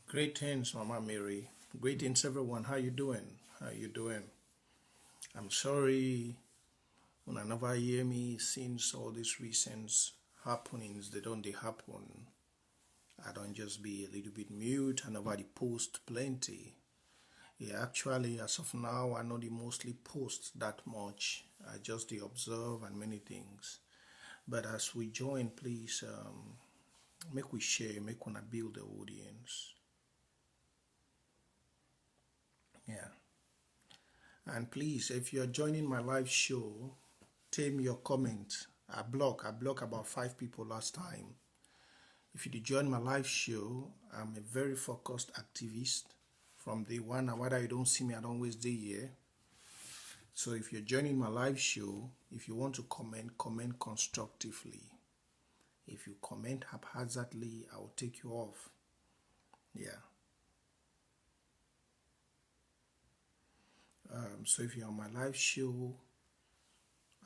Greetings, Mama Mary. Greetings, everyone. How you doing? How you doing? I'm sorry when I never hear me since all these recent happenings. They happen. I don't just be a little bit mute. I never post plenty. Yeah, actually, as of now, I know they mostly post that much. I just they observe and many things. But as we join, please make we share, make wanna build the audience. Yeah. And please, if you're joining my live show, tell me your comment. I block about 5 people last time. If you did join my live show, I'm a very focused activist from day one. And whether you don't see me, I don't always do here. So if you're joining my live show, if you want to comment constructively. If you comment haphazardly, I will take you off. Yeah. So if you're on my live show,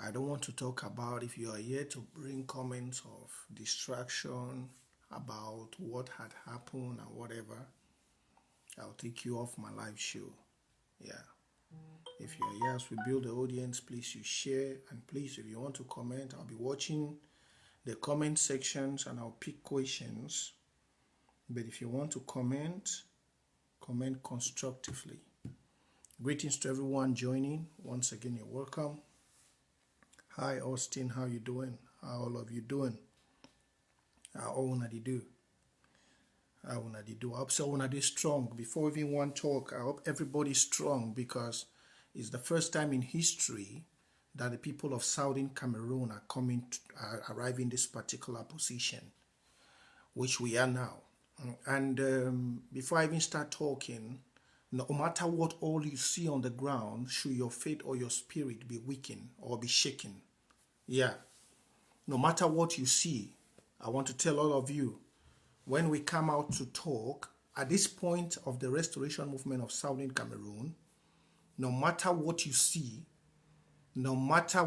I don't want to talk about if you are here to bring comments of distraction about what had happened and whatever. I'll take you off my live show. Yeah. If you're here as we build the audience, please you share, and please if you want to comment, I'll be watching the comment sections and I'll pick questions. But if you want to comment constructively. Greetings to everyone joining. Once again, you're welcome. Hi Austin, how you doing? How all of you doing? How all wanna do? How wanna do? I hope so wanna do strong. Before we even want to talk, I hope everybody's strong because it's the first time in history that the people of Southern Cameroon are arriving this particular position, which we are now. And before I even start talking, no matter what all you see on the ground, should your faith or your spirit be weakened or be shaken. Yeah. No matter what you see, I want to tell all of you, when we come out to talk, at this point of the restoration movement of Southern Cameroon, no matter what you see, no matter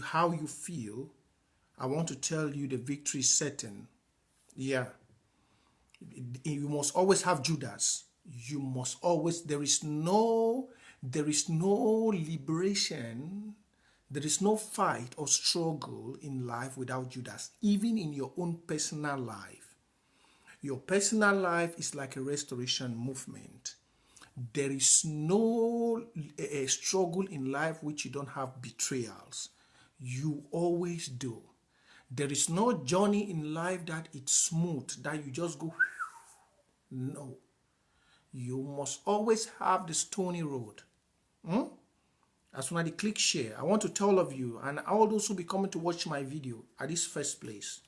how you feel, I want to tell you the victory is certain. Yeah. You must always have Judas. You must always, there is no liberation, there is no fight or struggle in life without Judas, even in your own personal life. Your personal life is like a restoration movement. There is no struggle in life which you don't have betrayals. You always do. There is no journey in life that it's smooth, that you just go, no. You must always have the stony road. As soon as they click share, I want to tell all of you and all those who be coming to watch my video at this first place,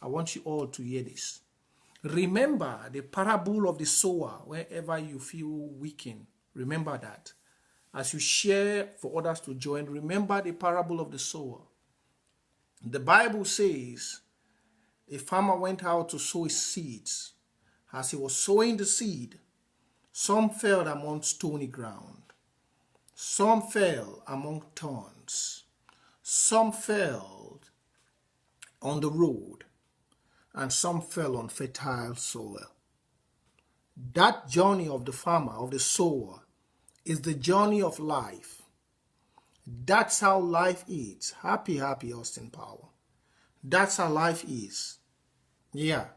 I want you all to hear this. Remember the parable of the sower wherever you feel weakened. Remember that. As you share for others to join, remember the parable of the sower. The Bible says a farmer went out to sow his seeds. As he was sowing the seed, some fell among stony ground. Some fell among thorns. Some fell on the road. And some fell on fertile soil. That journey of the farmer, of the sower, is the journey of life. That's how life is. Happy Austin Power. That's how life is. Yeah.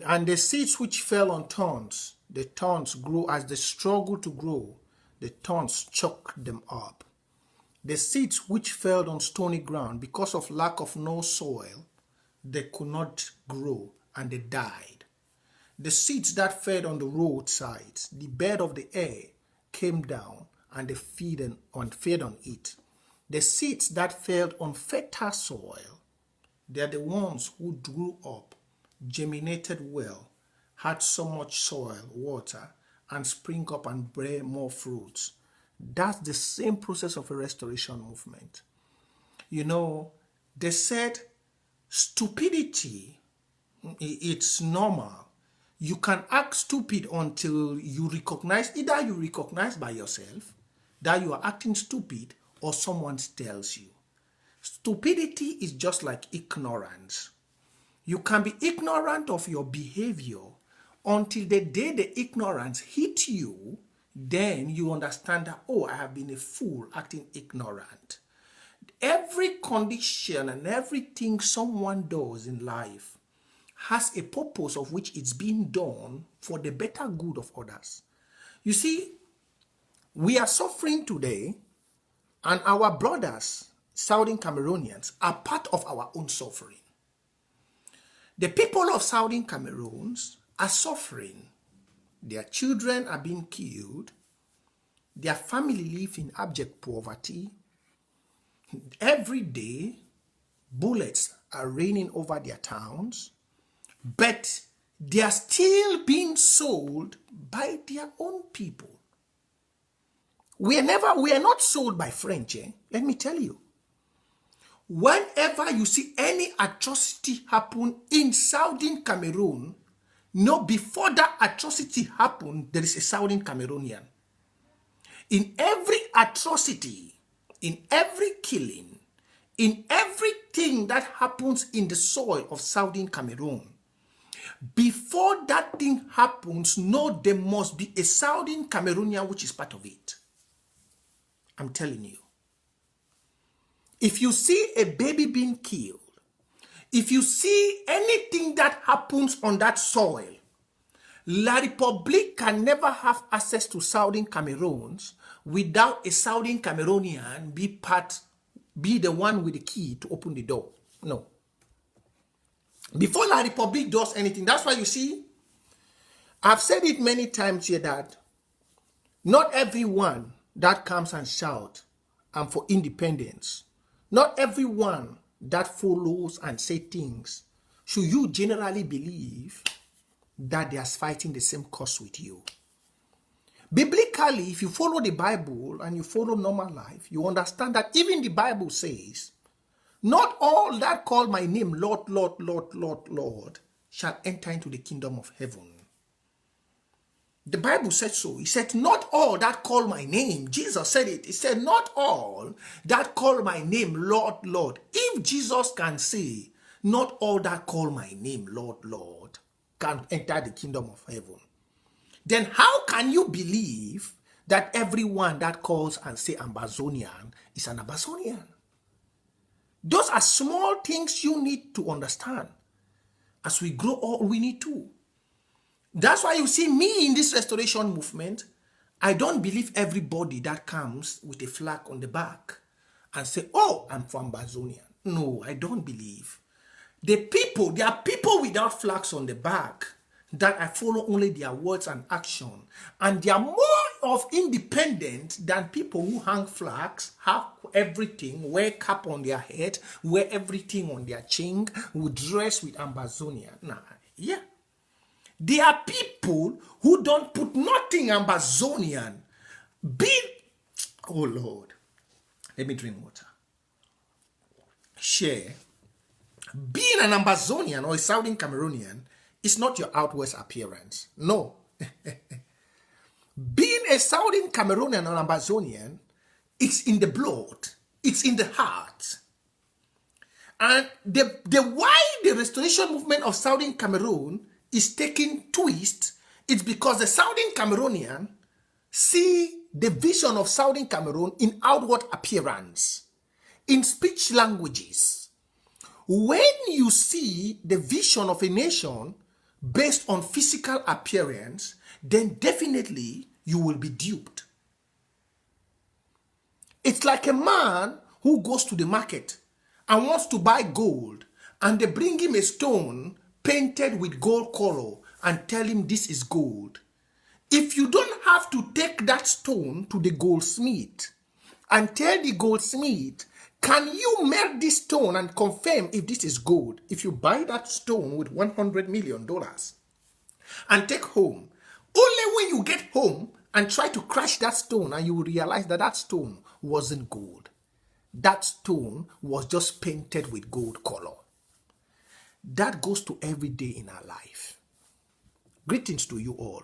And the seeds which fell on thorns, the thorns grew as they struggled to grow. The thorns choked them up. The seeds which fell on stony ground, because of lack of no soil, they could not grow and they died. The seeds that fed on the roadsides, the bed of the air, came down and they fed on it. The seeds that fell on fertile soil, they are the ones who grew up, germinated well, had so much soil, water, and spring up and bear more fruits. That's the same process of a restoration movement. You know, they said stupidity, it's normal. You can act stupid until you recognize, either you recognize by yourself that you are acting stupid or someone tells you. Stupidity is just like ignorance. You can be ignorant of your behavior Until the day the ignorance hit you, then you understand that, oh, I have been a fool acting ignorant. Every condition and everything someone does in life has a purpose of which it's being done for the better good of others. You see, we are suffering today, and our brothers, Southern Cameroonians, are part of our own suffering. The people of Southern Cameroons are suffering. Their children are being killed. Their family live in abject poverty. Every day, bullets are raining over their towns, but they are still being sold by their own people. We are not sold by French, let me tell you. Whenever you see any atrocity happen in Southern Cameroon, no, before that atrocity happened, there is a Southern Cameroonian. In every atrocity, in every killing, in everything that happens in the soil of Southern Cameroon, before that thing happens, no, there must be a Southern Cameroonian which is part of it. I'm telling you. If you see a baby being killed, if you see anything that happens on that soil, La République can never have access to Southern Cameroons without a Southern Cameroonian be the one with the key to open the door. No. Before La République does anything, that's why you see, I've said it many times here that not everyone that comes and shouts for independence, not everyone that follows and say things, should you generally believe that they are fighting the same cause with you. Biblically, if you follow the Bible and you follow normal life, you understand that even the Bible says, not all that call my name Lord, Lord, Lord, Lord, Lord, shall enter into the kingdom of heaven. The Bible said so. He said, not all that call my name. Jesus said it. He said, not all that call my name Lord, Lord. If Jesus can say, not all that call my name Lord, Lord, can enter the kingdom of heaven, then how can you believe that everyone that calls and say Ambazonian is an Ambazonian? Those are small things you need to understand. As we grow old, we need to. That's why you see me in this restoration movement. I don't believe everybody that comes with a flag on the back and say, oh, I'm from Ambazonian. No, I don't believe. There are people without flags on the back that I follow only their words and action. And they are more of independent than people who hang flags, have everything, wear cap on their head, wear everything on their chin, who dress with Ambazonian. Nah, yeah. There are people who don't put nothing Ambazonian. Oh Lord, let me drink water. Share. Being an Ambazonian or a Southern Cameroonian is not your outward appearance. No. Being a Southern Cameroonian or Ambazonian, it's in the blood. It's in the heart. And why the restoration movement of Southern Cameroon is taking twist, it's because the Southern Cameroonian see the vision of Southern Cameroon in outward appearance, in speech languages. When you see the vision of a nation based on physical appearance, then definitely you will be duped. It's like a man who goes to the market and wants to buy gold, and they bring him a stone painted with gold color and tell him this is gold. If you don't have to take that stone to the goldsmith and tell the goldsmith, can you melt this stone and confirm if this is gold? If you buy that stone with $100 million and take home, only when you get home and try to crush that stone and you will realize that that stone wasn't gold. That stone was just painted with gold color. That goes to every day in our life. Greetings to you all.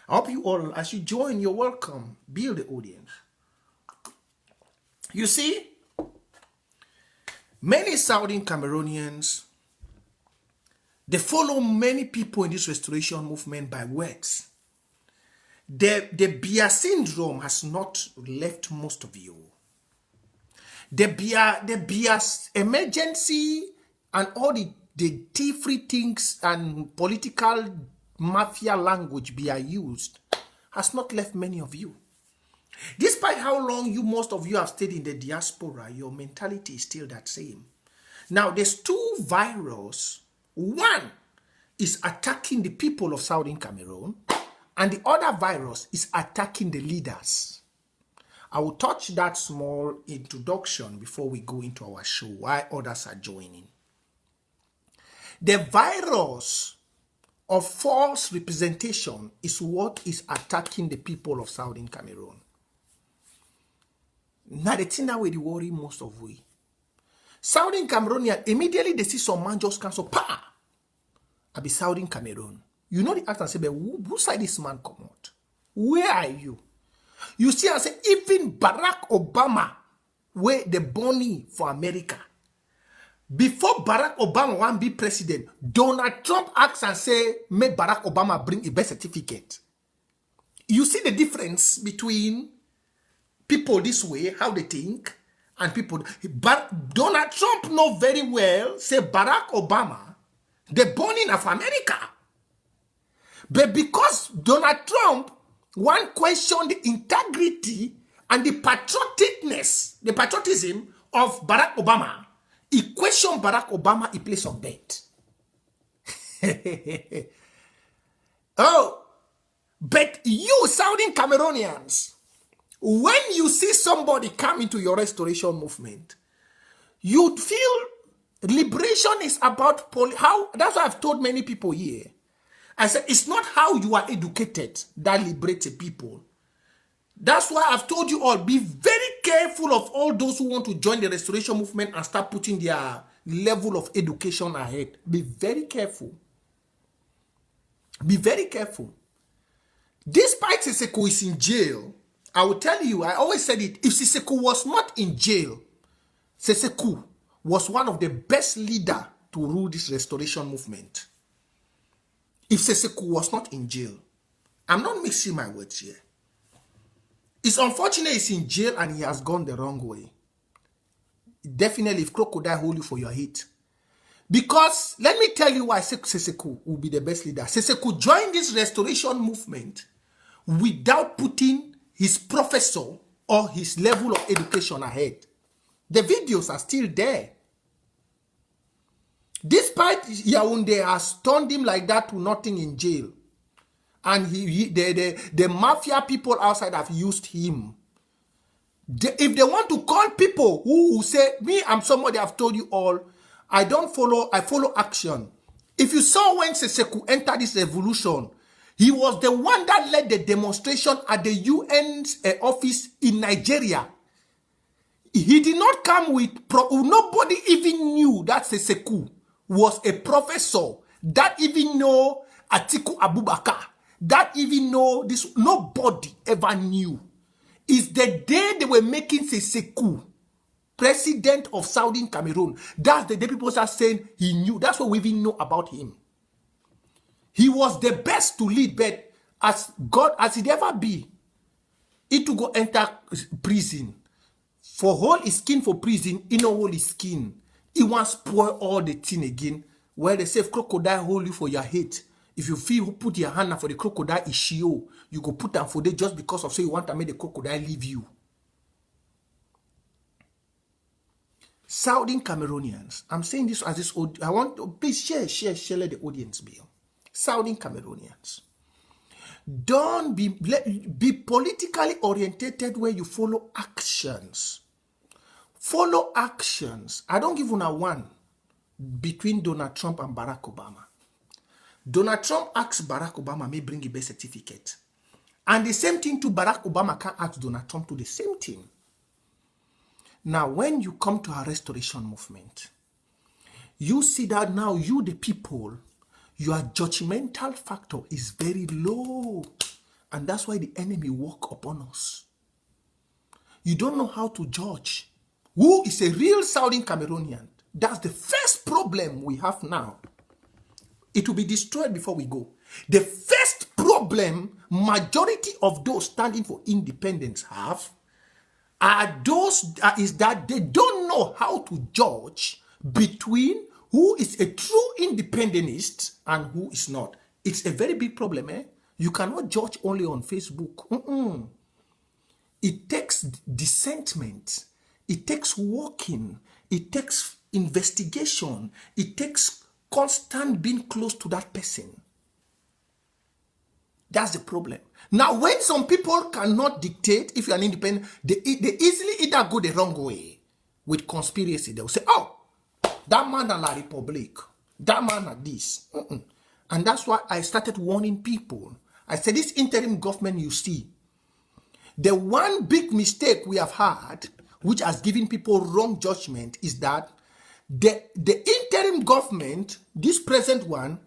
I hope you all, as you join, you're welcome. Build the audience. You see, many Southern Cameroonians, They follow many people in this restoration movement by words. The beer syndrome has not left most of you. The beer emergency and all the free things and political mafia language beer used has not left many of you. Despite how long most of you have stayed in the diaspora, your mentality is still that same. Now, there's two viruses. One is attacking the people of Southern Cameroon, and the other virus is attacking the leaders. I will touch that small introduction before we go into our show, why others are joining. The virus of false representation is what is attacking the people of Southern Cameroon. Now, the thing that we worry most of we. Southern Cameroonian, immediately they see some man just cancel, I be Southern Cameroon. You know the act and say, but who side this man come out? Where are you? You see, I say, even Barack Obama, where the bunny for America. Before Barack Obama want be president, Donald Trump asks and say, make Barack Obama bring a birth certificate. You see the difference between people this way, how they think, and people. But Donald Trump know very well, say Barack Obama, the burning of America. But because Donald Trump want question the integrity and the patrioticness, the patriotism of Barack Obama, he questioned Barack Obama in place of bet. Oh, but you Southern Cameroonians, when you see somebody come into your restoration movement, you'd feel liberation is about how. That's what I've told many people here. I said it's not how you are educated that liberates people. That's why I've told you all, be very careful of all those who want to join the restoration movement and start putting their level of education ahead. Be very careful. Be very careful. Despite Siseko is in jail, I will tell you, I always said it, if Siseko was not in jail, Siseko was one of the best leaders to rule this restoration movement. If Siseko was not in jail, I'm not mixing my words here. It's unfortunate he's in jail and he has gone the wrong way. Definitely, if crocodile hold you for your hate. Because, let me tell you why Siseko will be the best leader. Siseko joined this restoration movement without putting his professor or his level of education ahead. The videos are still there. Despite Yaoundé has turned him like that to nothing in jail. And the mafia people outside have used him. If they want to call people who say, me, I'm somebody, I've told you all, I don't follow, I follow action. If you saw when Siseko entered this revolution, he was the one that led the demonstration at the UN's office in Nigeria. He did not come with, nobody even knew that Siseko was a professor, that even know Atiku Abubakar, that even know this, nobody ever knew. It's the day they were making Siseko president of Southern Cameroon. That's the day people start saying he knew. That's what we even know about him. He was the best to lead, but as God, as it ever be, it to go enter prison. For hold his skin for prison, he no hold his skin. He wants spoil all the thing again. Where they say crocodile hold you for your hate. If you feel put your hand for the crocodile issue, you go put them for them just because of say you want to make the crocodile leave you. Southern Cameroonians, I'm saying this as this. I want to please share, let the audience be. Southern Cameroonians, don't be politically orientated where you follow actions. Follow actions. I don't give una one between Donald Trump and Barack Obama. Donald Trump asks Barack Obama may bring a birth certificate. And the same thing to Barack Obama can ask Donald Trump to the same thing. Now, when you come to our restoration movement, you see that now you, the people, your judgmental factor is very low. And that's why the enemy walk upon us. You don't know how to judge. Who is a real Southern Cameroonian? That's the first problem we have now. It will be destroyed before we go. The first problem majority of those standing for independence have is that they don't know how to judge between who is a true independentist and who is not. It's a very big problem. You cannot judge only on Facebook. It takes dissentment. It takes walking. It takes investigation. It takes constant being close to that person. That's the problem. Now, when some people cannot dictate, if you're an independent, they easily either go the wrong way with conspiracy. They'll say, oh, that man at La Republic, that man at this. And that's why I started warning people. I said, this interim government you see, the one big mistake we have had, which has given people wrong judgment, is that the interim government, this present one,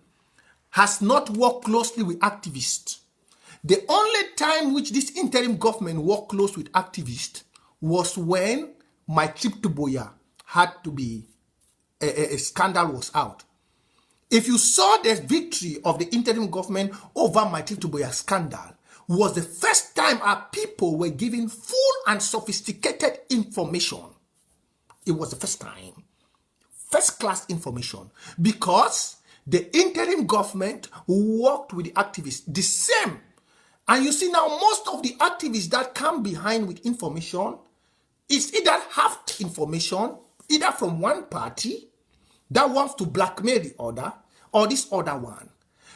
has not worked closely with activists. The only time which this interim government worked close with activists was when my trip to Boya had to be, a scandal was out. If you saw the victory of the interim government over my trip to Boya scandal, was the first time our people were given full and sophisticated information. It was the first time. First class information. Because the interim government worked with the activists the same. And you see now, most of the activists that come behind with information is either half information, either from one party that wants to blackmail the other, or this other one.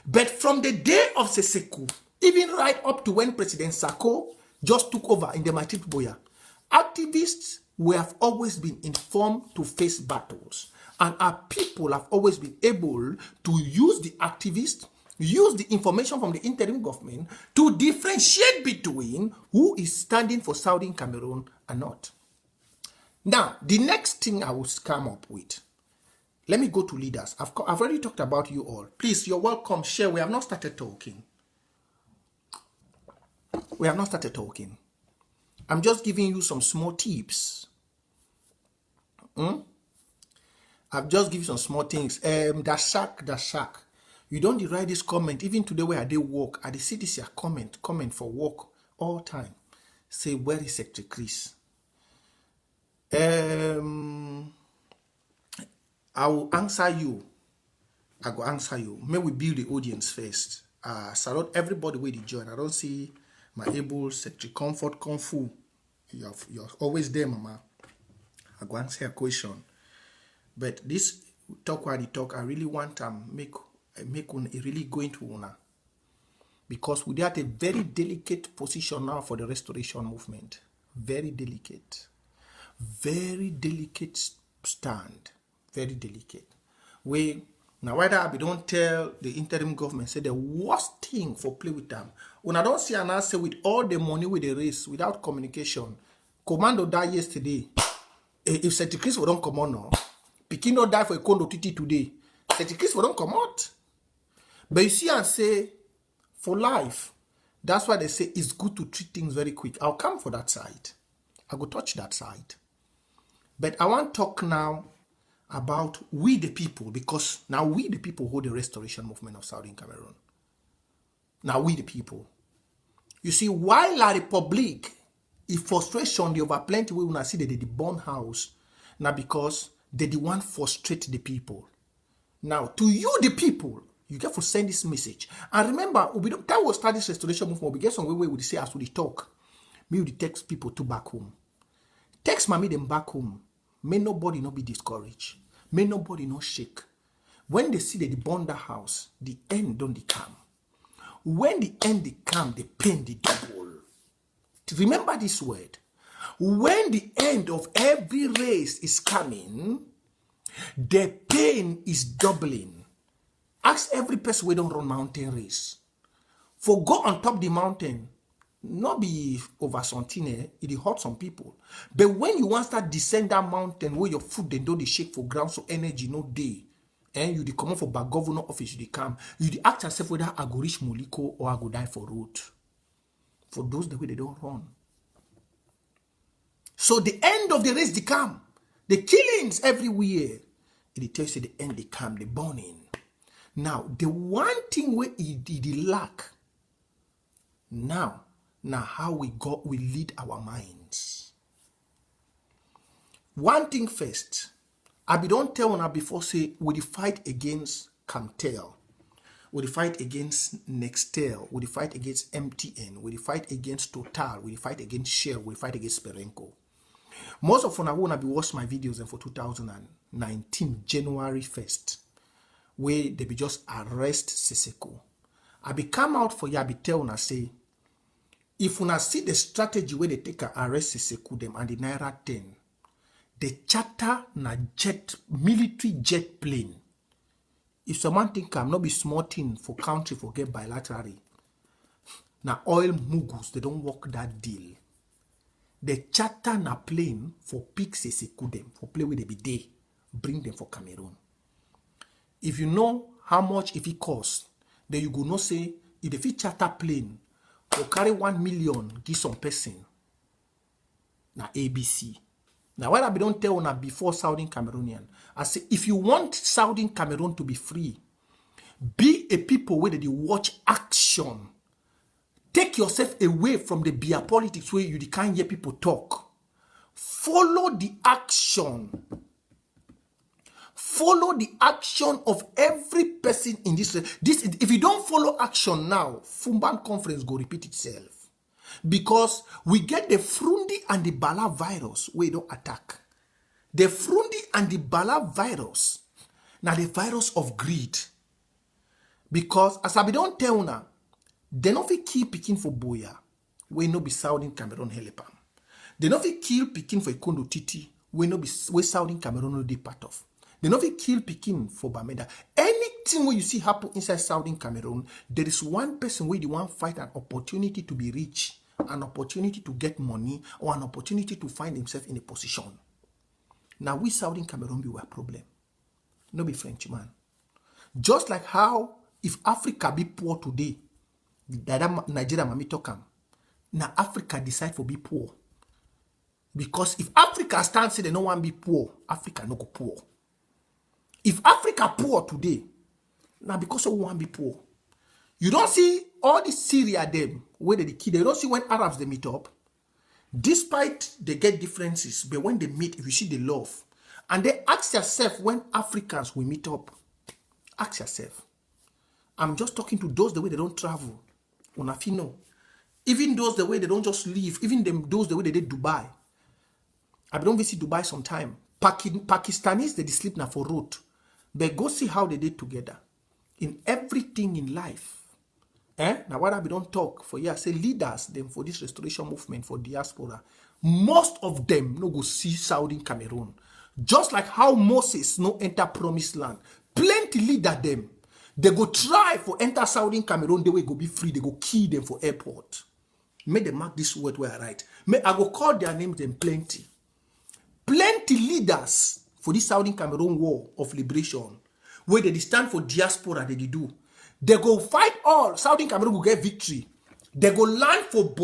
But from the day of Seseku, even right up to when President Sako just took over in the Matip Boya, activists have always been informed to face battles. And our people have always been able to use the activists, use the information from the interim government to differentiate between who is standing for Southern Cameroon and not. Now, the next thing I will come up with, let me go to leaders. I've already talked about you all. Please, you're welcome. Share. We have not started talking. We have not started talking. I'm just giving you some small tips. I've just given some small things. Dashak. You don't write this comment. Even today where I did work, I see this here comment for work all time. Say, where is Secretary Chris? I will answer you. I go answer you. May we build the audience first. Salute everybody with the join. I don't see my able Secretary Comfort Kung Fu. You're always there, Mama. I go answer a question. But this talk while the talk, I really want to make really go into una. Because we are at a very delicate position now for the restoration movement. Very delicate. Very delicate stand. Very delicate. Now whether we don't tell the interim government, say the worst thing for play with them. When I don't see an answer with all the money with the race, without communication. Commando died yesterday. If Secretary Chris don't come on now, Pikino die for a condo titi today. Secretary Chris don't come out. But you see and say, for life, that's why they say it's good to treat things very quick. I'll come for that side. I go touch that side. But I want to talk now about we the people, because now we the people hold the restoration movement of Southern Cameroon. Now we the people. You see, while La Republique, if frustration, they over plenty, we will see that they burn house. Now because they the one frustrate the people. Now, to you the people, you get to send this message. And remember, that was start this restoration movement. We get some way we say as we talk. Me we text people to back home. Text mommy them back home. May nobody not be discouraged. May nobody not shake. When they see that they burn the house, the end don't they come. When the end they come, the pain they double. Remember this word. When the end of every race is coming, the pain is doubling. Ask every person we don't run mountain race. For go on top the mountain, not be over something, it hurt some people. But when you want to start descend that mountain where your foot then don't shake for ground, so energy no day, and you come for back governor office, you come, you ask yourself whether I go reach Moliko or I go die for road. For those the way they don't run. So the end of the race they come, the killings everywhere. It tells you the end they come, the burning. Now, the one thing where he did lack, now how we lead our minds. One thing first, I be don't tell una before say we the fight against Camtel, we the fight against Nextel, we the fight against MTN, we the fight against Total, we the fight against Shell, we the fight against Perenco. Most of una wanna be watch my videos for 2019 January 1st, where they be just arrest Siseko. I be come out for you, I be tell una say, if una see the strategy where they take a arrest Siseko them and the Naira 10, the charter na jet, military jet plane. If someone think I'm not be small thing for country for get bilaterally, na oil mugus, they don't work that deal. The charter na plane for pick Siseko them, for play with the day, bring them for Cameroon. If you know how much if it costs, then you go no say, if the fit charter plane or carry 1 million, give some person, na ABC. Now, what I don't tell una before Southern Cameroonian, I say, if you want Southern Cameroon to be free, be a people where they watch action. Take yourself away from the beer politics where you can't hear people talk. Follow the action. Follow the action of every person in this. If you don't follow action now, Fumban conference go repeat itself. Because we get the Frundi and the Bala virus where don't attack. The Frundi and the Bala virus, now the virus of greed. Because as I don't tell now, they not fit kill picking for Boya, we no be Southern Cameroon helipam. They not fit kill picking for Ikondo Titi, we no be we Southern Cameroon no be part of. They not fit kill picking for Bamenda. Anything where you see happen inside Southern Cameroon, there is one person where they want fight an opportunity to be rich, an opportunity to get money, or an opportunity to find himself in a position. Now we Southern Cameroon be our problem. No be French man. Just like how if Africa be poor today, Nigeria mami talk am. Now Africa decide for be poor. Because if Africa stands say they no want be poor, Africa no go poor. If Africa poor today, now because we want be poor. You don't see all the Syria them where they kill. You don't see when Arabs they meet up. Despite they get differences, but when they meet, if you see the love, and they ask yourself when Africans will meet up, ask yourself. I'm just talking to those the way they don't travel. Unafino. Even those the way they don't just leave. Even them those the way they did Dubai. I don't visit Dubai sometime. Pakistanis they sleep now for road. But go see how they did together. In everything in life. Now what I don't talk for you, I say leaders them for this restoration movement for diaspora. Most of them no go see Southern Cameroon. Just like how Moses no enter promised land. Plenty leader them. They go try for enter Southern Cameroon, they will go be free, they go kill them for airport. May they mark this word where I write. May I go call their names them plenty. Plenty leaders for this Southern Cameroon war of liberation, where they stand for diaspora, they do. They go fight all. Southern Cameroon will get victory. They go land for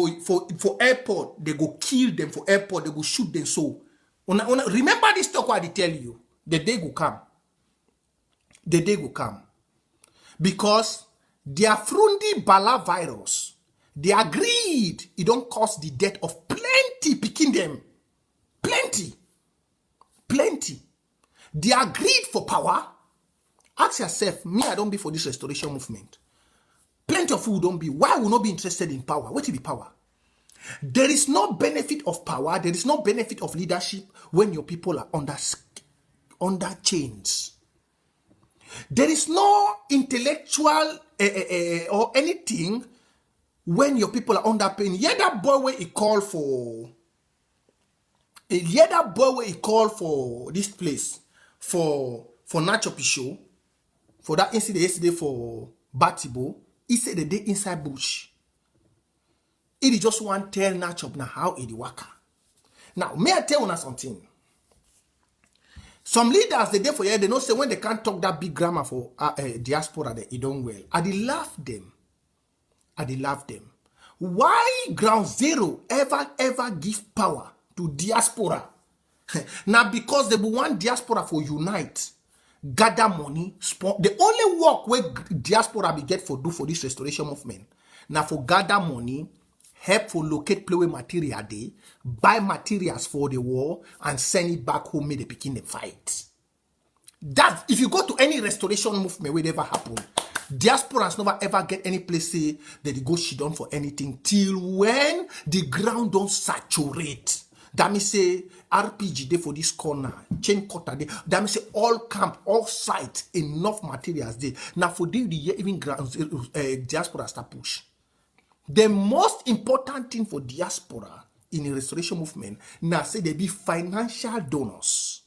airport. They go kill them for airport. They go shoot them. So, remember this talk what I tell you. The day go come. The day go come. Because their Frundi Bala virus, their greed, it don't cause the death of plenty picking them. Plenty. Plenty. Their greed for power. Ask yourself, me, I don't be for this restoration movement. Plenty of you don't be. Why will not be interested in power? What is the power? There is no benefit of power. There is no benefit of leadership when your people are under chains. There is no intellectual or anything when your people are under pain. Yeah, that boy where he called for. Yeah, that boy where he called for this place for Nacho Pichot. For that incident yesterday for Batibo, he said the day inside bush. It just want tell Nacho now how it work. Now, may I tell you something? Some leaders, they for here, they don't say when they can't talk that big grammar for diaspora, they don't well. I dey laugh them. I dey laugh them. Why ground zero ever give power to diaspora? Now because they want diaspora for unite. gather money, the only work where diaspora be get for do for this restoration movement. Now for gather money, help for locate play material day, buy materials for the war, and send it back home, make the begin the fight. That if you go to any restoration movement, will ever happen. Diasporans never ever get any place say that they go shit on for anything till when the ground don't saturate. That means say RPG day for this corner, chain cutter day. That means say all camp, all sites, enough materials there. Now for the year even grounds, diaspora start push. The most important thing for diaspora in a restoration movement now say they be financial donors.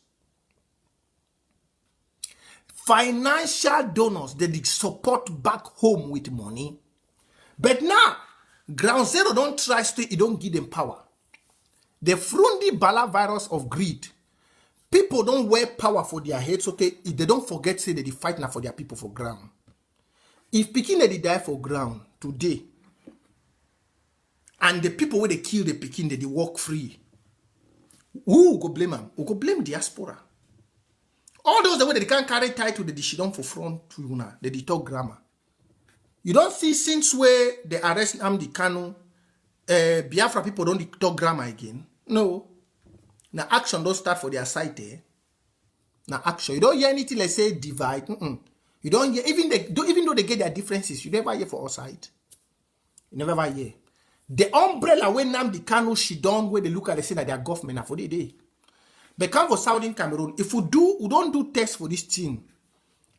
Financial donors, they support back home with money. But now, ground zero don't try to, it don't give them power. The frundi bala virus of greed. People don't wear power for their heads, okay? If they don't forget, say that they fight now for their people for ground. If Pekin they die for ground today, and the people where they kill the Pekin, they walk free, who go blame them? Who go blame diaspora? All those the way they can't carry title the shidon for front to you now, they talk grammar. You don't see since where they arrest Amdi Kanu, Biafra people don't talk grammar again. No. Now action don't start for their side there. Now action. You don't hear anything like say divide. You don't hear even though they get their differences, you never hear for our side. You never ever hear. The umbrella when Amdi Kanu shidon where they look at they say that their government are for the day. But come for Southern Cameroon, if we don't do tests for this thing,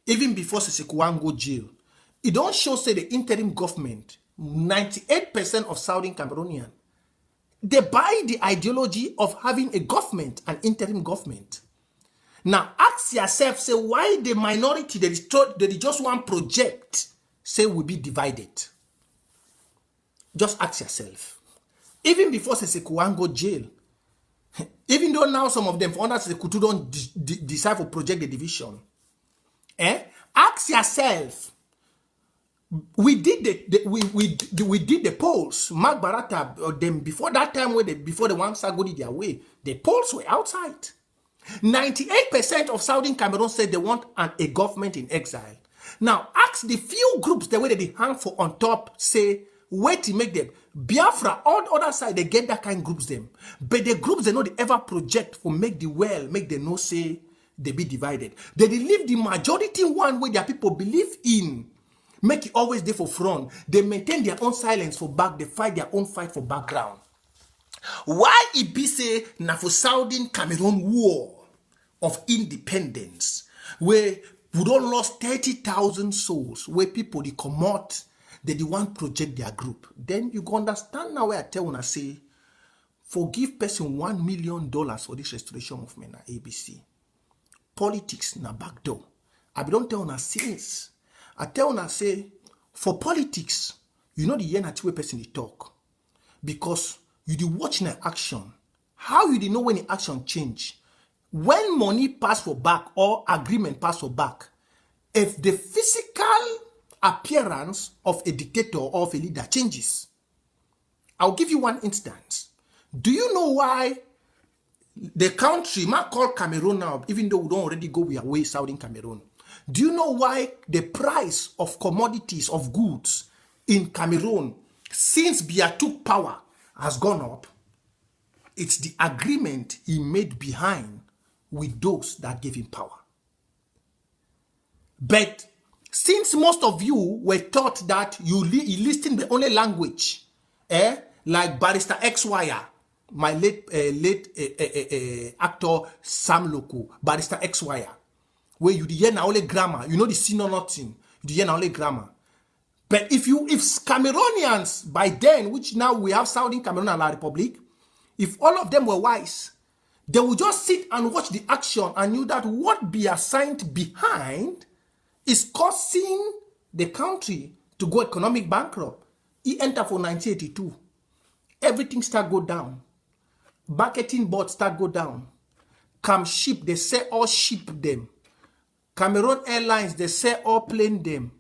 even before Sesekuan go jail, it don't show say the interim government, 98% of Southern Cameroonian, they buy the ideology of having a government, an interim government. Now ask yourself, say why the minority they just one project say will be divided. Just ask yourself. Even before Sesekuan go jail, even though now some of them for others they don't decide for project the division. Ask yourself. We did the polls. Mark Barata them before that time before the one go their way. The polls were outside. 98% of Southern Cameroon said they want a government in exile. Now ask the few groups the way they hang for on top say wait to make them. Biafra, all the other side, they get that kind of groups them. But the groups, they know they ever project for make the well, make them know say they be divided. They leave the majority one way their people believe in. Make it always there for front. They maintain their own silence for back. They fight their own fight for background. Why it be say na for Southern Cameroon war of independence where we don't lost 30,000 souls where people they come out they want project their group. Then you go understand now where I tell when I say forgive person $1 million for this restoration movement na ABC. Politics na backdoor. I don't tell una since. I tell una say for politics, you know the year na two person they talk. Because you dey watch na action. How you dey know when the action change? When money pass for back or agreement pass for back, if the physical appearance of a dictator or of a leader changes. I'll give you one instance. Do you know why the country, might call Cameroon now, even though we don't already go away Southern Cameroon, do you know why the price of commodities, of goods in Cameroon, since Biya took power, has gone up? It's the agreement he made behind with those that gave him power. But since most of you were taught that you listen the only language, like Barrister XY, my late actor Sam Loco, Barrister XY, where you hear now only grammar, you know the sin or nothing, you hear now only grammar. But if Cameroonians by then, which now we have Southern Cameroon and La Republic, if all of them were wise, they would just sit and watch the action and knew that what be assigned behind is causing the country to go economic bankrupt. He entered for 1982. Everything start go down. Marketing board start go down. Cam ship, they say all ship them. Cameroon Airlines, they say all plane them.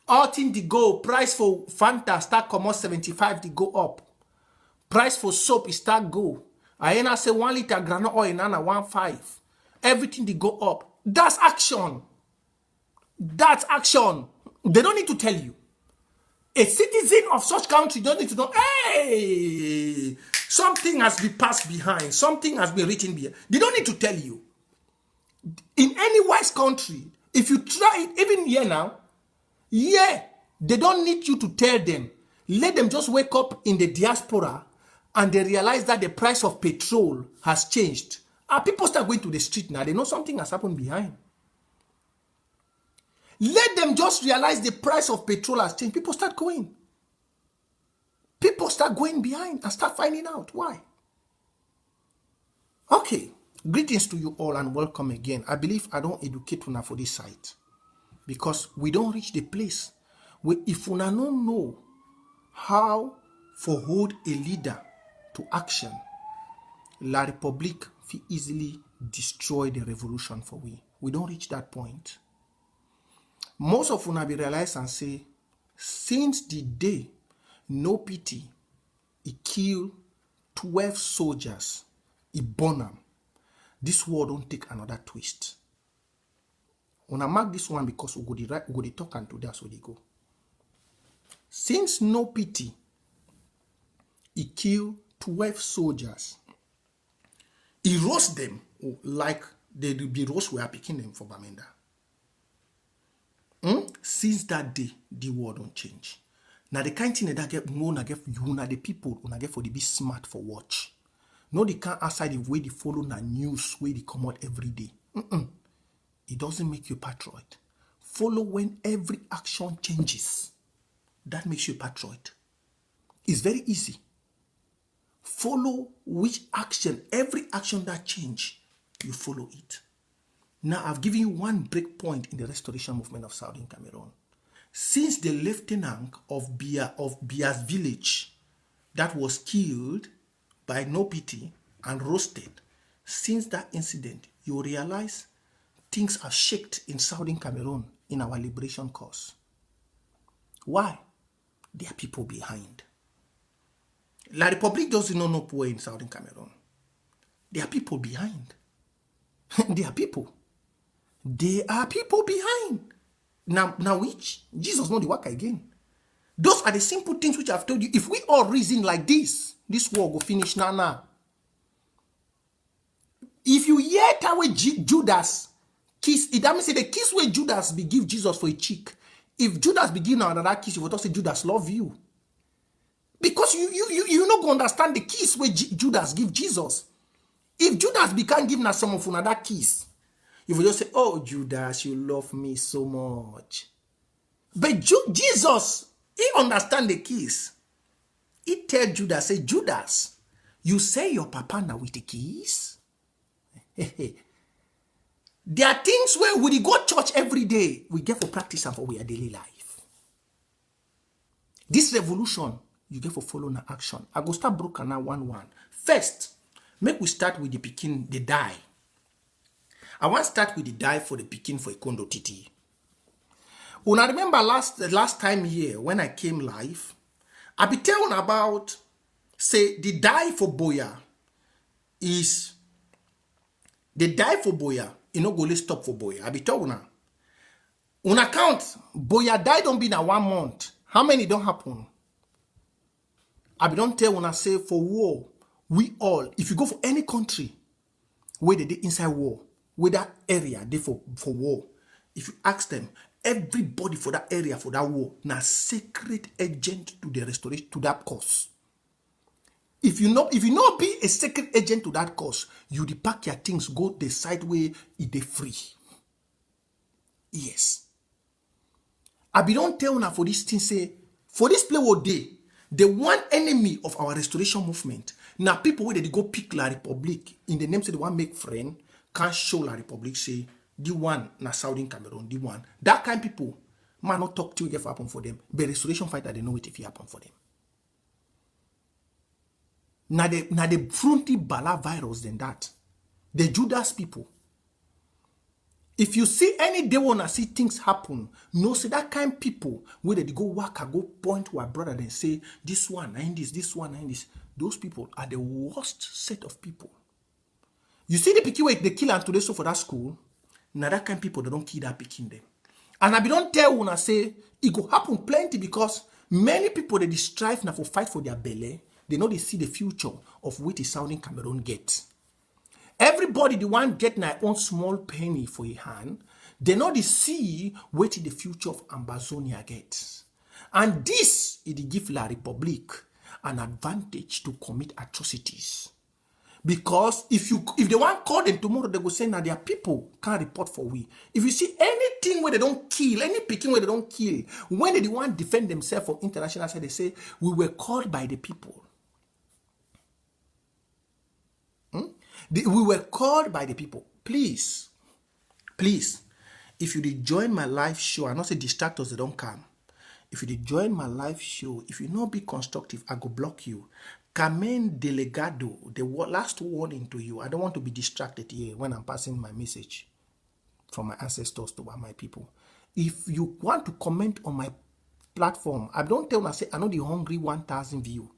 All thing they go. Price for Fanta start come out 75, they go up. Price for soap is start go. I say 1 liter granola oil in 1.5. Everything they go up. That's action. That's action. They don't need to tell you. A citizen of such country don't need to know, hey, something has been passed behind. Something has been written behind. They don't need to tell you. In any wise country, if you try it, even here now, yeah, they don't need you to tell them. Let them just wake up in the diaspora and they realize that the price of petrol has changed. And people start going to the street now. They know something has happened behind. Let them just realize the price of petrol has changed. People start going. People start going behind and start finding out why. Okay. Greetings to you all and welcome again. I believe I don't educate una for this site because we don't reach the place where if una don't know how to hold a leader to action, La Republique will easily destroy the revolution for we. We don't reach that point. Most of una be realize and say, since the day no pity, he killed 12 soldiers, he burn them. This war don't take another twist. Una mark this one because we go the talk and to that's where they go. Since no pity, he killed 12 soldiers. He roast them like they be roast we are picking them for Bamenda. Since that day, the war don't change. Now the kind thing that get more, get you, na the people, una get for the be smart for watch. No, they can't outside the way they follow na news, way they come out every day. It doesn't make you a patriot. Follow when every action changes. That makes you a patriot. It's very easy. Follow which action, every action that change, you follow it. Now, I've given you one break point in the restoration movement of Southern Cameroon. Since the lieutenant of Bia's village that was killed by no pity and roasted, since that incident, you realize things are shaken in Southern Cameroon in our liberation cause. Why? There are people behind. La Republique doesn't know no poor in Southern Cameroon. There are people behind. There are people. There are people behind. Now which? Jesus know the work again. Those are the simple things which I've told you. If we all reason like this war go finish now. If you hear that way Judas kiss, it means the kiss where Judas be give Jesus for a cheek. If Judas be give another kiss, you will say Judas love you. Because you not going to understand the kiss where Judas give Jesus. If Judas be can't give now some of another kiss, you will just say, oh, Judas, you love me so much. But Jesus, he understand the kiss. He tell Judas, say, Judas, you say your papa now with the kiss? There are things where we go church every day, we get for practice and for our daily life. This revolution, you get for follow na action. I go start broken now 1-1. First, make we start with the pikin, the die. I want to start with the die for the pikin for a condo titi. When I remember last time here when I came live, I be telling about say the die for Boya is the die for Boya. You know, go let's stop for Boya. I be telling now. On account, Boya die don't be now 1 month. How many don't happen? I be don't tell when I say for war, we all, if you go for any country where they did inside war, where that area they for war, if you ask them, everybody for that area for that war, now sacred agent to the restoration to that cause. If you not be a sacred agent to that cause, you depack your things, go the side way it they free. Yes. I be don't tell now for this thing say for this play what day, the one enemy of our restoration movement. Now people where they go pick La Republique in the name say they want make friend. Can't show La Republique say the one na Southern Cameroon, the one. That kind of people might not talk to you if happen for them. But restoration fighter, they know it if it happen for them. Now the fronty bala virus than that. The Judas people. If you see any day wanna see things happen, no see that kind of people where they go work and go point to our brother and say this one and this one and this. Those people are the worst set of people. You see the picky way they kill and today so for that school. Now that kind of people, they don't kill that picking them. And I be don't tell when I say it go happen plenty because many people they strive now for fight for their belly. They know they see the future of what the Southern Cameroon get. Everybody the one get their own small penny for a hand. They know they see what the future of Amazonia gets. And this is the give La Republic an advantage to commit atrocities. Because if they want to call them tomorrow, they will say now their people can't report for we. If you see anything where they don't kill, any picking where they don't kill, when they want to defend themselves from international side, they say, we were called by the people. We were called by the people. Please, if you did join my live show, I not say distractors, they don't come. If you did join my live show, if you not be constructive, I go block you. Carmen Delegado, the last warning to you. I don't want to be distracted here when I'm passing my message from my ancestors to my people. If you want to comment on my platform, I don't tell them, I say, I know the hungry 1,000 view.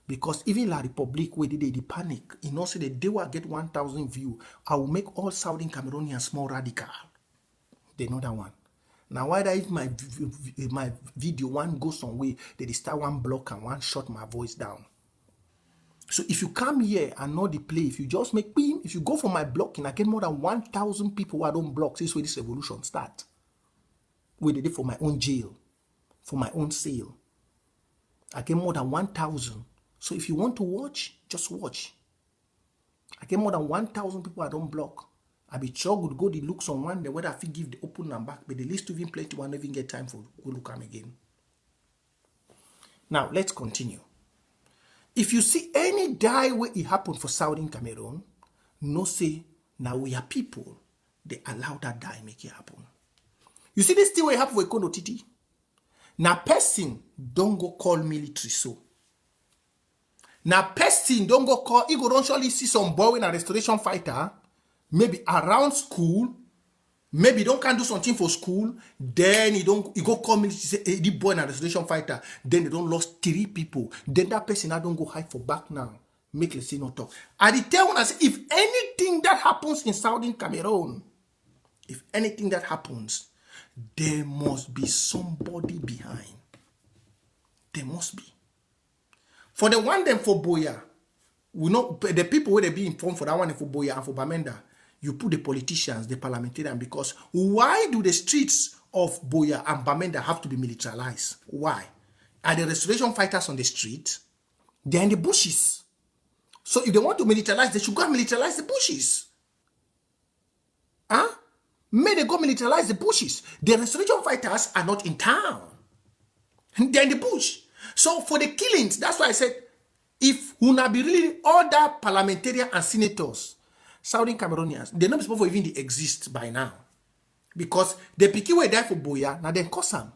Because even La Republic, where they panic, you know, say the day will get 1,000 view, I will make all Southern Cameroonians more radical. They know that one. Now, why if my video one goes some way, they start one block and one shut my voice down. So if you come here and know the play, if you just make ping, if you go for my blocking, I get more than 1,000 people who I don't block. This is where this revolution start. Where they did for my own jail, for my own sale. I get more than 1,000. So if you want to watch, just watch. I get more than 1,000 people I don't block. I be sure good go the looks on one day whether I feel give the open and back, but the least to even plenty one even get time for go look am again. Now let's continue. If you see any die where it happened for Southern Cameroon, no say now we are people. They allow that die make it happen. You see this thing where it happen for Kondo Titi. Now person don't go call military so. Now person don't go call. You go don't surely see some boy in a restoration fighter, maybe around school. Maybe don't can do something for school, then you go call me say hey, the boy in a restoration fighter, then they don't lost 3 people. Then that person I don't go hide for back now. Make let's say no talk. I tell when I say if anything that happens in Southern Cameroon, if anything that happens, there must be somebody behind. There must be. For the one them for Boya, we know the people where they be informed for that one for Boya and for Bamenda. You put the politicians, the parliamentarians, because why do the streets of Boya and Bamenda have to be militarized? Why? Are the restoration fighters on the street? They're in the bushes. So if they want to militarize, they should go and militarize the bushes. Huh? May they go militarize the bushes. The restoration fighters are not in town. They're in the bush. So for the killings, that's why I said, if una be really other parliamentarians and senators, Southern Cameroonians, they're not supposed to even exist by now. Because the picky way die for Boya, now they cause them.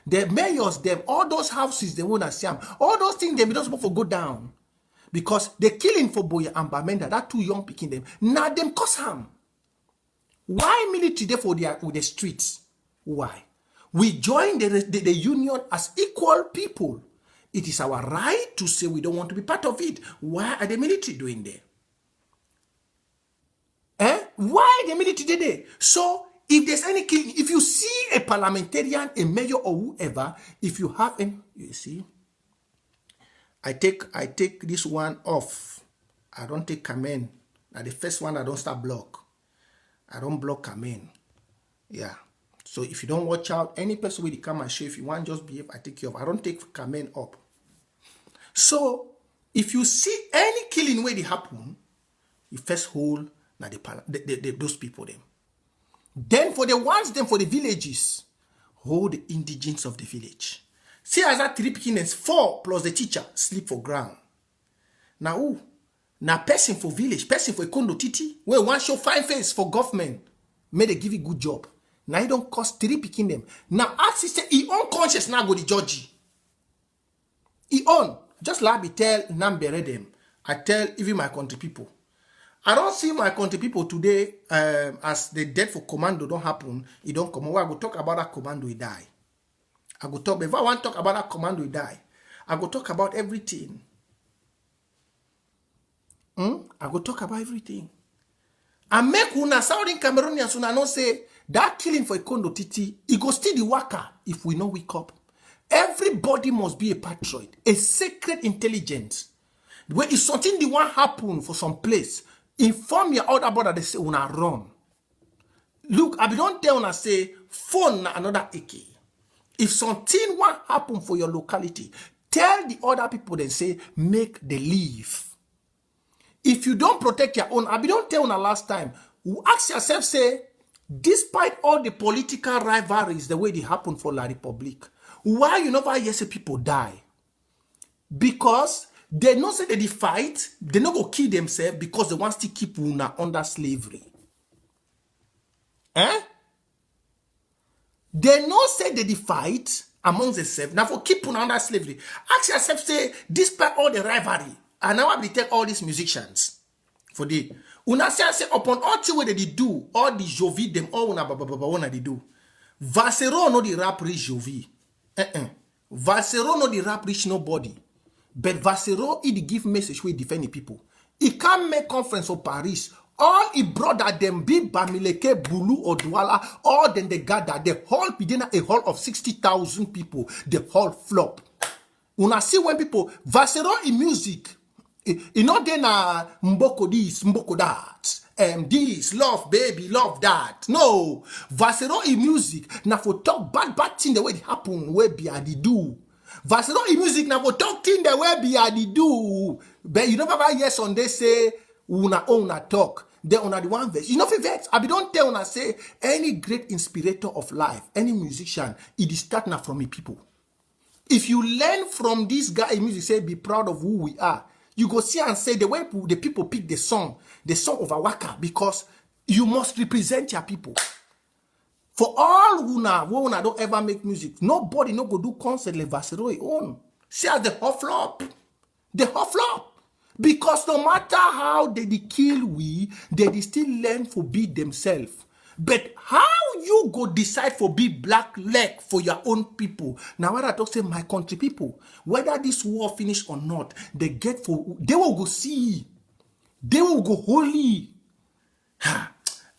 The mayors, them, all those houses, they won't see them. All those things, they don't supposed to go down. Because the killing for Boya and Bamenda, that 2 young picking them, now them cause them. Why military there for with the streets? Why? We join the union as equal people. It is our right to say we don't want to be part of it. Why are the military doing there? Why the military there? So if there's any killing, if you see a parliamentarian, a mayor or whoever, if you have any, you see, I take this one off. I don't take Kamen. Now the first one I don't start block. I don't block Kamen. Yeah. So if you don't watch out, any person will come and show. If you want just behave, I take you off. I don't take Kamen up. So if you see any killing where they happen, you first hold now those people them. Then for the ones, then for the villages, hold the indigents of the village. See as that 3 pickings, 4 plus the teacher sleep for ground. Now who? Now person for village, person for a Kondo Titi, where one show 5 face for government, may they give you good job. Now you don't cost 3 picking them. Now ask sister, he own conscious now go the judge. He own. Just like me tell Nambere them. I tell even my country people. I don't see my country people today as the death for commando don't happen. It don't come. I go talk about that commando he die. I go talk. If I want to talk about that commando he die, I go talk about everything. I go talk about everything. And make una Southern Cameroonians una know say that killing for Ikondo Titi, it go still the worker if we no wake up. Everybody must be a patriot, a sacred intelligence. When if something the one happen for some place, inform your other brother, they say una run. Look, I don't tell una say phone na another AK. If something one happen for your locality, tell the other people then say make the leave. If you don't protect your own, I don't tell una last time. Ask yourself, say, despite all the political rivalries, the way they happen for La Republique, why you never hear say people die? Because they know say they fight, they not go kill themselves because they want to keep una under slavery. Eh? They know say they fight among themselves. Now for keep una under slavery. Ask yourself, say, despite all the rivalry, and now I will take all these musicians for the una say upon all the way they do, all the jovi them, all una they do. Vasero no the rap rich jovi. Vasero no the rap rich nobody. But Vasero he give message where defend the people. He can't make conference for Paris. All he brother them be Bamileke, Bulu, or Douala, all then they gather. The whole begin a hall of 60,000 people. The whole flop. Una see when people Vasero in music. You know then Mboko this, Mboko that. This, love baby, love that. No. Vasero in music. Now for talk bad thing the way it happen, where be the do. Vasero in music now for talk thing the way be the do. But you never yes on they say una talk. They una the one verse. You know for vex. I don't tell una say any great inspirator of life, any musician, it is start now from the people. If you learn from this guy in music, say be proud of who we are. You go see and say the way the people pick the song of a waka, because you must represent your people. For all who don't ever make music, nobody no go do concert like Vasero own. See as the whole flop. The whole flop. Because no matter how they kill we, they still learn to be themselves. But how you go decide for be black leg for your own people? Now what I talk say my country people, whether this war finish or not, they will go see. They will go holy.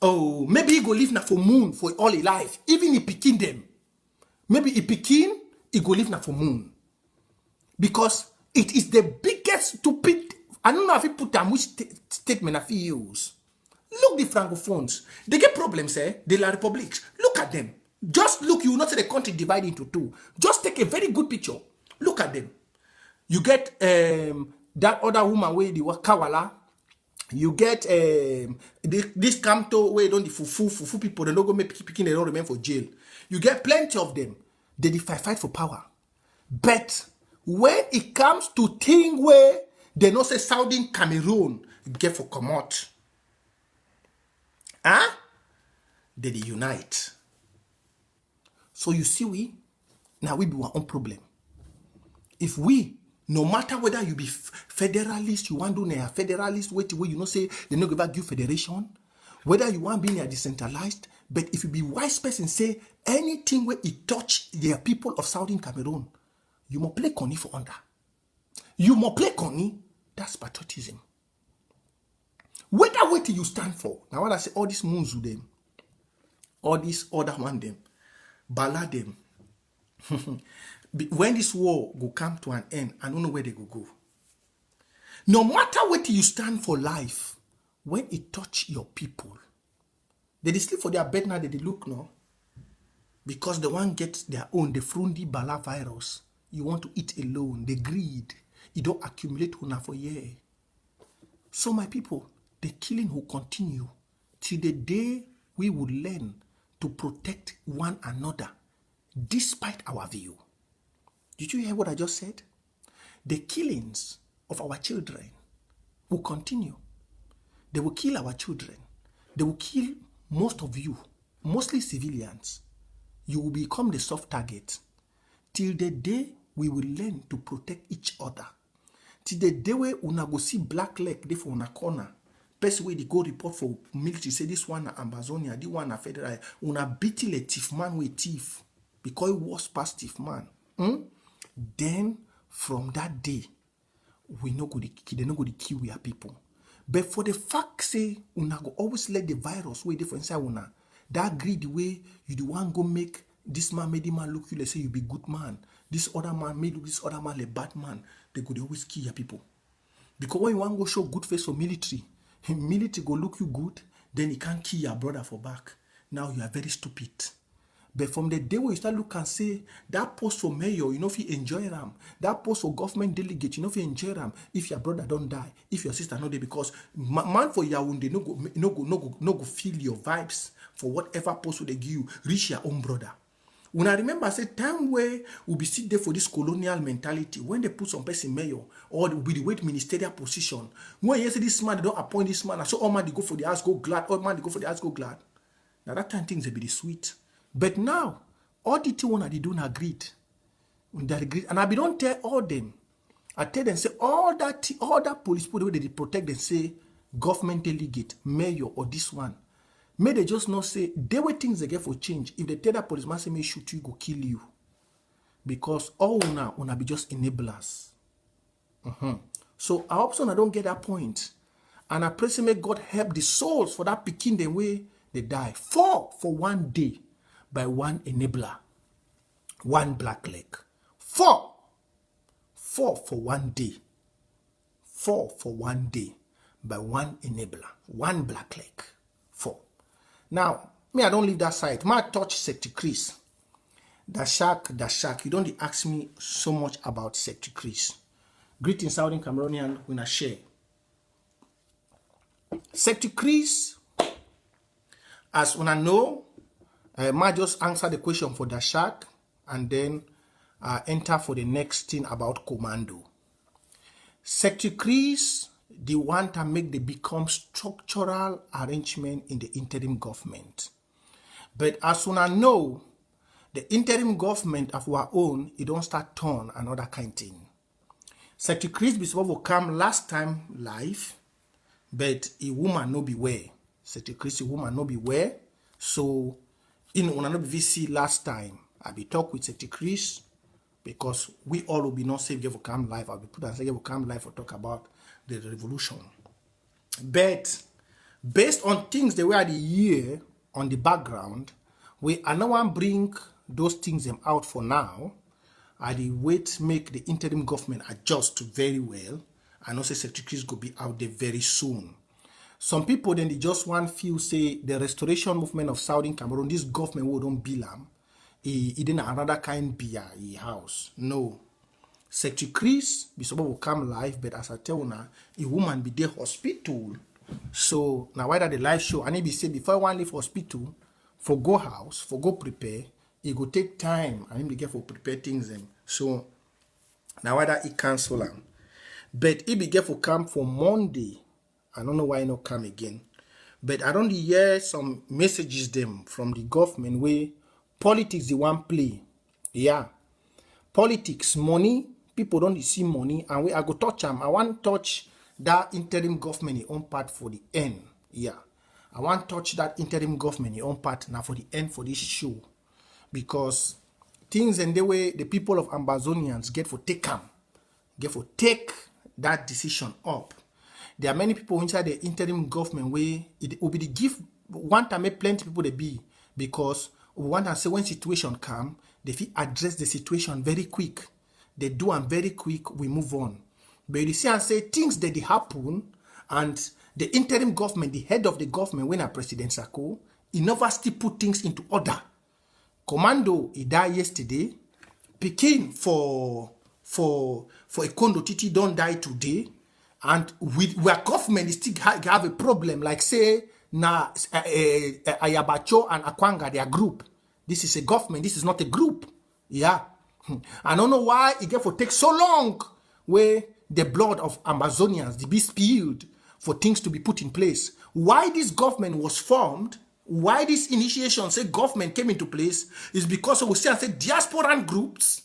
Oh, maybe he go live now for moon for all his life. Even he picking them. Maybe he picking, he go live now for moon. Because it is the biggest stupid. I don't know if he put them which statement if he use. Look the Francophones. They get problems, The La Republique. Look at them. Just look, you will not see the country divided into two. Just take a very good picture. Look at them. You get that other woman where the Kawala. You get this Kamto where don't the fufu people, they don't go make picking, they don't remain for jail. You get plenty of them. They fight for power. But when it comes to thing where they know say Southern Cameroon get for come out. They unite. So you see now we be our own problem. If we, no matter whether you be federalist, you want to do a federalist, wait you know say they no give you federation, whether you want to be decentralized, but if you be wise person say anything where it touch the people of Southern Cameroon, you must play Connie for under. You must play Connie, that's patriotism. Whether what you stand for. Now what I say, all these moons with them, all these other one them, bala them. When this war go come to an end, I don't know where they go. No matter what you stand for life, when it touch your people, they sleep for their bed now, they look now. Because the one gets their own, the frundi bala virus. You want to eat alone, the greed. You don't accumulate enough for year. So my people, the killing will continue till the day we will learn to protect one another despite our view. Did you hear what I just said? The killings of our children will continue. They will kill our children. They will kill most of you, mostly civilians. You will become the soft target till the day we will learn to protect each other. Till the day where una go see black leg dey for una corner. Person where they go report for military say this one na Amazonia, this one na federal. Una beat a thief man with thief because he was past thief man. Then from that day, they no go to kill our people. But for the fact say, una go always let the virus way different inside una. That greed way you the one go make this man made the man look you like say you be good man. This other man made look this other man like bad man. They could always kill your people. Because when you want to go show good face for military, military go look you good, then he can't kill your brother for back. Now you are very stupid. But from the day when you start look and say, that post for mayor, you know if you enjoy them. That post for government delegate, you know if you enjoy them. If your brother don't die, if your sister not there, because man for your wound, they no go feel your vibes for whatever post they give you, reach your own brother. When I remember, I said, time where we'll be sit there for this colonial mentality, when they put some person mayor, or with the weight ministerial position, when you say this man, they don't appoint this man, so all man they go for the house, go glad, all man they go for the house, go glad. Now that time things they be sweet. But now, all the two one they don't agree. And I be don't tell all them. I tell them, say, all that police people, the way they protect them, say, government delegate, mayor, or this one. May they just not say, they way things they get for change. If they tell that policeman, say, may shoot you, go kill you. Because all una be just enablers. So I hope so I don't get that point. And I pray, say, may God help the souls for that picking the way they die. 4 for one day. By one enabler, one black leg. 4 for one day. 4 for one day by one enabler, one black leg. 4. Now, me, I don't leave that side. My touch Secretary Chris. The shark. You don't ask me so much about Secretary Chris. Greetings, Southern Cameroonian, when I share. Secretary Chris, as when I know, I might just answer the question for the shark and then enter for the next thing about commando. Secretary Chris, they want to make the become structural arrangement in the interim government. But as soon as I know, the interim government of our own, it don't start turn another kind thing. Secretary Chris be supposed to come last time live, but a woman no be where. Secretary Chris, a woman no be where. So in one of VC last time, I be talk with Secretary Chris because we all will be not safe for come live. I'll be put and say will come live for talk about the revolution. But based on things they were the year on the background, we are now bring those things them out for now. I the wait make the interim government adjust very well. And also Secretary Chris will be out there very soon. Some people then they just want feel say the restoration movement of Southern Cameroon, this government wouldn't be them. It didn't another kind be a house. No. Secretary Chris be supposed to come live, but as I tell you now, a woman be there hospital. So now why that the live show, and he be say before one leave hospital, for go house, for go prepare, it go take time and him be get for prepare things them. So now why that he cancel them. But he be get for come for Monday. I don't know why not come again. But I don't hear some messages them from the government where politics they want play. Yeah. Politics, money, people don't see money. And I go touch them. I want touch that interim government in own part for the end. Yeah. I want touch that interim government in own part now for the end for this show. Because things and the way the people of Ambazonians get for take them. Get for take that decision up. There are many people inside the interim government where it will be the gift. One time, plenty people they be because we want to say when situation come, they fit address the situation very quick. They do them very quick. We move on. But you see and say things that they happen, and the interim government, the head of the government, when a President Sako, he never still put things into order. Commando, he died yesterday. Pekin for a Kondo Titi don't die today. And with where government is still have a problem, like say na Ayabacho and Akwanga, their group. This is a government. This is not a group. Yeah, I don't know why it get for take so long where the blood of Amazonians to be spilled for things to be put in place. Why this government was formed? Why this initiation say government came into place is because we see and say diasporan groups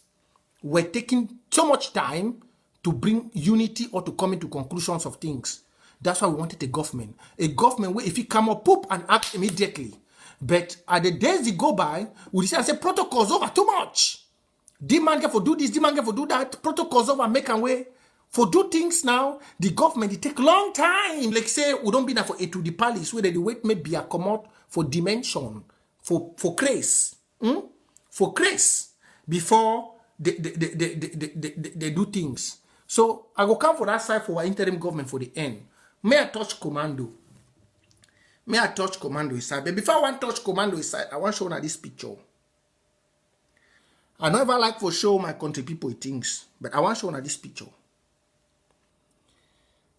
were taking so much time to bring unity or to come into conclusions of things. That's why we wanted a government. A government where if you come up, poop and act immediately. But at the days they go by, we say protocols over too much. Demand for do this, demand for do that. Protocols over make and way. For do things now, the government, it take long time. Like say, we don't be there for a to the palace, where the wait maybe a come out for dimension, for craze. For craze. Before they do things. So I go come for that side for our interim government for the end. May I touch commando? May I touch commando inside? But before I want touch commando inside, I want to show you this picture. I never like for show my country people things, but I want to show you this picture.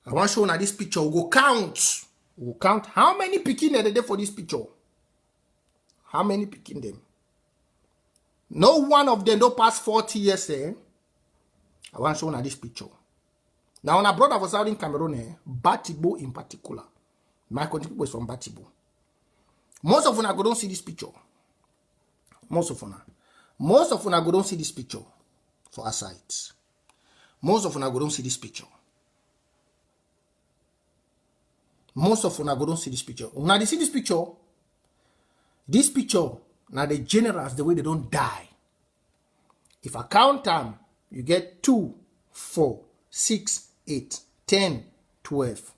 I want to show you this picture. We go count. We go count how many picking are there for this picture. How many picking them? No one of them don't pass 40 years. I want to show you this picture. Now, when I brought for Southern Cameroon, Batibo in particular. My country people is from Batibo. Most of you don't see this picture. Most of you don't see this picture for our sites. Most of you don't see this picture. Most of you don't see this picture. Now they see this picture. This picture, now the generals, the way they don't die. If I count them, you get 2, 4, 6, 8, 10, 12,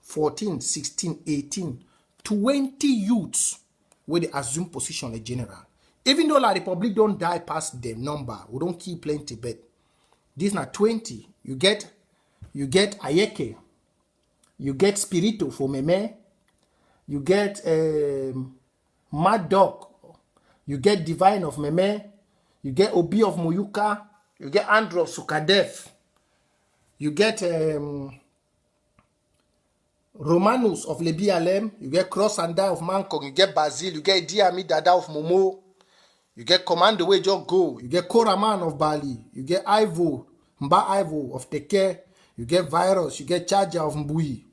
14, 16, 18, 20 youths where they assume position a general. Even though the Republic don't die past the number, we don't keep plenty, but these are 20. You get Ayeke, you get Spirito for Meme, you get Mad Dog, you get Divine of Meme, you get Obi of Moyuka, you get Andrew of Sukadef, you get Romanus of Lebi Alem, you get Cross and Die of Mankong, you get Basil, you get Diami Dada of Momo, you get Command the Way Just Go, you get Koraman of Bali, you get Ivo, Mba Ivo of Teke, you get Virus, you get Charger of Mbui,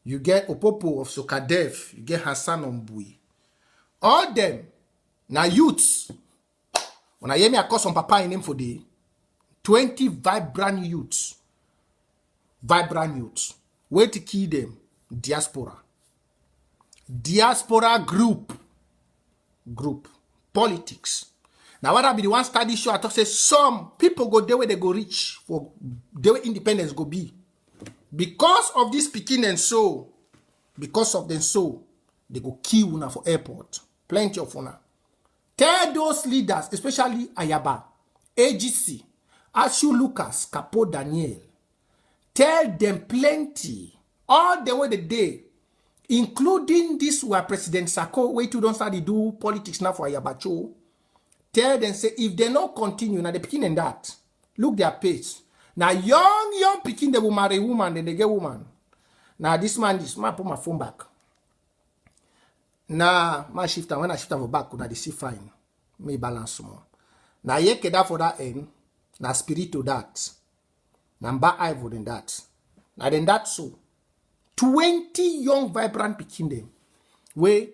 you get Opopo of Sukadef, you get Hassan of Mbui. All them, now youths, when I hear me, I call some papa in name for the 20 vibrant youths. Vibrant youths. Where to key them? Diaspora. Diaspora group. Politics. Now what I be the one study show I talk say some people go there where they go reach for there where independence go be. Because of this picking and so, because of them so, they go kill una for airport. Plenty of una. Tell those leaders, especially Ayaba, AGC, Ashu Lucas, Capo Daniel, tell them plenty, all the way the day, including this where President Sako, wait to don't start to do politics now for Ayabacho, tell them, say, if they not continue, now they picking in that, look their pace. Now young picking, they will marry woman, then they get woman. Now this man, put my phone back. Now, my shifter, when I shift over back, now they see fine. Me balance more. Now, ye keda for that end, now spirit to that. Number Ivo than that. Now, then that so. 20 young, vibrant picking them. Where,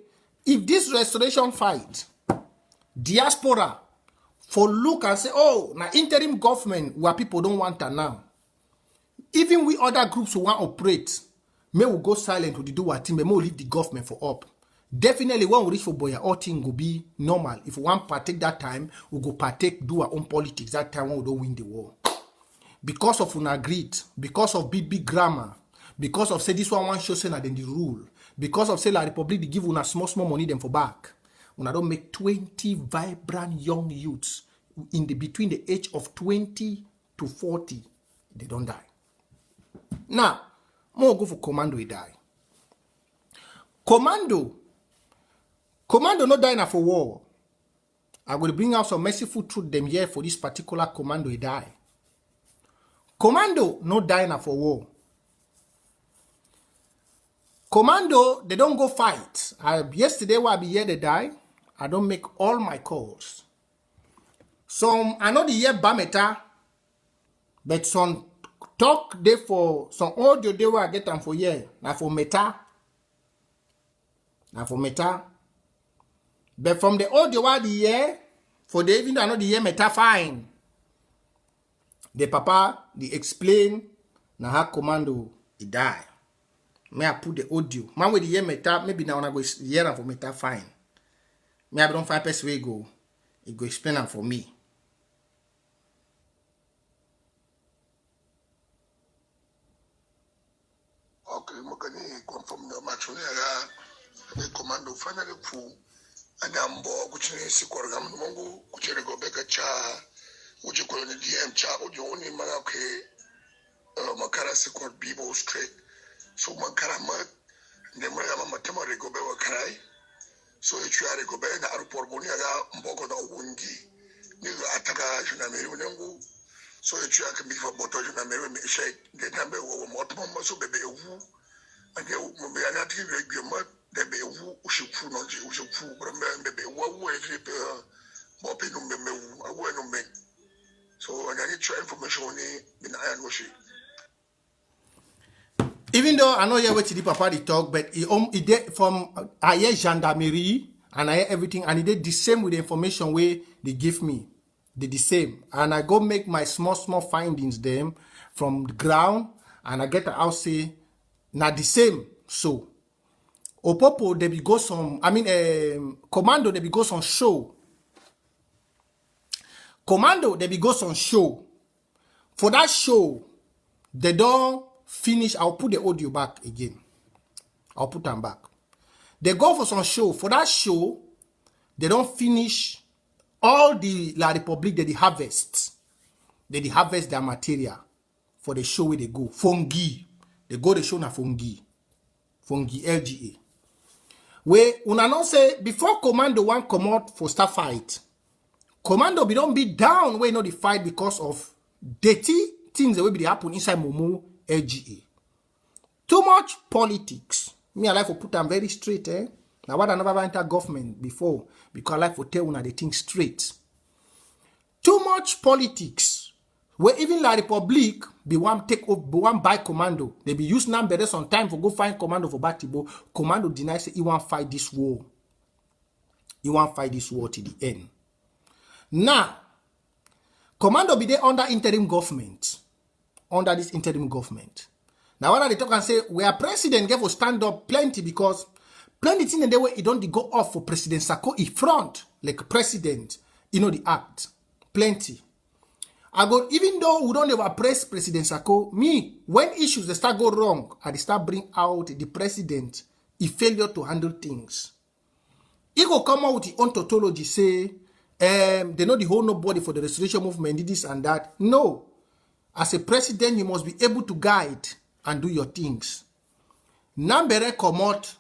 if this restoration fight, diaspora, for look and say, oh, now interim government, where people don't want that now. Even we other groups who want to operate, may we go silent to do our team, may we leave the government for up. Definitely, when we reach for Boya, all things will be normal. If we want to partake that time, we go partake, do our own politics that time when we don't win the war. Because of unagreed, because of big grammar, because of say this one show say na then the rule, because of say la Republic they give una small money them for back. Una don't make 20 vibrant young youths in the between the age of 20 to 40, they don't die. Now, more go for commando, he die. Commando not dying for war. I will bring out some merciful truth them here for this particular commando he die. Commando not dying for war. Commando, they don't go fight. Yesterday while I be here they die, I don't make all my calls. Some I know the year Bameta, but some talk there for some audio they will get them for year. Now for meta. But from the audio what the year, for the even I know the year meta fine. The papa, they explain na how commando he die. May I put the audio. Man with the year meta, maybe now I go hear for meta fine. Me I don't find person way go. He go explain them for me. Bokani confirm the match the commando finally fu anyambo kuchine sikorgam mungu kuchere gobeka cha uji koloni DM cha uji oni manga ke makara sikor bibo straight so makara mat ndemwe ya mama temore gobe wakarai so ichuare gobe na airport boni aga mboko na wungi ni ataka juna meri mungu so ichuare ke bifa boto juna meri me shake de tambe wo motmo so bebe ewu ande mo be ana ti regbe mat de be ewu ushifu no ji ushifu brembe be ewu e fi bo pe no me wu awu no me so I need your information on in iron wash. Even though I know you what the papa they talk, but he did from I hear gendarmerie and I hear everything, and he did the same with the information way they give me. They the same. And I go make my small findings them from the ground, and I get the house say not the same. So Opopo they be go some commando they be go some show. Commando they be go some show. For that show, they don't finish. I'll put the audio back again. I'll put them back. They go for some show. For that show, they don't finish all the La Republic that they harvest. They harvest their material for the show where they go. Fungi. They go the show na fungi. Fungi LGA. Where una not say before commando one come out for start fight. Commando be don't be down where not the fight because of dirty things that will be happen inside Momo LGA. Too much politics. Me, I like to put them very straight, eh? Now, what I never enter government before, because I like to tell una the thing straight. Too much politics. Where even La Republic be one take up, be one buy commando. They be use number some time for go find commando for Batibo. Commando denies say he want fight this war. He want fight this war to the end. Now, commando be there under interim government. Under this interim government. Now, when they talk and say, we are president, get for stand up plenty because plenty things in the way it don't go off for President Sako in front, like president, you know, the act. Plenty. I go, even though we don't ever press President Sako, me, when issues they start go wrong, I start bring out the president, he failure to handle things. He go come out with the own tautology, say, they know the whole nobody for the restoration movement, this and that. No. As a president, you must be able to guide and do your things. Nambere come out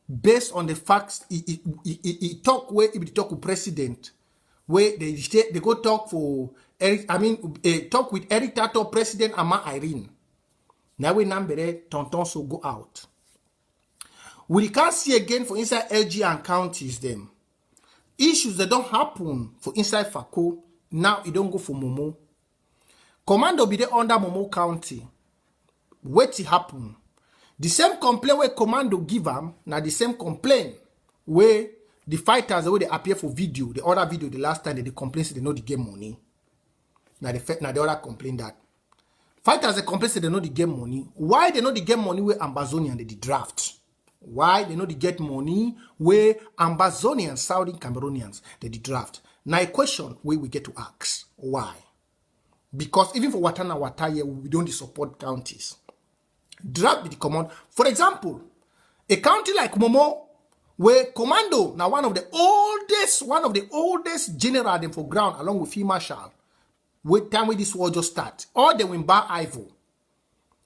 based on the facts. He talk where he talk with president, where they go talk for Eric. Talk with Eric Tato, President Ama Irene. Now we Nambere tonton so go out. We can't see again for inside LG and counties them issues that don't happen for inside Fako. Now it don't go for Momo. Commando be there under Momo County. What happen? The same complaint where commando give them, now the same complaint where the fighters where they appear for video, the other video, the last time they complain say they know the game money. Now the other complain that fighters they complain say they know the game money. Why they know the game money where Ambazonian they draft? Why they know they get money where Ambazonians, Saudi Cameroonians they draft? Now a question where we get to ask why. Because even for Watana Wataye, we don't support counties. Draft with the command. For example, a county like Momo, where commando, now one of the oldest general them for ground, along with Field Marshal, where time where this war just start, or they win bar Ivo,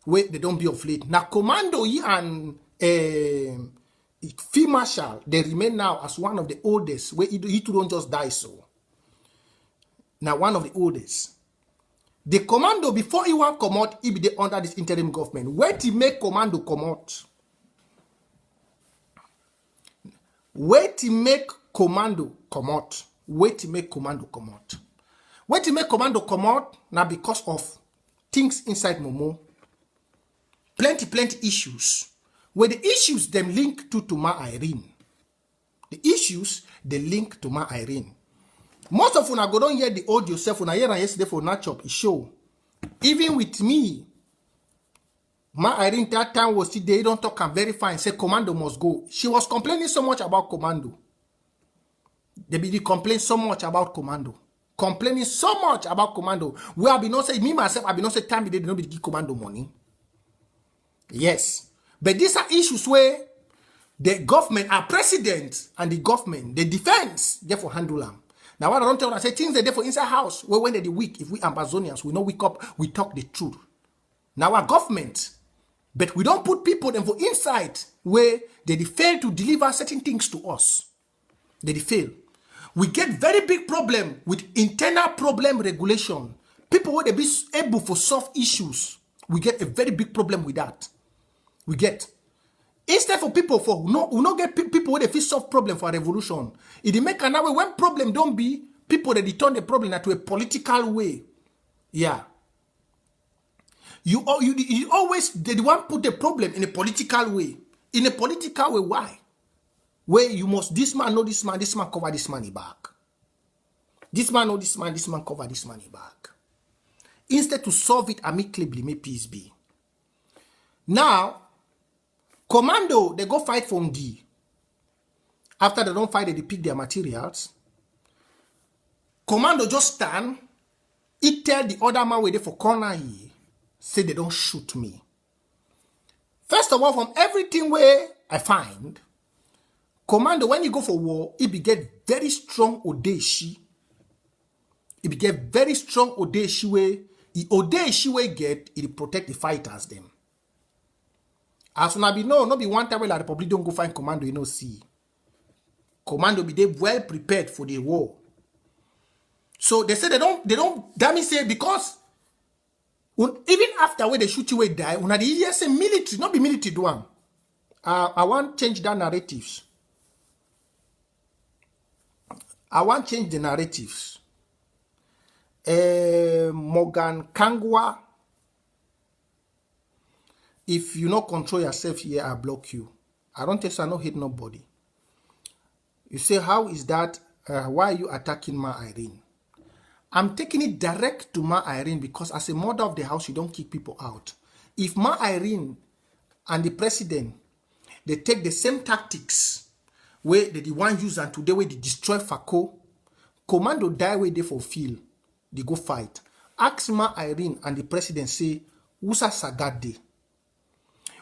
where they don't be of late. Now commando and Field Marshal, they remain now as one of the oldest, where he don't just die so. Now one of the oldest. The commando, before he want come out, he be under this interim government. Where to make commando come out? Where to make commando come out? Where to make commando come out? Where to make commando come out? Now because of things inside Momo. Plenty issues. Where the issues them link to Ma Irene. The issues they link to Ma Irene. Most of una go don't hear the audio yourself. Una hear yesterday for Nachop it show. Even with me, Ma Irene that time was still they don't talk and verify and say commando must go. She was complaining so much about commando. They be complain so much about commando. Complaining so much about commando. We have been not say me myself, I be not say time they did not give commando money. Yes. But these are issues where the government, our president and the government, the defense, therefore handle them. Now what I don't tell I say things they for inside house, where when they're weak, if we Amazonians, we know wake up, we talk the truth. Now our government, but we don't put people them for inside where they fail to deliver certain things to us. They fail. We get very big problem with internal problem regulation. People where they be able for solve issues, we get a very big problem with that. We get. Instead for people for we not get people where they feel solve problem for a revolution. It make an way when problem don't be people that turn the problem into a political way. Yeah. You always they want put the problem in a political way. In a political way, why? Where you must this man know this man cover this money back. This man know this man cover this money back. Instead to solve it amicably, may peace be. Now, commando, they go fight from D. After they don't fight, they pick their materials. Commando just stand. He tell the other man where they for corner here, say they don't shoot me. First of all, from everything where I find, commando, when you go for war, it be get very strong odeshi. It be get very strong odeshi way. The odeshi way get, it protect the fighters them. As soon as be no be one time where the Republic don't go find commando, you know, see. Commando be they well prepared for the war. So they say they don't, that means say because even after where they shoot you where die, when the easiest say military, not be military do one. I want to change that narratives. I want to change the narratives. Morgan Kangwa, if you not control yourself here, I block you. I don't think so, I don't hate nobody. You say, how is that? Why are you attacking Ma Irene? I'm taking it direct to Ma Irene because as a mother of the house, you don't kick people out. If Ma Irene and the president, they take the same tactics where they the one use and today where they destroy Fako, commando die where they fulfill, they go fight. Ask Ma Irene and the president say, Usa Sagade.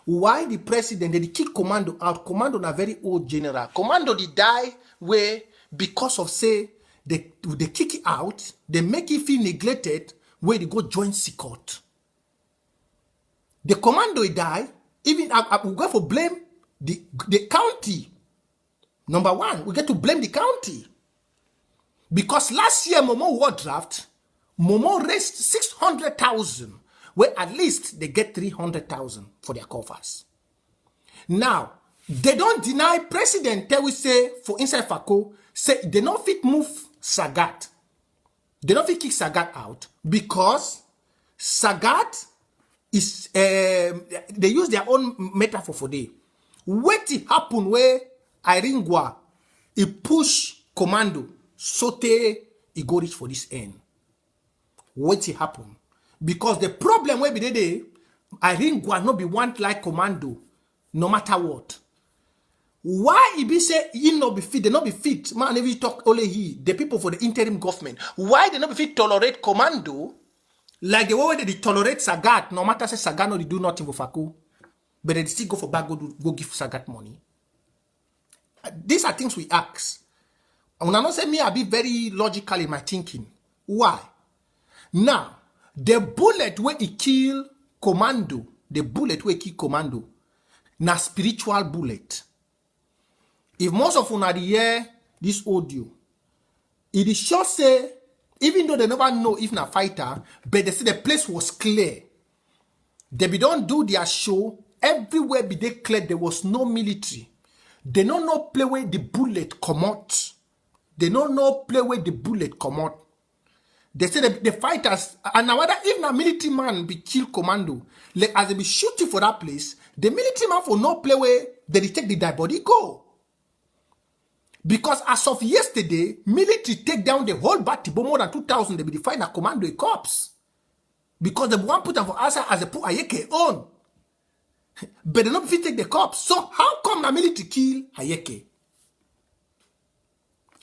Why the president, they kick commando out? Commando na very old general. Commando they die where because of say, they kick it out, they make it feel neglected, where they go join Sikot. The commando he die, even we go for blame the county. Number one, we get to blame the county. Because last year, Momo war draft, Momo raised 600,000, where at least they get 300,000 for their coffers. Now, they don't deny president, they will say, for inside Fako, say they don't fit move Sagat. They don't fit kick Sagat out because Sagat is, they use their own metaphor for day. What it happen where Iringwa, he push commando, sote, he go reach for this end. What it happen? Because the problem where be there, Iringwa not be want like commando, no matter what. Why he be say he not be fit? They not be fit. Man, if you talk only he, the people for the interim government. Why they not be fit tolerate commando like the way they tolerate Sagat? No matter say Sagat no they do nothing for Faku, but they still go for back go give Sagat money. These are things we ask. When I not say me, I be very logical in my thinking. Why? Now the bullet where he kill commando, the bullet where he kill commando, na spiritual bullet. If most of you hear this audio, it is sure say, even though they never know if na fighter, but they say the place was clear. They be don't do their show, everywhere be they clear, there was no military. They don't know play where the bullet come out. They don't know play where the bullet come out. They say the fighters, and now whether if na military man be kill commando, like as they be shooting for that place, the military man for no play where they take the dead body go. Because as of yesterday, military take down the whole battle, but more than 2,000, they be defined as commando a corps. Because they want put them for answer as they put Ayeke on. But they not fit take the corps. So how come the military kill Ayeke?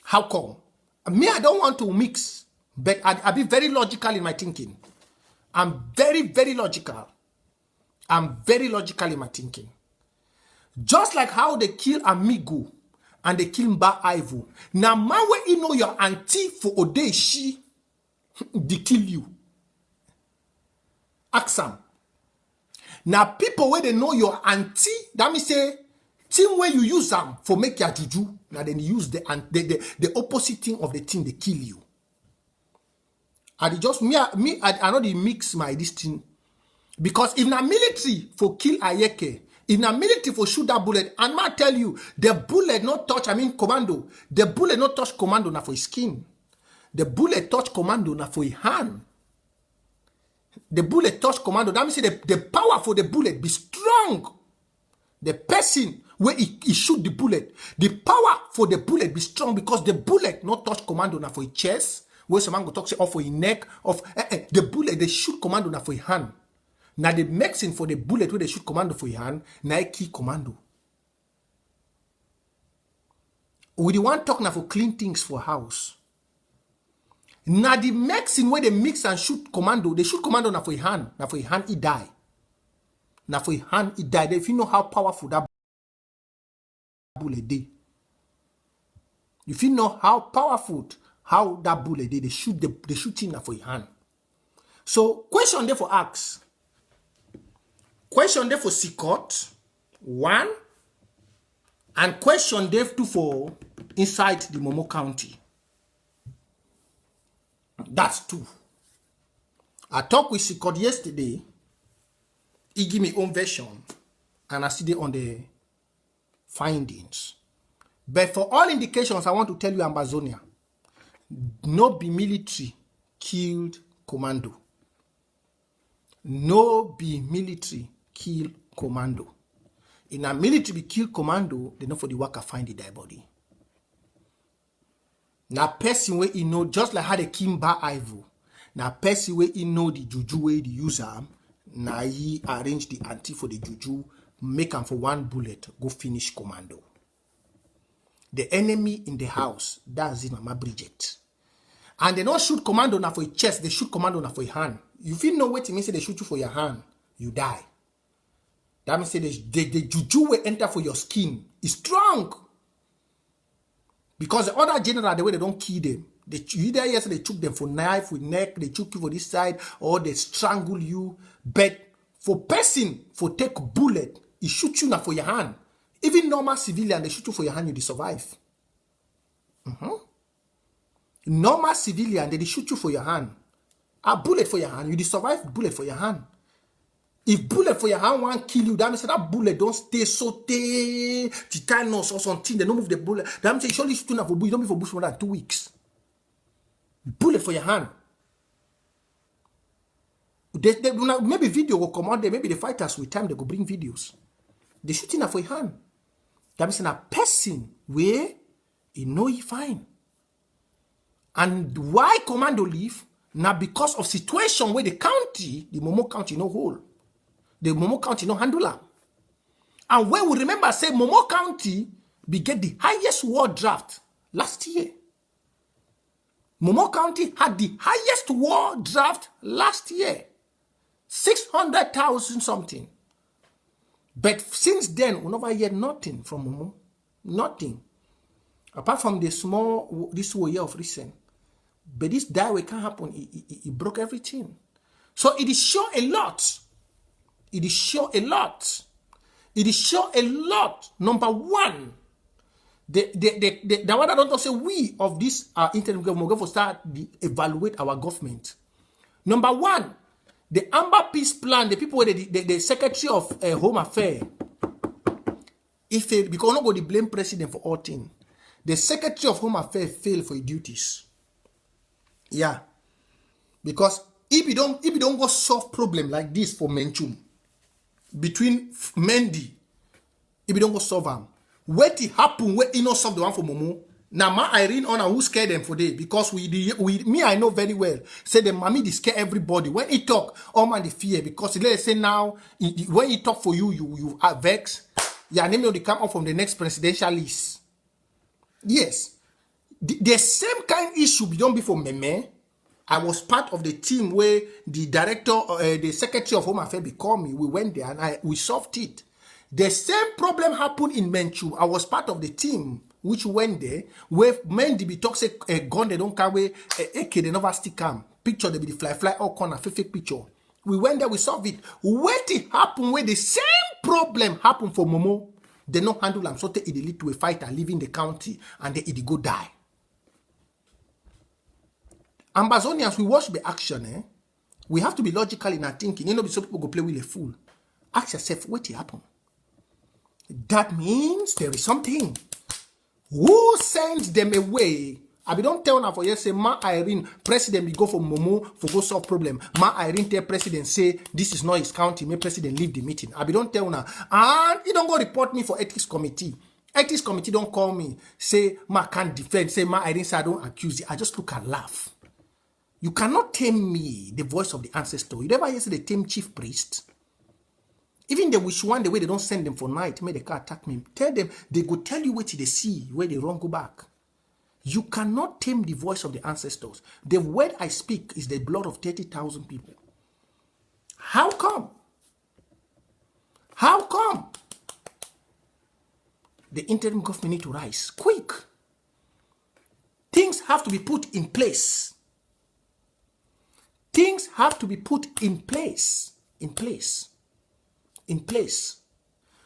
How come? Me, I don't want to mix, but I be very logical in my thinking. I'm very, very logical. I'm very logical in my thinking. Just like how they kill Amigo and they kill Mba Ivo. Now, man, when you know your auntie for Ode, she, they kill you. Ask them. Now, people where they know your auntie, that means say, thing where you use them for make your juju, now then you use the opposite thing of the thing they kill you. And it just I know they mix my this thing. Because if na military for kill Ayeke, if na military for shoot that bullet, and I tell you, the bullet not touch, commando. The bullet not touch commando na for his skin. The bullet touch commando na for his hand. The bullet touch commando. That means the power for the bullet be strong. The person where he shoot the bullet, the power for the bullet be strong because the bullet not touch commando na for his chest. Where someone go talk say or for his neck, of the bullet they shoot commando na for his hand. Now the medicine for the bullet where they shoot commando for your hand, now key commando. We the one talk now for clean things for house. Now the medicine where they mix and shoot commando, they shoot commando now for your hand. Now for your hand he die. Now for your hand he die. If you know how powerful that bullet is. If you know how powerful how that bullet is, they shoot him now for your hand. So question there for ask. Question there for Sikot, 1, and question there 2 for inside the Momo County. That's 2. I talked with Sikot yesterday. He give me own version, and I see it on the findings. But for all indications, I want to tell you, Amazonia, no be military killed commando. No be military kill commando. In a military be kill commando, they know for the worker find the dead body. Now person where you know, just like how they kill Mba Ivo, now person where you know the juju way the user, now he arrange the anti for the juju, make them for one bullet, go finish commando. The enemy in the house, that's it, Mama Bridget. And they don't shoot commando now for your chest, they shoot commando now for your hand. If you know what it means, they shoot you for your hand, you die. That means the juju will enter for your skin is strong. Because the other general, the way they don't kill them, either yes, they took them for knife with neck, they took you for this side, or they strangle you. But for person, for take bullet, he shoot you now for your hand. Even normal civilian, they shoot you for your hand, you survive. Normal civilian, they shoot you for your hand. A bullet for your hand, you survive bullet for your hand. If bullet for your hand won't kill you, that means that bullet don't stay tetanus or something, they don't move the bullet. That means surely shoot for bush, don't be for bush more than 2 weeks. Bullet for your hand. Maybe video will come out there, maybe the fighters with time they go bring videos. They shooting for your hand. That means a person where he know he fine. And why commando leave? Now because of situation where the county, the Momo County no hold. The Momo County no handle. And when we remember say Momo County be get the highest war draft last year. Momo County had the highest war draft last year. 600,000 something. But since then, we never heard nothing from Momo. Nothing. Apart from the small, this year of recent. But this die way can't happen. It broke everything. So it is sure a lot. It is sure a lot. It is sure a lot. Number one, the one I don't say we of this interim government go for start evaluate our government. Number one, the Amber Peace Plan, the people the Secretary of Home Affairs, if because nobody blame president for all things, the Secretary of Home Affairs failed for his duties. Yeah, because if you don't go solve problem like this for Menchum between Mendy, if you don't go solve them, what it happen when you not solve the one for Momo? Now ma Irene on who scared them for day because me I know very well. Say the mommy they scare everybody when he talk. All man the fear because let's say now when he talk for you are vexed. Your name will come up from the next presidential list. Yes. The same kind issue be done before Meme. I was part of the team where the director, the Secretary of Home Affairs called me. We went there and we solved it. The same problem happened in Menchu. I was part of the team which went there, where men they be toxic a gun, they don't carry a AK, they never stick am. Picture they be the fly all corner, fake picture. We went there, we solved it. What it happened where the same problem happened for Momo, they not handle them, so it lead to a fighter leaving the county and then it go die. Ambazonians, we watch the action, eh? We have to be logical in our thinking. You know, some people go play with a fool. Ask yourself, what happened? That means there is something. Who sends them away? I be don't tell now for you say Ma Irene president be go for Momo for go solve problem. Ma Irene tell president say this is not his county. May president leave the meeting. I be don't tell now. And he don't go report me for ethics committee. Ethics committee don't call me. Say Ma can't defend. Say Ma Irene say I don't accuse you. I just look and laugh. You cannot tame me, the voice of the ancestor. You never hear say the tame chief priest. Even the wish one the way they don't send them for night, may the car attack me. Tell them they go tell you what they see, where they run go back. You cannot tame the voice of the ancestors. The word I speak is the blood of 30,000 people. How come? How come? The interim government need to rise quick. Things have to be put in place. Things have to be put in place. In place.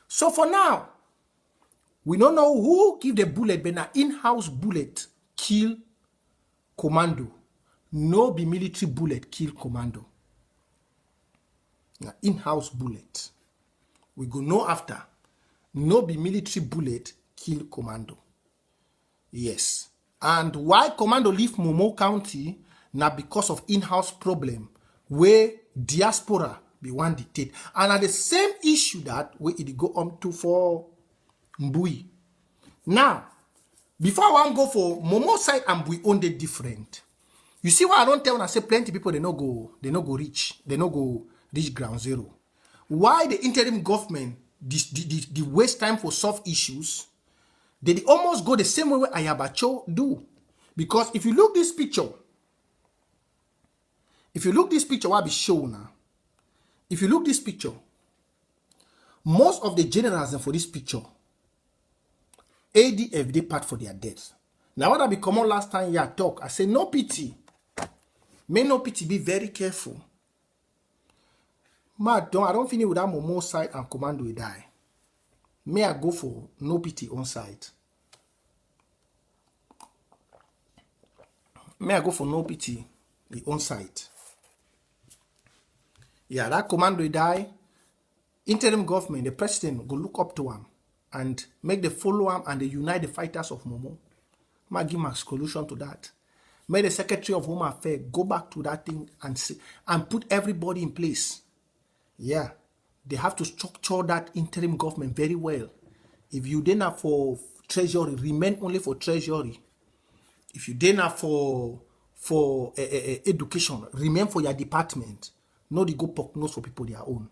So for now, we don't know who give the bullet, but an in-house bullet kill commando. No be military bullet kill commando. An in-house bullet. We go know after. No be military bullet kill commando. Yes. And why commando leave Momo County? Now because of in-house problem where diaspora be one dictate. And at the same issue that we it go on to for Mbui. Now, before I want go for Momo side and Mbui own they different. You see why I don't tell when I say plenty people they no go reach ground zero. Why the interim government the waste time for solve issues, they almost go the same way Ayabacho do. Because if you look this picture, what be shown now. If you look this picture, most of the generals for this picture, ADF they part for their deaths. Now what I be common last time I talk, I say no pity. May no pity be very careful. I don't finish without Momo side and commando will die. May I go for no pity on site. May I go for no pity the on site. Yeah, that commando will die. Interim government, the president go look up to him and make the follow him and they unite the fighters of Momo. May give my solution to that. May the Secretary of Home Affairs go back to that thing and see, and put everybody in place. Yeah, they have to structure that interim government very well. If you didn't have for treasury, remain only for treasury. If you didn't have for education, remain for your department. No, they go poke nose for people their own.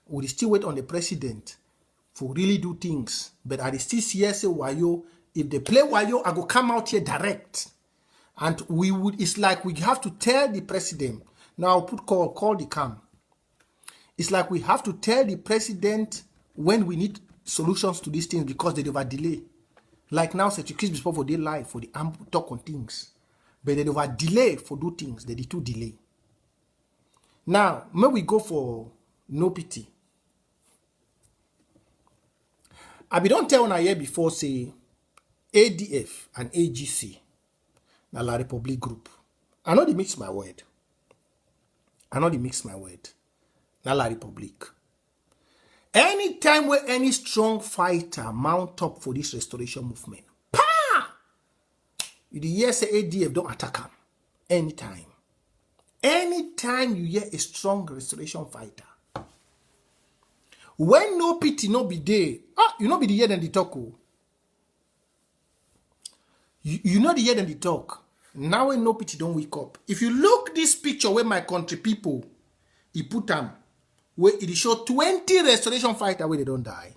We still wait on the president for really do things. But I still see say wayo. If they play wayo, I go come out here direct. And it's like we have to tell the president. Now I'll put call the cam. It's like we have to tell the president when we need solutions to these things because they over delay. Like now, Secretary before for their life, for the talk on things. But they over delay for do things. They do delay. Now, may we go for no pity. I be don't tell on here before say ADF and AGC na La Republic group. I know they mix my word. Na La Republic. Anytime where any strong fighter mount up for this restoration movement, you hear say ADF don't attack him. Anytime. Anytime you hear a strong restoration fighter, when no pity no be there, you know be the hear them the talk. You know the hear them the talk. Now when no pity don't wake up. If you look this picture where my country people, he put them, where it show 20 restoration fighters where they don't die.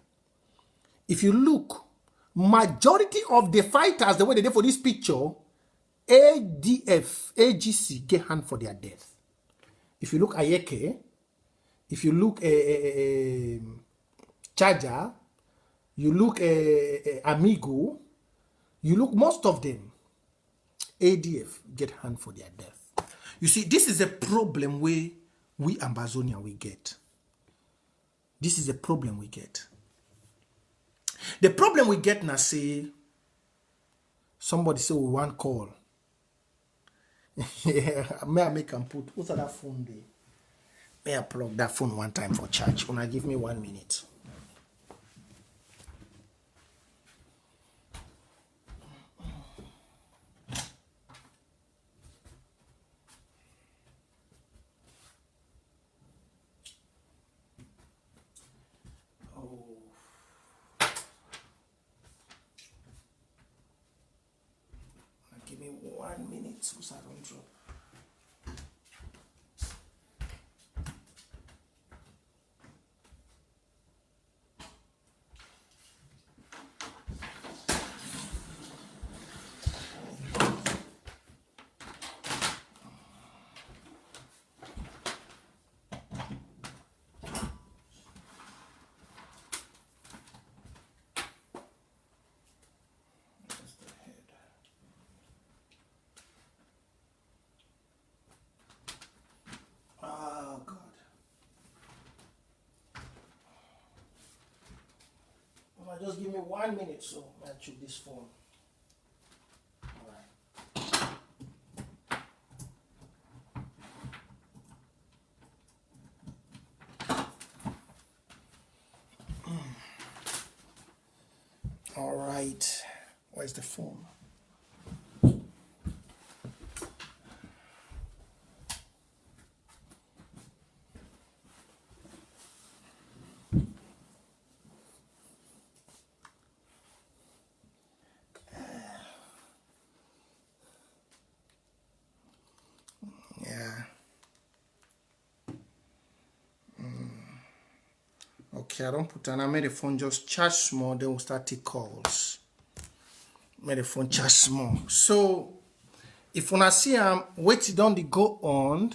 If you look, majority of the fighters, the way they did for this picture, ADF, AGC get hand for their death. If you look Ayeke, if you look Charger, you look Amigo, you look most of them, ADF get hand for their death. You see, this is a problem we Ambazonia we get. This is a problem we get. The problem we get now, say, somebody say we want call. Yeah, may I make and put, what's that phone there? May I plug that phone one time for charge? Una give me 1 minute. Give me 1 minute so I don't drop. Oh God. Just give me 1 minute so I check this phone. All right. Where's the phone? Yeah. Okay, I don't put on. I made the phone just charge small, then we'll start take calls. Made the phone charge small. So if when I see wait don't they go on,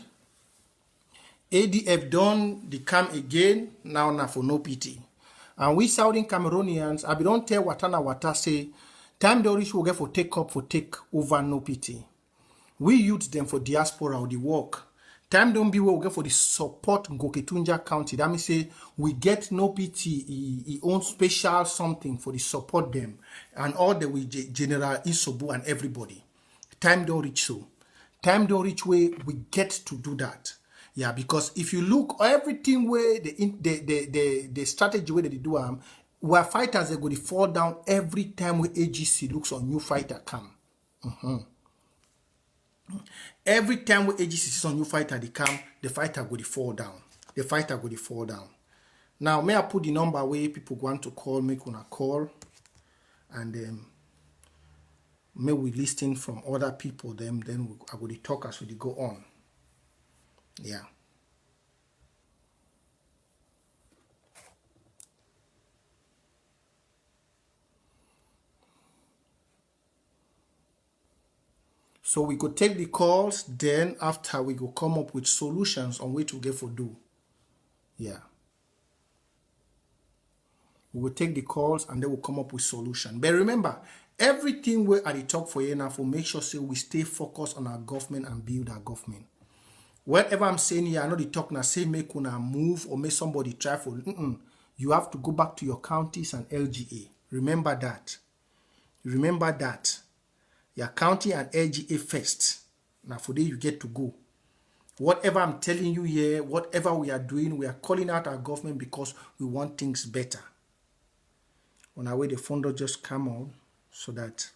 ADF done they come again, now for no pity. And we Southern Cameroonians, I be don't tell Watana Wata say, time the rich will get for take up for take over no pity. We use them for diaspora or the work. Time don't be where we get for the support Ngoketunja County. That means say we get no PT, he own special something for the support them and all the way General Isobu and everybody. Time don't reach so. Time don't reach where we get to do that. Yeah, because if you look everything where the strategy where they do where fighters they go to fall down every time where AGC looks on new fighter come. Every time when AGC sees on new fighter they come, the fighter go to fall down. The fighter go to fall down. Now, may I put the number where people want to call, make una call, and may we listen from other people. Then I go to talk as we go on. Yeah. So we could take the calls, then after we go come up with solutions on which we get for do. Yeah. We will take the calls and then we'll come up with solution. But remember, everything we at the talk for you now for make sure say we stay focused on our government and build our government. Whatever I'm saying here, I know the talk now say make una move or make somebody try for you have to go back to your counties and LGA. Remember that. Remember that. Your county and LGA first. Now for there you get to go. Whatever I'm telling you here, whatever we are doing, we are calling out our government because we want things better. On our way, the phone will just come on so that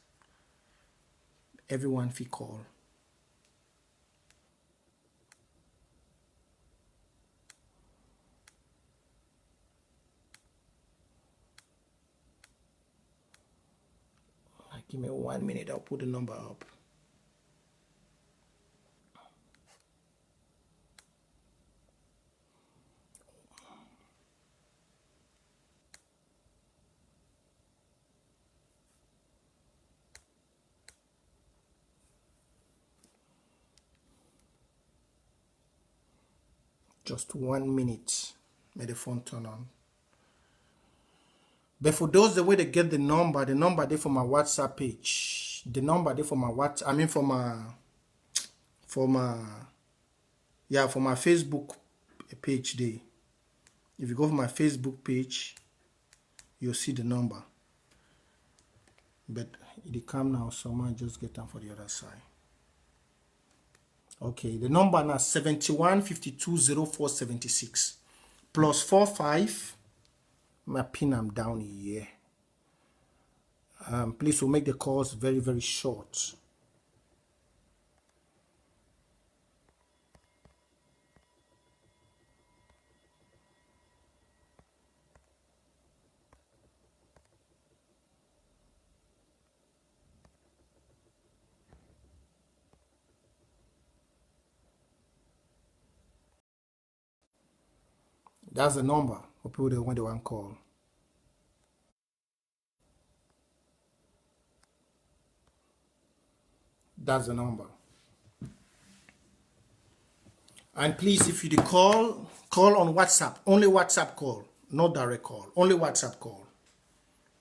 everyone feel call. Give me 1 minute, I'll put the number up. Just 1 minute. May the phone turn on. But for those the way they get the number there for my WhatsApp page. The number there for my WhatsApp, I mean for my for my Facebook page there. If you go for my Facebook page, you'll see the number. But it come now, so I might just get them for the other side. Okay, the number now 71520476 plus 45. My pin I'm down here. Please, we'll make the calls very, very short. That's the number for people that want to call. That's the number. And please, if you call on WhatsApp. Only WhatsApp call, not direct call. Only WhatsApp call.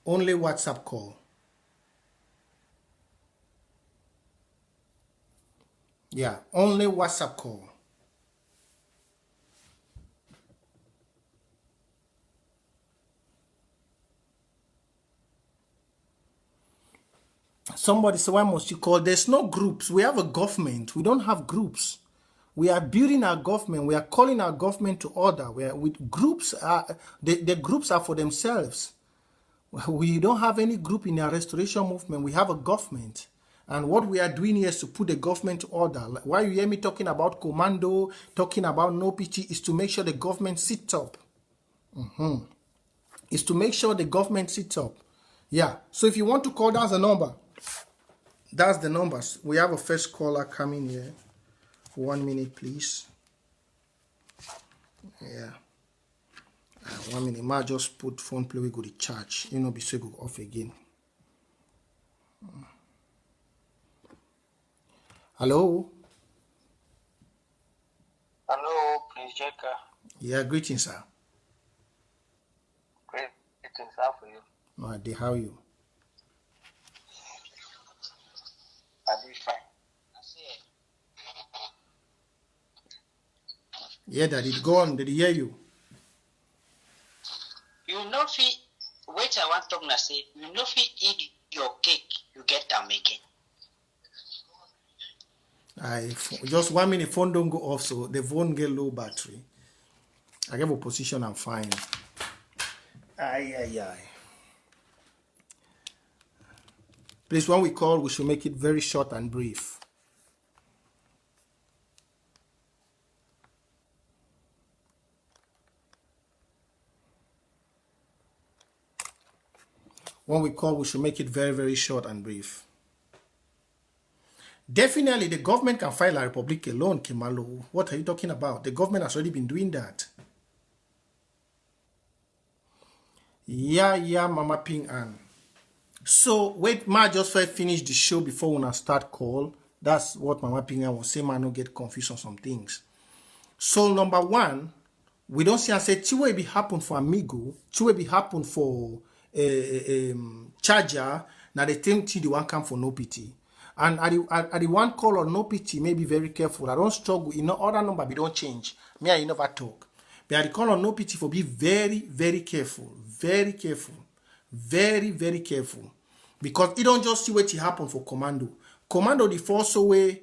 Only WhatsApp call. Yeah, only WhatsApp call. Somebody said, why must you call? There's no groups. We have a government. We don't have groups. We are building our government. We are calling our government to order. We are with groups. The groups are for themselves. We don't have any group in our restoration movement. We have a government. And what we are doing here is to put the government to order. Why you hear me talking about commando, talking about no pity, is to make sure the government sits up. Is to make sure the government sits up. Yeah. So if you want to call, that's the number. That's the numbers. We have a first caller coming here. 1 minute, please. Yeah. 1 minute. Might just put phone play. We go to charge. You know, be so go off again. Hello. Hello, Prince Jeka. Yeah, greetings, sir. Greetings, how for you? My dear, how are you? I'm fine. Yeah, Daddy, go on. Did he hear you? You know, if wait, I want to say, you know, if you eat your cake, you get them again. Just 1 minute, phone don't go off, so the phone get low battery. I give a position, I'm fine. Aye. Please, when we call, we should make it very short and brief. When we call, we should make it very, very short and brief. Definitely, the government can file a republic alone, Kimalo. What are you talking about? The government has already been doing that. Yeah, Mama Ping An. So, wait, Ma just finish the show before when I start call. That's what Mama Ping An was saying, man, don't get confused on some things. So, number one, we don't see and say, Chiwe be happen for Amigo, Chiwe be happen for Charger, now the same thing, the one come for no pity. And at the one call or no pity, may be very careful. I don't struggle. You know, other number, we don't change. Me, I never talk. But at the call or no pity, for be very, very careful. Very careful. Very, very careful. Because you don't just see what happen for commando. Commando, the force away,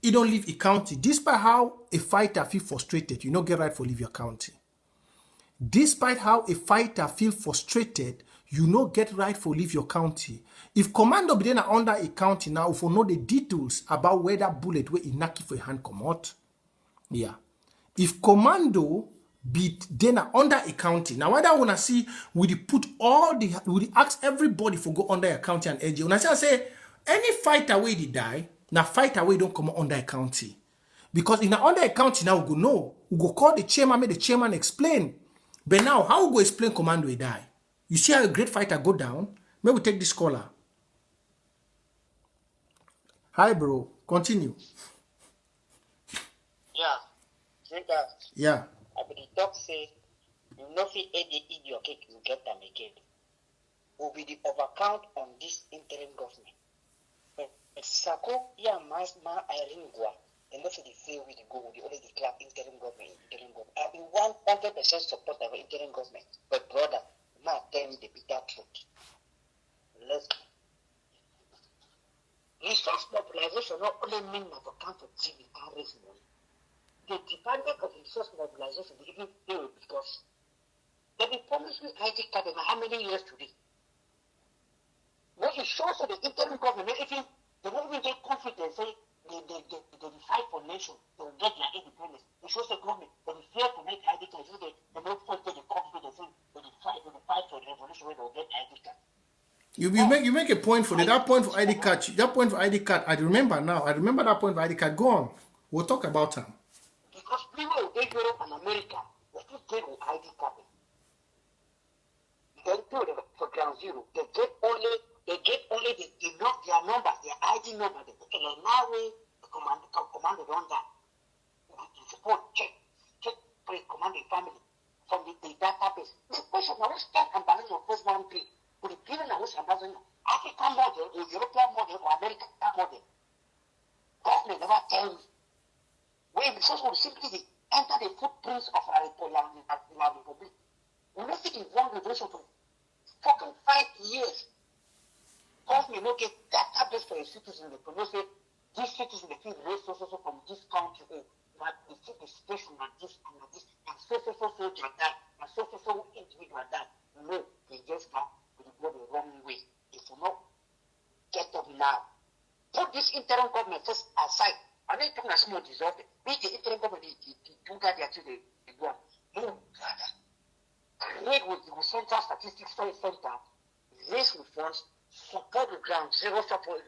you don't leave a county. Despite how a fighter feel frustrated, you don't get right for leave your county. Despite how a fighter feel frustrated, you no get right for leave your county. If commando be then under a county now, if you know the details about where that bullet where it knock for a hand come out. Yeah. If commando be then under a county, now what I wanna see, we put all the we ask everybody for go under a county and AJ. When I say any fighter where they die, now fighter where don't come under a county. Because in under a county now we go know, we go call the chairman, make the chairman explain. But now, how we go explain commando he die? You see how a great fighter go down? May we take this caller. Hi, bro. Continue. Yeah. Yeah. I be the talk say, you know, if you eat your cake, you get them again. will be the overcount on this interim government. But Sako, yeah, ma Iringwa, and not the fail with the go, the only declare interim government. I've been 100% supporter of interim government. But brother, ma tell me the bitter truth. Let's go. Resource mobilization not only mean that the country can raise money. The Department of Resource Mobilization even failed because they be promised me ID card in how many years today? What it shows that the interim government, if they don't even get confidence, say they fight for nation, they will get their independence. It shows the government that they fail to make ID cards, they don't fight the confidence, they fight for the revolution where they will get ID card. You make a point for that point for ID card. That point for ID card, I remember now. I remember that point for ID card. Go on. We'll talk about them. Because people in Europe and America, they still get with ID card. Then for ground zero, they get only their number, their ID number. Okay, like now we command on that. You support check for command the family from the database. The question I was start ambassador of first one pay. With the given I was ambassador African model or European model or American model. Government never tell me. Where because we simply enter the footprints of our republic. We don't think in one revolution for fucking 5 years. Government not get database for a citizen. They can say this citizen they feel resources from this country. But they see the situation like this and like this. And so soldier died. And so individual died. No, they just got to go the wrong way. If you not get up now, put this interim government first aside. I'm not talking about small disorder. Make the interim government do that to the ground. No, create with the Central Statistics Center, raise with funds, support the ground zero support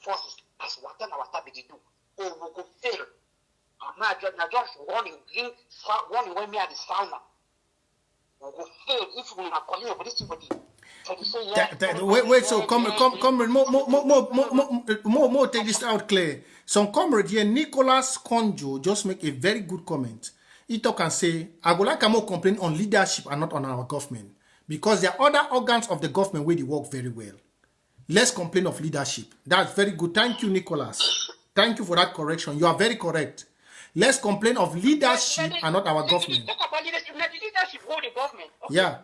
forces as whatever we do. Or we go fail. I'm not just warning when we are the sauna. We go fail if we are calling over this body. Wait, so comrade, more take this out clear. Some comrade here, Nicholas Conjo, just make a very good comment. He talk and say, I would like a more complaint on leadership and not on our government. Because there are other organs of the government where they work very well. Let's complain of leadership. That's very good. Thank you, Nicholas. Thank you for that correction. You are very correct. Let's complain of leadership and not our government. Talk about leadership. Leadership hold the government. Okay. Yeah.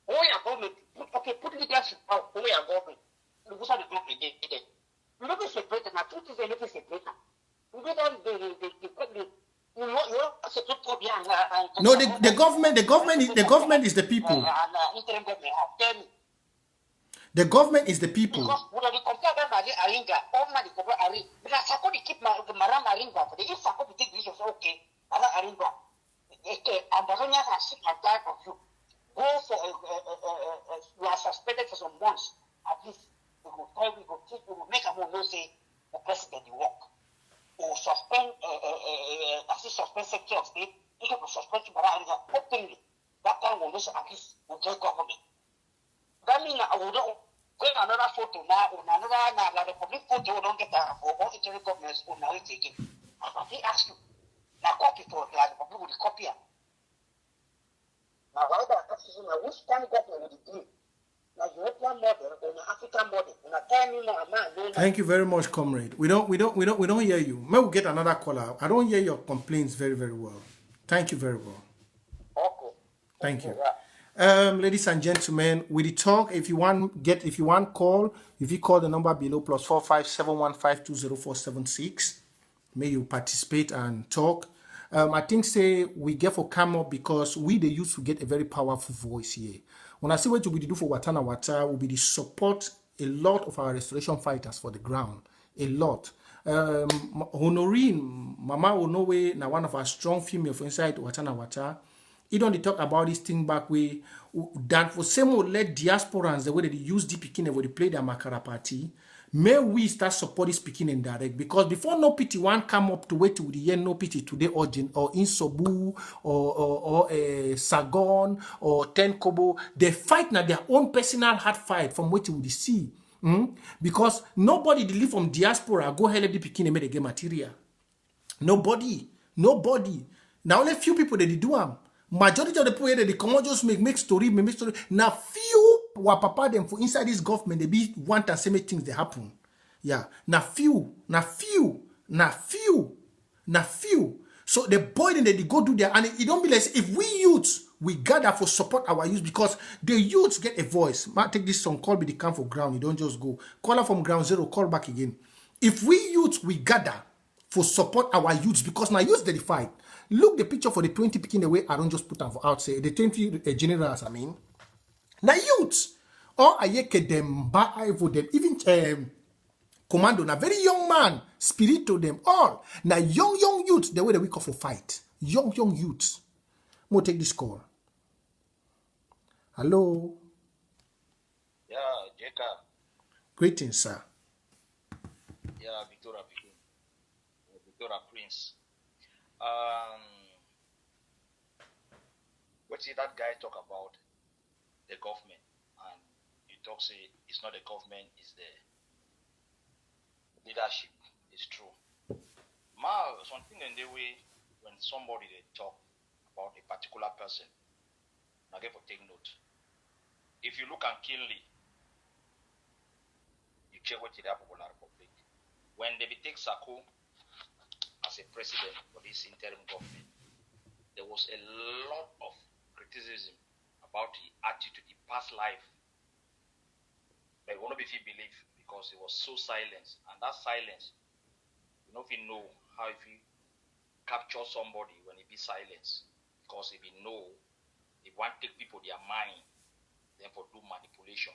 Hold your government. Okay, put leadership out. Hold your government. Look at the government. You don't be separated. Now, truth is a little separated. You don't no, the government is the people. The government is the people. Because when we compare them with Aringa, all money go Aringa. Because Sako they keep Maram Aringa. If Sako we take decisions, okay, Aringa. Ambassadors are sick and tired of you. Go for you are suspended for some months. At least we will make a move. No say the president will work. Or suspend suspend Secretary of State. You can suspend Aringa openly. That time will listen at least will get government. That means I will not go another photo now or another Republic photo will not get for all interim governments will now take it. They ask you. Now copy for the Republic will copy it. Now why that asking now which kind of government will it do? Now European model or an African model. Thank you very much, comrade. We don't hear you. May we get another caller. I don't hear your complaints very, very well. Thank you very well. Okay. Thank you. Ladies and gentlemen, with the talk, if you want call, if you call the number below +4571520476, may you participate and talk. I think say we get for come up because we they used to get a very powerful voice here. When I say what we do for Watana Wata, will be the support a lot of our restoration fighters for the ground. A lot. Honorine, Mama Onowe, now one of our strong female for inside Watana Wata. He don't talk about this thing back way that for same will let diasporans the way they use the Pekin when they play their Makara party. May we start supporting speaking in direct because before no pity one come up to wait to the end no pity today or in Sobu or Sagon or Ten Kobo they fight now their own personal hard fight from what you would see because nobody they live from diaspora go help the Pekin and make the game material. Nobody. Now only few people that they do them. Majority of the people here, they come on just make story, make story. Now few wa papa them for inside this government, they be want and same things they happen. Yeah. Now few. So the boy then they go do there, and it don't be less if we youths we gather for support our youth, because the youths get a voice. Man, take this song, call me the camp for ground. You don't just go. Call her from ground zero, call back again. If we youths we gather for support our youths, because now youths they fight. Look the picture for the 20 picking away. I don't just put them for out say the 20 generals. I mean, now youths or I them buy for them even commando na very young man spirit to them all. Now young youths the way that we call for fight. Young youths. Mo take this call. Hello. Yeah, Jacob. Greetings, sir. Yeah, Victoria Prince. What did that guy talk about the government? And you talk say it's not the government, it's the leadership. It's true. Something in the way when somebody they talk about a particular person, I get for take note. If you look at Kinley, you check what it happened in the Republic. When they take Sako as a president for this interim government, there was a lot of criticism about the attitude, the past life. But one of if you believe, because it was so silent, and that silence, you know, if you know how if you capture somebody when it be silence, because if you know, if one take people their mind, then for do manipulation.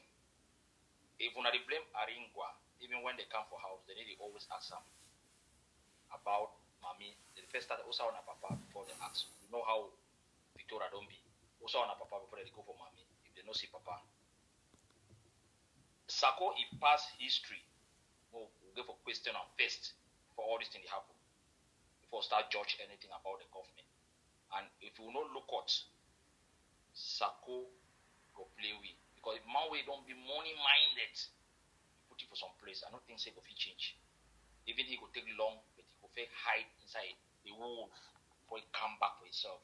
If when they blame Aringwa, even when they come for house, they need to always ask them about mommy. They first start also on a papa before they ask. You know how Victoria don't be. Also on a papa before they go for mommy. If they don't see papa. Sako, if past history, we'll go for question on first for all this thing to happen. Before start judge anything about the government. And if you not look at Sako go play with. Because if man way don't be money minded, put it for some place. I don't think say go fit change. Even he could take long, but he could fake hide inside the wolf before he come back for himself.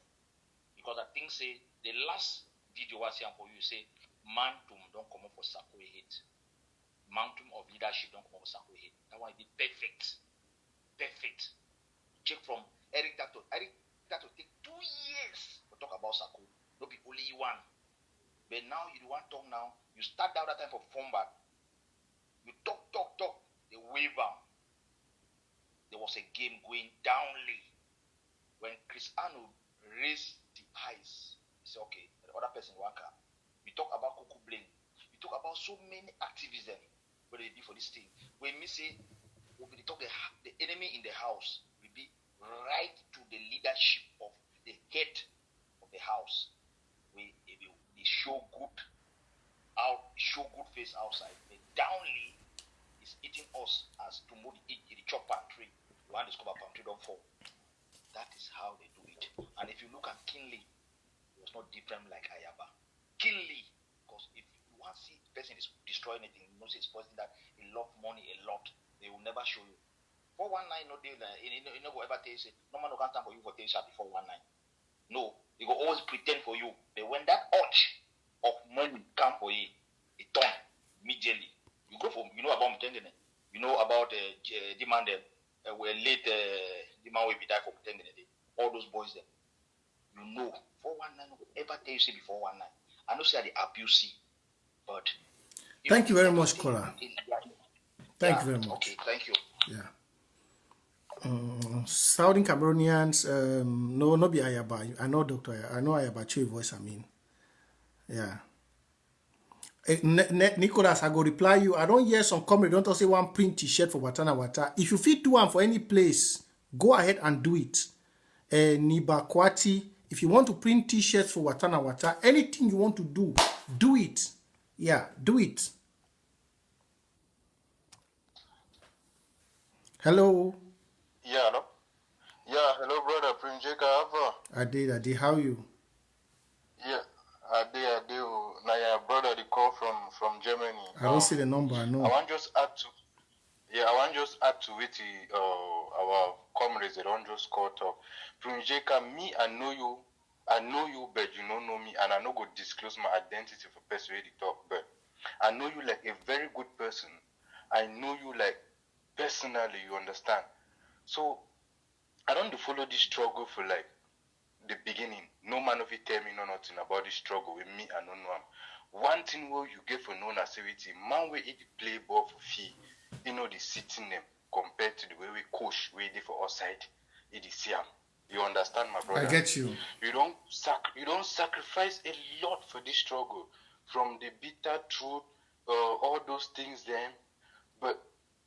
Because I think say the last video I see for you say mantum don't come up for Sako hate. Mantum of leadership don't come up for Sako hate. That one be perfect. Perfect. Check from Eric that to take 2 years to talk about Sako. Not be only one. But now you want to talk now. You start down that time for phone back. You talk. They wave am. There was a game going downly. When Chris Arnold raised the eyes, he said, okay, the other person wanka. We talk about Kuku Blaine. We talk about so many activism. What they do for this thing. When we say, we talk the enemy in the house will be right to the leadership of the head of the house. They show good face outside. The downly is eating us as to move the chop pantry. One discover pantry don't fall. That is how they do it. And if you look at Kinley, it was not different like Ayaba. Kinley, because if you want to see the person is destroying anything, you know it's person that he love money a lot. They will never show you. 419 no day, you know whatever they say. No man no can time for you for Tesha before 419. No, he will always pretend for you. But when that urge of money come for you, it turn immediately. You go for, you know about pretending. You know about the man there, where late the man will be die for pretending. All those boys there. You know, 419 will ever tell you say before 419. I know say the abuse, but thank you very much, Cora. Thank you very much. Okay, thank you. Yeah. Southern Cameroonians, no be Ayaba. I know Doctor. I know Ayaba Chui voice. I mean, yeah. Nicholas, I go reply you. I don't hear some comment. Don't say one print T-shirt for Watana Wata. If you fit do one for any place, go ahead and do it. Niba Kwati, if you want to print T-shirts for Watana Wata, anything you want to do it. Yeah, do it. Hello. Yeah, hello. Yeah, hello, brother. Prince Jacob. I did. How are you? Yeah, I did. Now, yeah, brother, the call from Germany. I don't see the number. I know. I want just add to it. Our comrades. They don't just call talk. Prince Jacob, me, I know you I know you, but you don't know me, and I no go disclose my identity for person wey dey talk. But I know you like a very good person. I know you like personally, you understand. So I don't follow this struggle for like the beginning. No man of it tell me no nothing about this struggle with me. I don't know him. One thing where you get for known as man where he play ball for fee, you know the sitting them compared to the way we coach we did for outside. It is here. You understand, my brother? I get you. You don't sacrifice a lot for this struggle, from the bitter truth, all those things then. But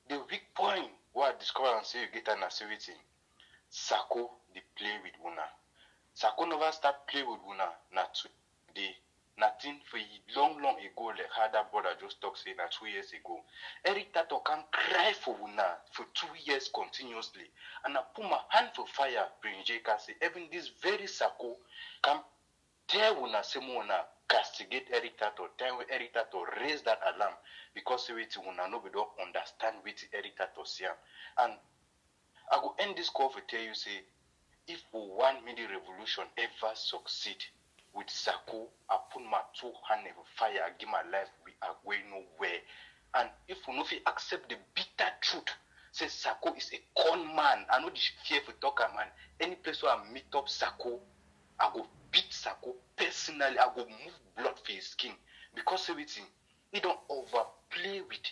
the weak point what I discover and say you get an activity, Sako they play with Una. Sako never start play with Una not today. Nothing for long ago, like how that brother just talk say that 2 years ago. Eric Tato can cry for Una for 2 years continuously. And I put my hand for fire, Prince J can say, even this very Sako can tell Una Simona castigate Eric Tato, tell Eric Tato raise that alarm because we Una no we don't understand what Eric Tato say. And I go end this call for tell you say, if we want me the revolution ever succeed with Sako, I put my 2 hands in fire, I give my life, we are going nowhere. And if we no fit accept the bitter truth, say Sako is a con man, I know this fear for talker man. Any place where I meet up Sako, I go beat Sako personally, I go move blood for his skin. Because everything, he don't overplay with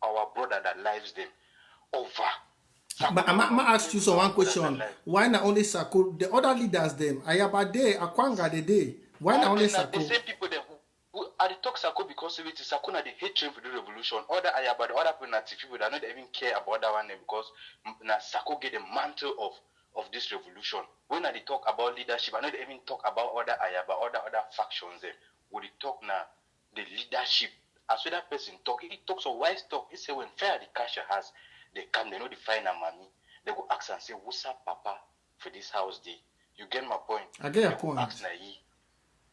our brother that lives them. Over. But I'm ask you so one question. Why not only Sako? The other leaders them, Ayabade, Akwanga the day. Why not only Sako? The same people them who are the talk Sako because of it is Sako na the hate train for the revolution. Other Ayabade, other people that don't even care about that one because na Sako get the mantle of this revolution. When they talk about leadership, I don't even talk about other Ayaba, other factions them. When they talk now, the leadership. As when that person talk, he talks of wise talk. He say when fair the cash has, they come, they know the fine and money. They go ask and say, what's up, Papa, for this house day? You get my point? I get your point. Ask na ye.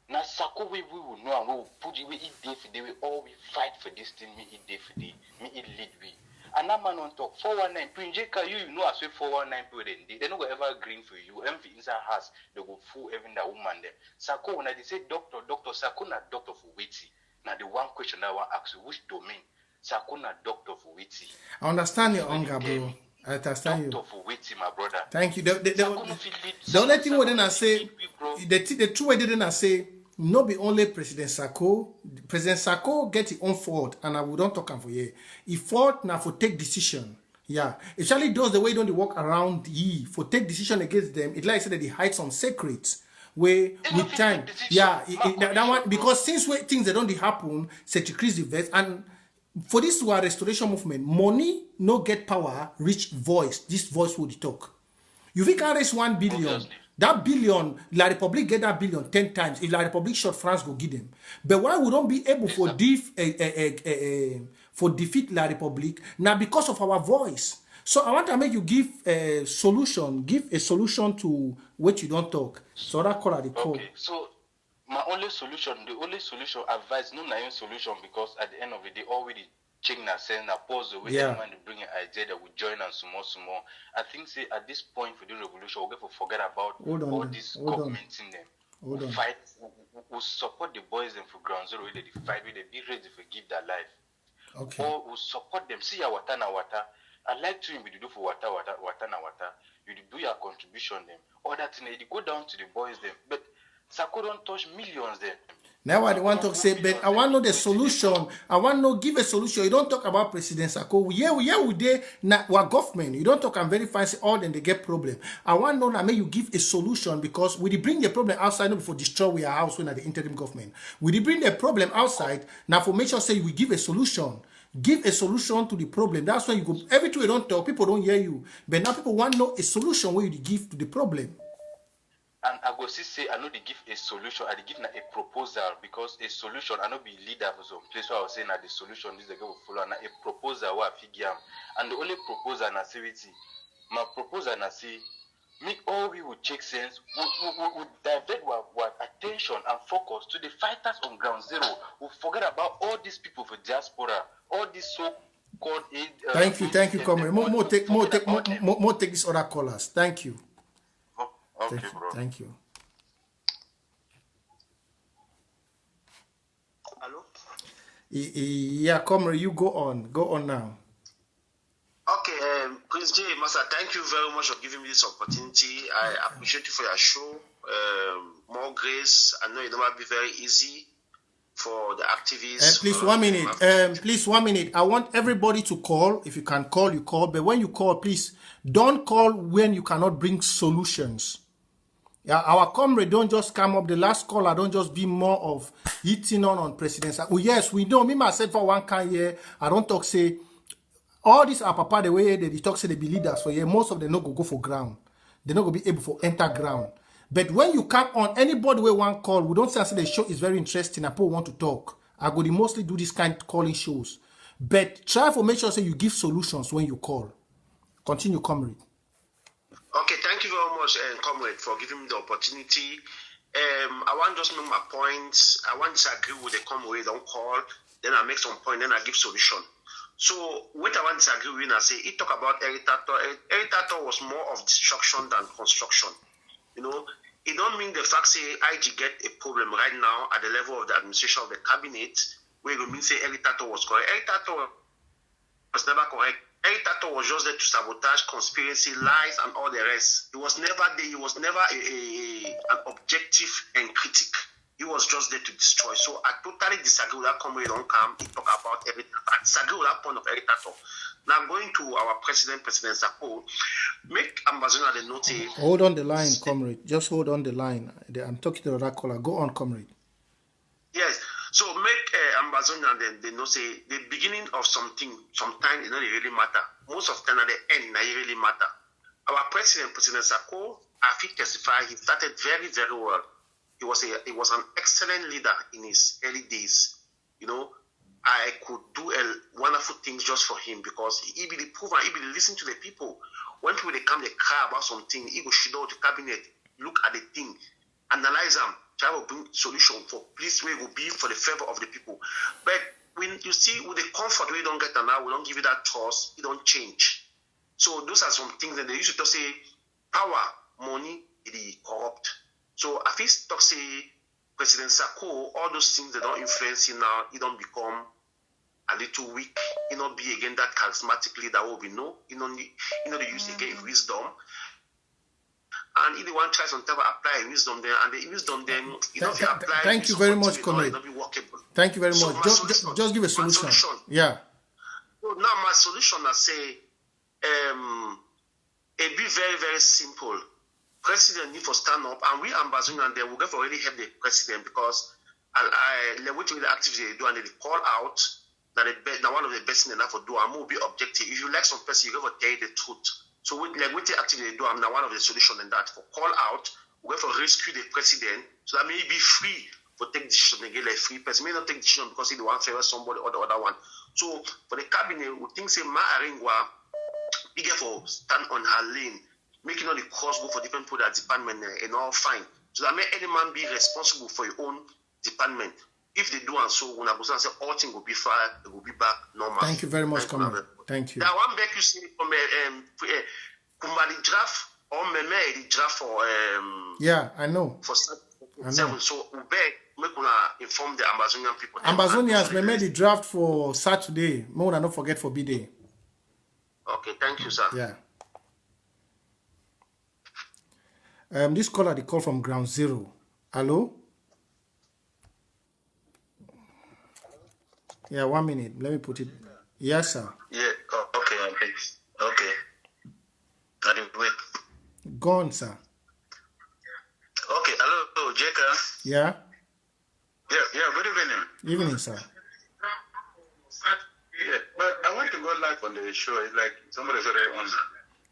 Now, Sako, we will know and we will put you, we eat day for day, we all we fight for this thing, me eat day for day, me eat lead we. And that man on talk, 419, Prince J.K., you know, I say 419 people, they don't go ever green for you. Empty inside house, they go fool even that woman there. Sako, when they say doctor, Sako na doctor for waiting. Now, the one question I want to ask you, which domain? Sako na doctor for waiting. I understand your hunger, bro. I understand you. Doctor for waiting, my brother. Thank you. The only thing we didn't say, the two way didn't say, no be only President Sako. President Sako get his own fault, and I will don't talk him for you. He fault now for take decision. Yeah, especially those the way don't they walk around ye for take decision against them. It like I said that they hide some secrets. Where with time, yeah, that one because since things that don't happen, set increase the vest and for this to our restoration movement, money no get power, reach voice. This voice will talk. You think I raise 1 billion, obviously. That billion, La Republic get that billion 10 times. If La Republic short, France go give them. But why we don't be able for defeat La Republic? Now because of our voice. So I want to make you give a solution. Give a solution to what you don't talk. So that call at the call. Okay, so my only solution, advice, no naive solution, because at the end of the day, already checking and saying that pause the way anyone to bring an idea that will join us some more. I think say at this point for the revolution, we're going to forget about all these governments in them. We'll fight, we'll support the boys them for ground zero, they fight, they be ready to give their life. Okay. Or we'll support them. See your water na water. I like to do for water. You do your contribution them. All that thing, you go down to the boys them. But Sako don't touch millions them. Now I want to say, but I want to know the solution. I want to give a solution. You don't talk about President Sako. We there na our government. You don't talk and very fancy all then they get problem. I want to know that may you give a solution because we bring the problem outside not before destroy our house when at the interim government. We bring the problem outside now for make sure say we give a solution. Give a solution to the problem. That's why you go every time you don't talk, people don't hear you. But now people want to know a solution where you give to the problem. And I go say I know they give a solution, I give a proposal because a solution I know be leader for some place where I was saying that the solution is the go follow and a proposal where I figure and the only proposal na say my proposal na say make all we would check sense we divert our attention and focus to the fighters on ground zero. We forget about all these people for diaspora, all these so-called thank you, comrade. More take these other callers. Thank you. Okay, bro. Thank you. Yeah, Comrade, you go on now. Okay, Prince J, Master, thank you very much for giving me this opportunity. I appreciate you for your show. More grace. I know it might be very easy for the activists. Please, 1 minute. Please, 1 minute. I want everybody to call. If you can call, you call. But when you call, please don't call when you cannot bring solutions. Yeah, our comrade don't just come up. The last caller don't just be more of hitting on presidents. Oh yes, we know. Me myself for one kind year, I don't talk say all these are papa the way they talk say they be leaders. So yeah, most of them not go for ground. They're not gonna be able to enter ground. But when you come on anybody with one call, we don't say the show is very interesting and people want to talk. I go to mostly do this kind of calling shows. But try to make sure say you give solutions when you call. Continue, comrade. Okay, thank you very much, comrade, for giving me the opportunity. I want just make my points. I want to disagree with the comrade on call. Then I make some point. Then I give solution. So what I want to disagree with, I say he talk about Eritato. Eritato was more of destruction than construction. You know, it don't mean the fact say IG get a problem right now at the level of the administration of the cabinet, where it mean say Eritato was correct. Eritato was never correct. Eritato was just there to sabotage, conspiracy, lies, and all the rest. He was never there. He was never an objective and critic. He was just there to destroy. So I totally disagree with that comrade on come. He talk about Eritato. I disagree with that point of Eritato. Now going to our President Sako, make Ambazona the note. Hold on the line, comrade. Just hold on the line. I'm talking to the caller. Go on, comrade. Yes. So make Ambazona they know say the beginning of something, sometimes it don't really matter. Most of the time at the end, it really matter. Our President Sako, I think testify, he started very, very well. He was an excellent leader in his early days. You know, I could do wonderful things just for him because he be the proof and he be the listen to the people. When people they come, they cry about something, he go sit down to the cabinet, look at the thing, analyze them, try to bring solution for place where it will be for the favor of the people. But when you see with the comfort we don't get now, we don't give you that trust, it don't change. So those are some things that they used to say power, money, it is corrupt. So I think talk say President Sako, all those things that don't influence him now, he don't become a little weak. He not be again that charismatic leader what we know. He don't they use again wisdom. And if they want to try some type of apply wisdom there, and the wisdom then you know apply. Thank you very much, comrade. Thank you very much. Just give a solution. Yeah. So now my solution I say it be very, very simple. President need to stand up, and we ambassadors and they will get already help the president because I what the activities they do and they call out that now one of the best thing enough for do and will be objective. If you like some person, you have to tell the truth. So with the activity they do, I'm now one of the solution in that for call out, we have to rescue the president so that may be free for take decision again like free person. May not take decision because he the one favor somebody or the other one. So for the cabinet, we think say Ma Aringwa, he get for stand on her lane, making all the costs go for different people that department and all fine. So that may any man be responsible for your own department. If they do and so when I go say all things will be fine, it will be back normal. Thank you very much, comrade. Thank you. Now one back you see from Kumali draft or Meme the draft for yeah, I know. For 7. So we beg make una inform the Amazonian people. Ambazonians Meme the draft for Saturday. More than not forget for B-Day. Okay, thank you, sir. Yeah. This caller, they call from Ground Zero. Hello? Yeah, 1 minute. Let me put it. Yes, sir. Yeah, okay, thanks. Okay. Wait. Go on, sir. Okay, hello, Jeka. Yeah? Yeah, good evening. Evening, sir. Yeah, but I want to go live on the show. It's like somebody's already on.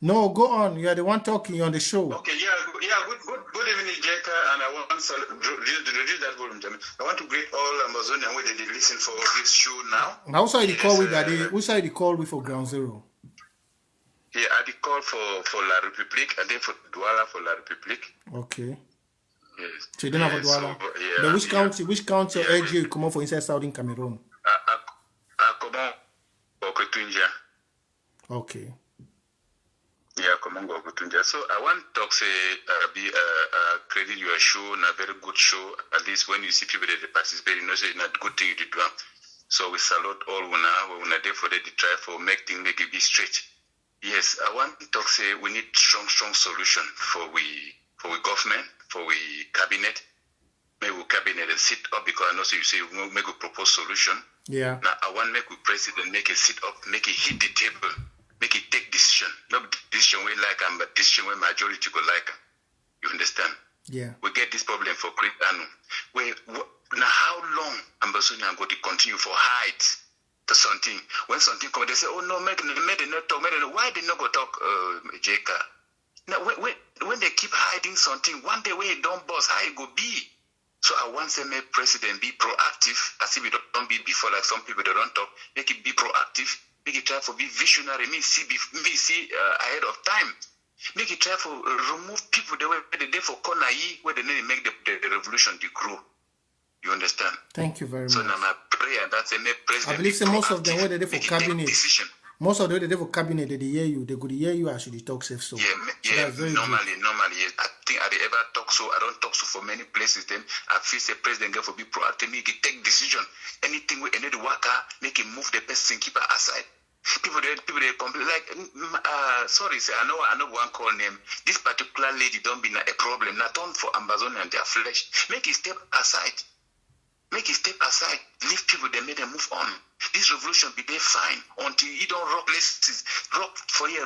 No, go on. You are the one talking on the show. Okay, good evening, Jeka, and I want to reduce that volume. I want to greet all Amazonians where they listen for this show now. Now, who side the call with that? Who side the call with for Ground Zero? Yeah, I did call for La République and then for Douala for La République. Okay. Yes. So you don't have a Douala? So, yeah, but which country urge you come out for inside Southern Cameroon? Okay. Yeah, so I want to talk say credit your show, a very good show. At least when you see people that participate, you know say not good thing you do. So we salute all una there for the try for make things make it be straight. Yes, I want to talk say we need strong solution for we government, for we cabinet. Maybe we cabinet and sit up because I know so you say we make a proposed solution. Yeah. Now I want make we president make it sit up, make it hit the table, make it take decision. Not decision we like them, but decision where majority go like them. You understand? Yeah. We get this problem for Great Anu. Now how long Ambassador going to continue for hide to something? When something comes, they say, oh no, make them not talk. Why they not go talk, J.K.? Now when they keep hiding something, one day when it don't bust, how it go be? So I want to make president be proactive, as if it don't be before, like some people they don't talk. Make it be proactive. Make it try for be visionary. Me see ahead of time. Make it try for remove people the way they there for corner where they need to make the revolution to grow. You understand? Thank you very much. So now my prayer that's a make president. I believe say most of them where they there for cabinet. Most of the way they there for cabinet, they hear you. They could hear you as you talk safe. So yeah, so normally. Yes. I think I ever talk so. I don't talk so for many places. Then I feel say president get for be proactive. Make it take decision. Anything we any the worker make him move the person, keep her aside. People they complain like sorry, say I know one call name. This particular lady don't be a problem. Not on for Amazon and their flesh. Make it step aside. Leave people they made them move on. This revolution be there fine until you don't rock places. Rock for you.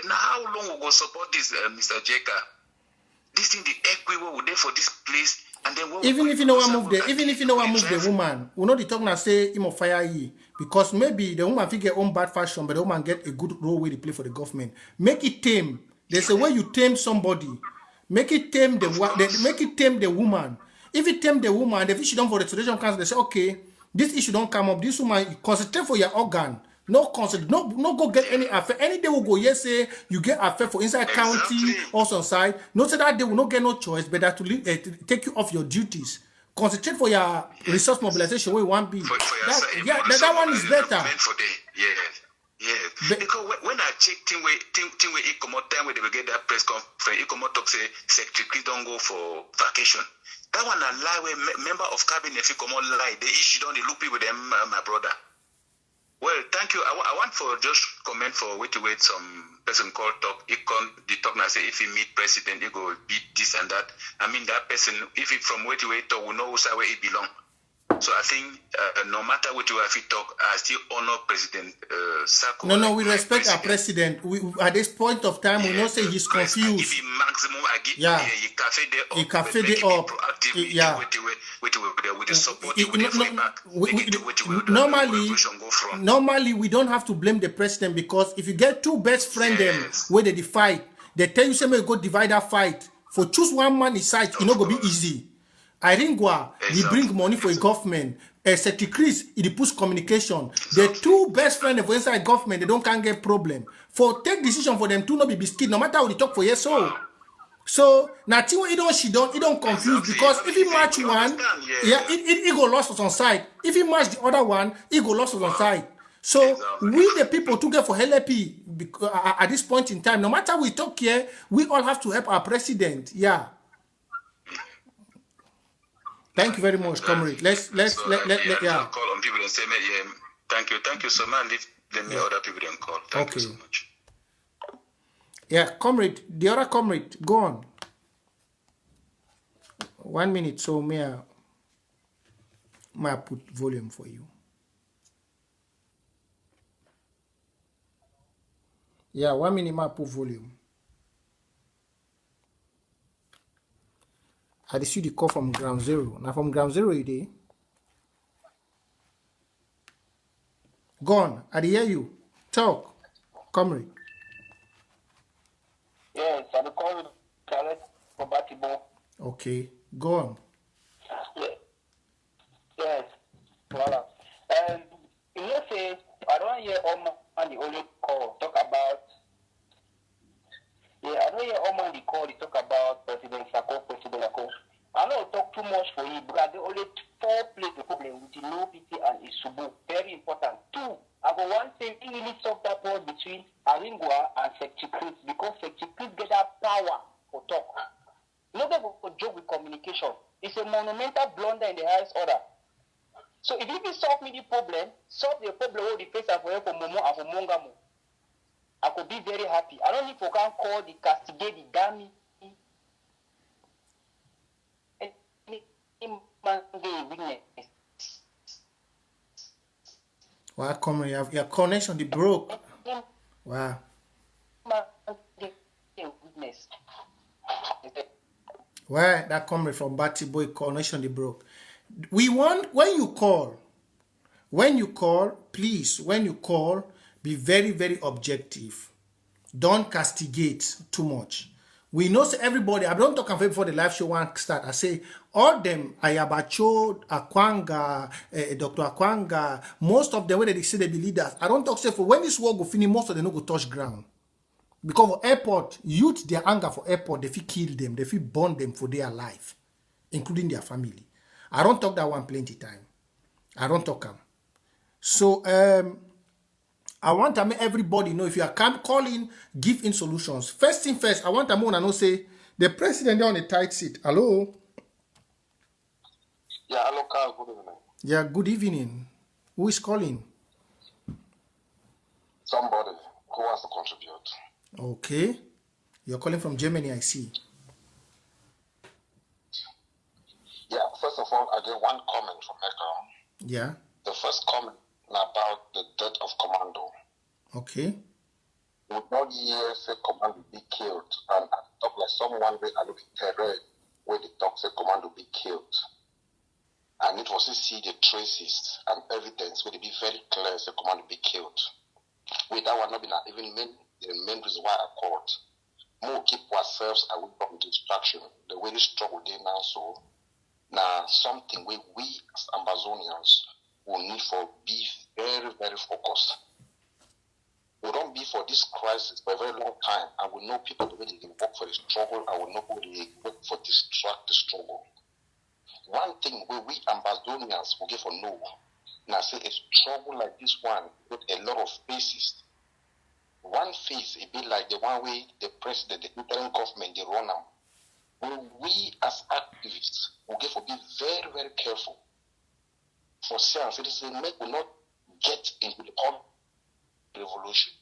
Now how long we go support this, Mr. Jeka? This thing the equity we there for this place. And then even if you know I move the woman, we know the talk now say him of fire ye because maybe the woman figure own bad fashion, but the woman get a good role where they play for the government. Make it tame. There's a way you tame somebody. Make it tame the woman. If you tame the woman, the issue don't for restoration council, they say okay, this issue don't come up. This woman you concentrate for your organ. No concentrate, no go get any affair. Any day will go, yes, say you get affair for inside county or some side. Not say that they will not get no choice, but that to take you off your duties. Concentrate for your resource mobilization where you want to be. That one is better. Yeah. Because when I check thing where it come out time where they will get that press conference, it come out talk say secretary don't go for vacation. That one a lie where member of cabinet if you come out lie, the issue don't they look with them, my brother. Well, thank you. I want for just comment for wait some person called talk. He come the talk now say if he meet president, he go beat this and that. I mean that person if he from wait talk, we know where he belong. So I think no matter what you have to talk, I still honor President Sako. No, we respect our president. We at this point of time, we know say he's confused. I give him maximum. I give he cafe day up. Yeah. With the support normally we don't have to blame the president because if you get two best friends them where they fight, they tell you say may go divide that fight. For choose one man inside, it not go be easy. Iringwa, he bring money for a government. Secretary Chris, he push communication. The two best friends of inside government, they can't get problem. For take decision for them to not be biscuit, no matter how they talk for yes so now he don't confuse because if he match one, he go lost on side. If he match the other one, he go lost on side. So we the people to get for LP at this point in time, no matter we talk here, we all have to help our president. Yeah. Thank you very much, comrade. Let's call on people and say, thank you so much. Let me other people then call. Thank you so much. Yeah, comrade, the other comrade, go on. 1 minute, so may I put volume for you. Yeah, 1 minute, may I put volume. I received the call from Ground Zero. Now from Ground Zero, you dey? Go on. I hear you. Talk, comrade. Yes, I'm calling from Batibo. Okay, go on. Yes, voila. And you say I don't hear all the only call talk about. Yeah, I don't hear all the call they talk about President Sako. I don't talk too much for you, but the only 4 places the problem with the no PT and Isubu. Very important. 2, I go one thing he really solve that problem between Aringwa and Secretary because Secretary get that power for talk. Nobody will joke with communication. It's a monumental blunder in the highest order. So if you solve me the problem with the face of for Momo and for Mongamo, I could be very happy. I don't need to come call the castigate the dummy. Wow, come on, your connection the broke. Wow. Where that coming from Batty Boy connection the broke. We want when you call, please, when you call, be very, very objective. Don't castigate too much. We know say everybody, I don't talk about before the live show one start. I say all them, Ayabacho, Akwanga, Dr. Akwanga, most of them, when they say they be leaders, I don't talk say for when this war go finish, most of them no go touch ground. Because for airport, youth, their anger for airport, they feel kill them, they feel burn them for their life, including their family. I don't talk that one plenty time. I don't talk them. So I want to make everybody know if you are calling, give in solutions. First thing first, I want to know say the president on a tight seat. Hello? Yeah, hello, Carl. Good evening. Yeah, good evening. Who is calling? Somebody who wants to contribute. Okay. You're calling from Germany, I see. Yeah, first of all, I get one comment from Echo. Yeah. The first comment about the death of Commando. Okay. We don't hear say Commando be killed, and I talk like someone where I look at Terry where the talk say Commando be killed. And it was to see the traces and evidence where they be very clear say Commando be killed. Without one not be even the main reason why I called. More keep ourselves away from distraction. The way they struggle they now so now something where we as Amazonians will need for be very, very focused. We don't be for this crisis for a very long time, and we know people the way they work for the struggle, and we know who they work for distract the struggle. One thing where we Amazonians will get for no, now say a struggle like this one with a lot of faces. One face it be like the one way the president, the interim government, they run now. When we as activists will get for be very, very careful. For science, it is a make will not get into the revolution.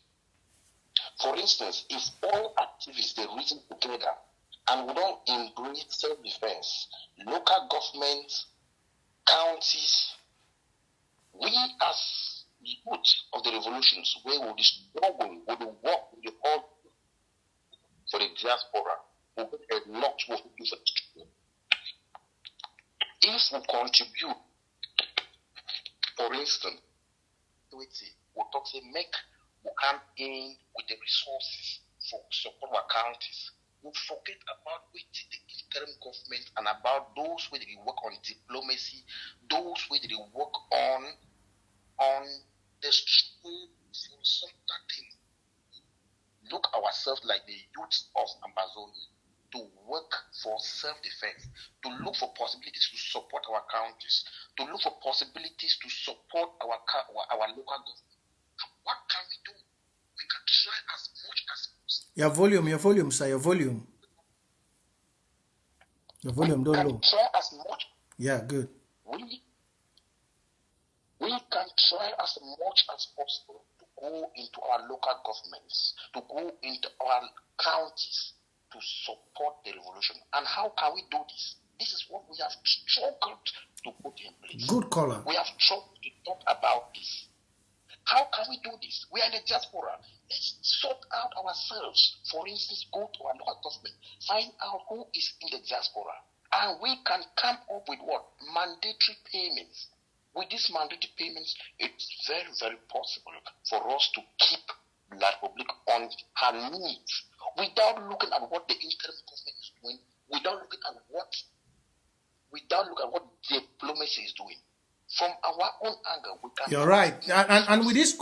For instance, if all activists they reason together and we don't embrace self-defense, local governments, counties, we as youth of the revolutions, where will the struggle, will the work, will the call for the diaspora, will get a lot more to do for the struggle. If we contribute, for instance, we'll talk say make we come in with the resources for support our counties. We forget about the interim government and about those where they work on diplomacy, those where they work on the struggle for something. Look ourselves like the youth of Amazonia to work for self-defense, to look for possibilities to support our counties, to look for possibilities to support our local government. What can we do? We can try as much as possible. Your volume, sir, your volume. Your volume don't low. Try as much. Yeah, good. We can try as much as possible to go into our local governments, to go into our counties to support the revolution. And how can we do this? This is what we have struggled to put in place. Good caller. We have struggled to talk about this. How can we do this? We are in the diaspora. Let's sort out ourselves. For instance, go to our local government, find out who is in the diaspora, and we can come up with what? Mandatory payments. With these mandatory payments, it's very, very possible for us to keep La Republic on her needs without looking at what the interim government is doing, without looking at what diplomacy is doing. From our own angle, we can. You're right, and with this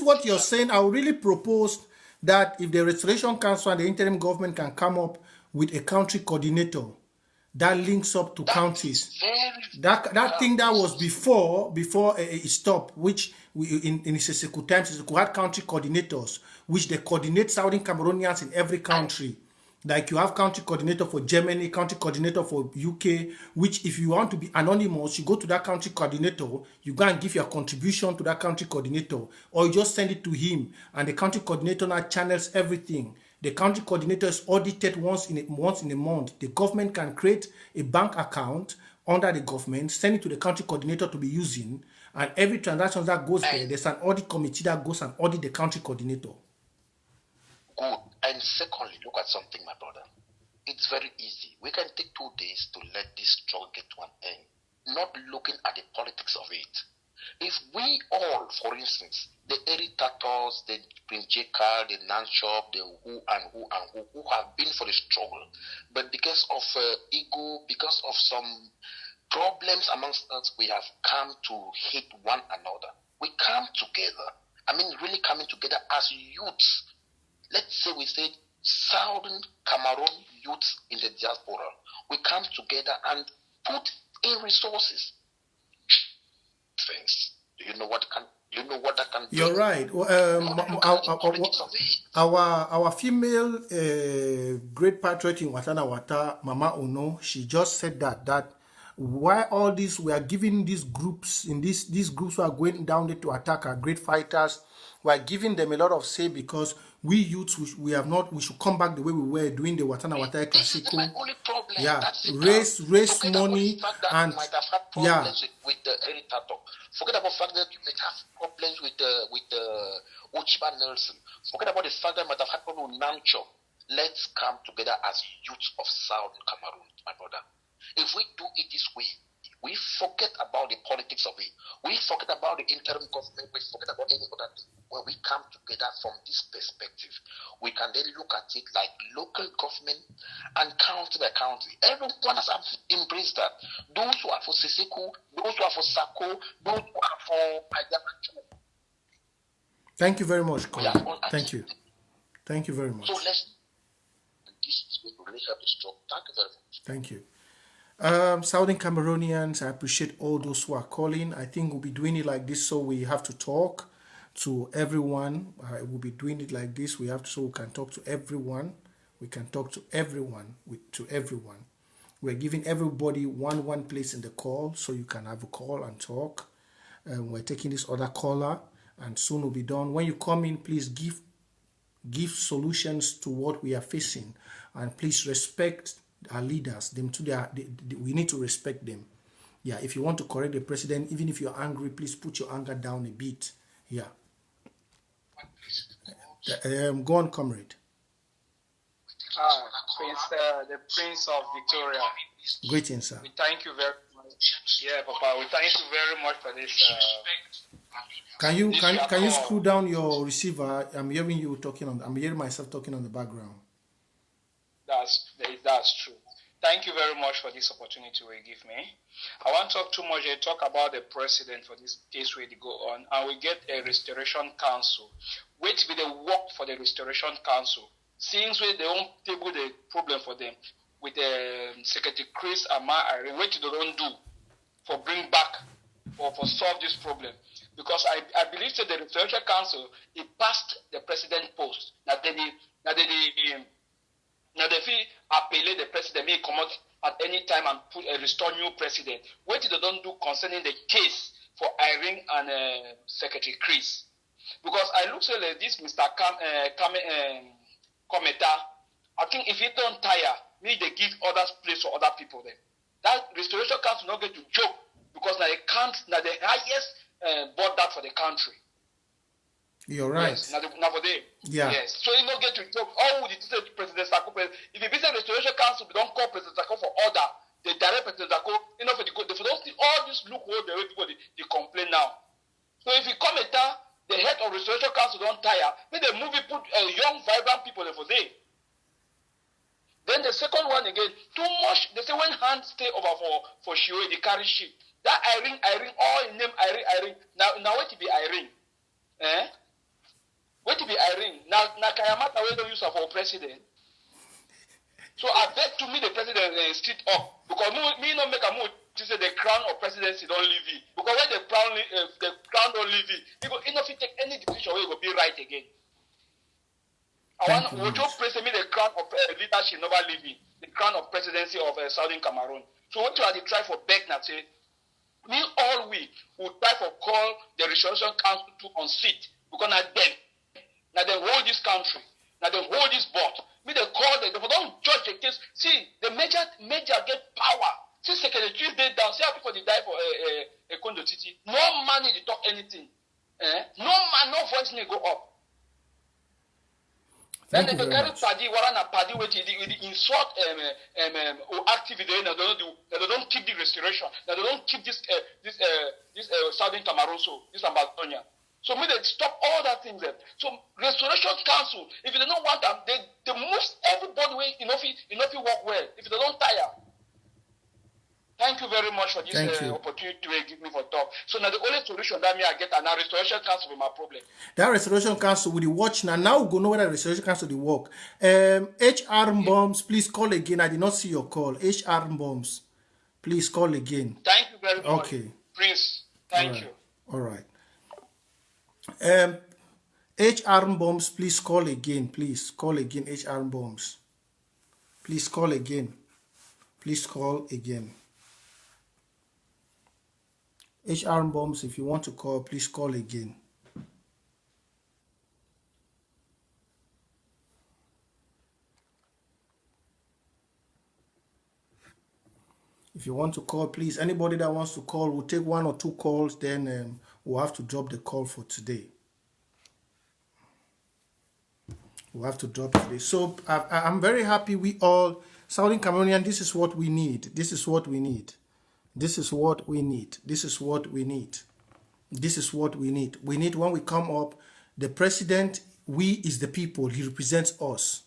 what you're saying, I would really propose that if the Restoration Council and the interim government can come up with a country coordinator that links up to counties. That thing that was before it stopped, which we, in Sisseku times, we had country coordinators, which they coordinate Southern Cameroonians in every country. Like you have country coordinator for Germany, country coordinator for UK, which if you want to be anonymous, you go to that country coordinator, you go and give your contribution to that country coordinator, or you just send it to him, and the country coordinator now channels everything. The country coordinator is audited once in a month. The government can create a bank account under the government, send it to the country coordinator to be using, and every transaction that goes there, there's an audit committee that goes and audit the country coordinator. Good. And secondly, look at something, my brother. It's very easy. We can take 2 days to let this struggle get to an end, not looking at the politics of it. If we all, for instance, the irritators, the Prince J. Carr, the Nanshop, the who have been for the struggle, but because of ego, because of some problems amongst us, we have come to hate one another. We come together. I mean, really coming together as youths. Let's say we say Southern Cameroon youths in the diaspora. We come together and put in resources. Things. Do you know what that can do? You're right. Our female great patriot in Watana Wata, Mama Ono, she just said that why all this we are giving these groups these groups who are going down there to attack our great fighters, we are giving them a lot of say because we youths we should come back the way we were doing the Watana Wata Classico. Yeah, raise money and yeah. With the irritator. Forget about the fact that you might have problems with the Ochiba Nelson. Forget about the fact that you might have had problems with Nancho. Let's come together as youths of Southern Cameroon, my brother. If we do it this way, we forget about the politics of it. We forget about the interim government. We forget about any other thing. When we come together from this perspective, we can then look at it like local government and county by county. Everyone has embraced that. Those who are for Sisiku, those who are for Sako, those who are for Ayamacho. Thank you very much, Carr. Thank you. Thank you very much. So this is going to really help the stroke. Thank you very much. Thank you. Southern Cameroonians, I appreciate all those who are calling. I think we'll be doing it like this, so we have to talk to everyone. We'll be doing it like this. We have to, so we can talk to everyone. We can talk to everyone. We're giving everybody one place in the call, so you can have a call and talk. We're taking this other caller, and soon we'll be done. When you come in, please give solutions to what we are facing, and please respect our leaders. Them too, we need to respect them. Yeah, if you want to correct the president, even if you're angry, please put your anger down a bit. Yeah. Go on, comrade. The Prince of Victoria. Greetings, sir. We thank you very much. Yeah, Papa, we thank you very much for this. Can you screw down your receiver? I'm hearing you talking I'm hearing myself talking on the background. That's true. Thank you very much for this opportunity you give me. I won't talk too much. I talk about the president for this case where they go on, and we get a restoration council. Wait with the work for the restoration council. Since we they don't table the problem for them with the Secretary Chris and what they don't do for bring back or for solve this problem. Because I believe that the restoration council it passed the president post. Now they appelé the president may come out at any time and put restore new president. What they don't do concerning the case for Irene and Secretary Chris. Because I look at this Mr. Kometa, I think if he don't tire, maybe they give others place for other people then. That restoration council not get to joke because now they can't now the highest board that for the country. You're right. Yes, now for them. Yeah. Yes. So you don't get to talk. Oh, would you say President Sako? If you visit Restoration Council, we don't call President Sako for order. They direct President Sako. You know, for they don't see all this loophole the way people they complain now. So if you come at the head of Restoration Council don't tire, then they move it, put young, vibrant people there for them. Then the second one again, too much. They say when hands stay over for Shiwe, they carry shit. That Irene, all in name Irene. Now what to be Irene? What to be Irene? Now Kayamata we don't use her for president. So I beg to me the president sit up because me not make a move to say the crown of presidency don't leave it. Because when the crown don't leave it, he go enough to take any decision where it will be right again. Thank you very Would you much. praise me the crown of leadership never leave me, the crown of presidency of Southern Cameroon. So what you are the try for back now say, me all week will try for call the Restoration Council to unseat because now them hold this country, now they hold this board. Me they call them, they don't judge the case. See, the major get power. See, secretary day down. See how people they die for a condo city. No money to talk anything. No man, no voice may go up. Thank Then you they very carry much. party, one a party with the insult activity. They don't keep the restoration. They don't keep this Southern Cameroon, so this Amazonia. So me they stop all that things there. So Restoration Council, if they don't want them, they move everybody way enough work well. If they don't tire. Thank you very much for this opportunity to give me for talk. So now the only solution that me I get and now Restoration Council with my problem. That Restoration Council with the watch now we go know whether Restoration Council the work. HR Bombs, please call again. I did not see your call. HR Bombs, please call again. Thank you very much. Okay. Prince, thank you. All right. HR Bombs, please call again. Please call again. HR Bombs. Please call again. Please call again. HR Bombs, if you want to call, please call again. If you want to call, please, anybody that wants to call, we'll take 1 or 2 calls, then we'll have to drop the call for today. We'll have to drop today. So I'm very happy we all, Southern Cameroonian, this is what we need. This is what we need. This is what we need. This is what we need. This is what we need. We need when we come up, the president, we is the people. He represents us.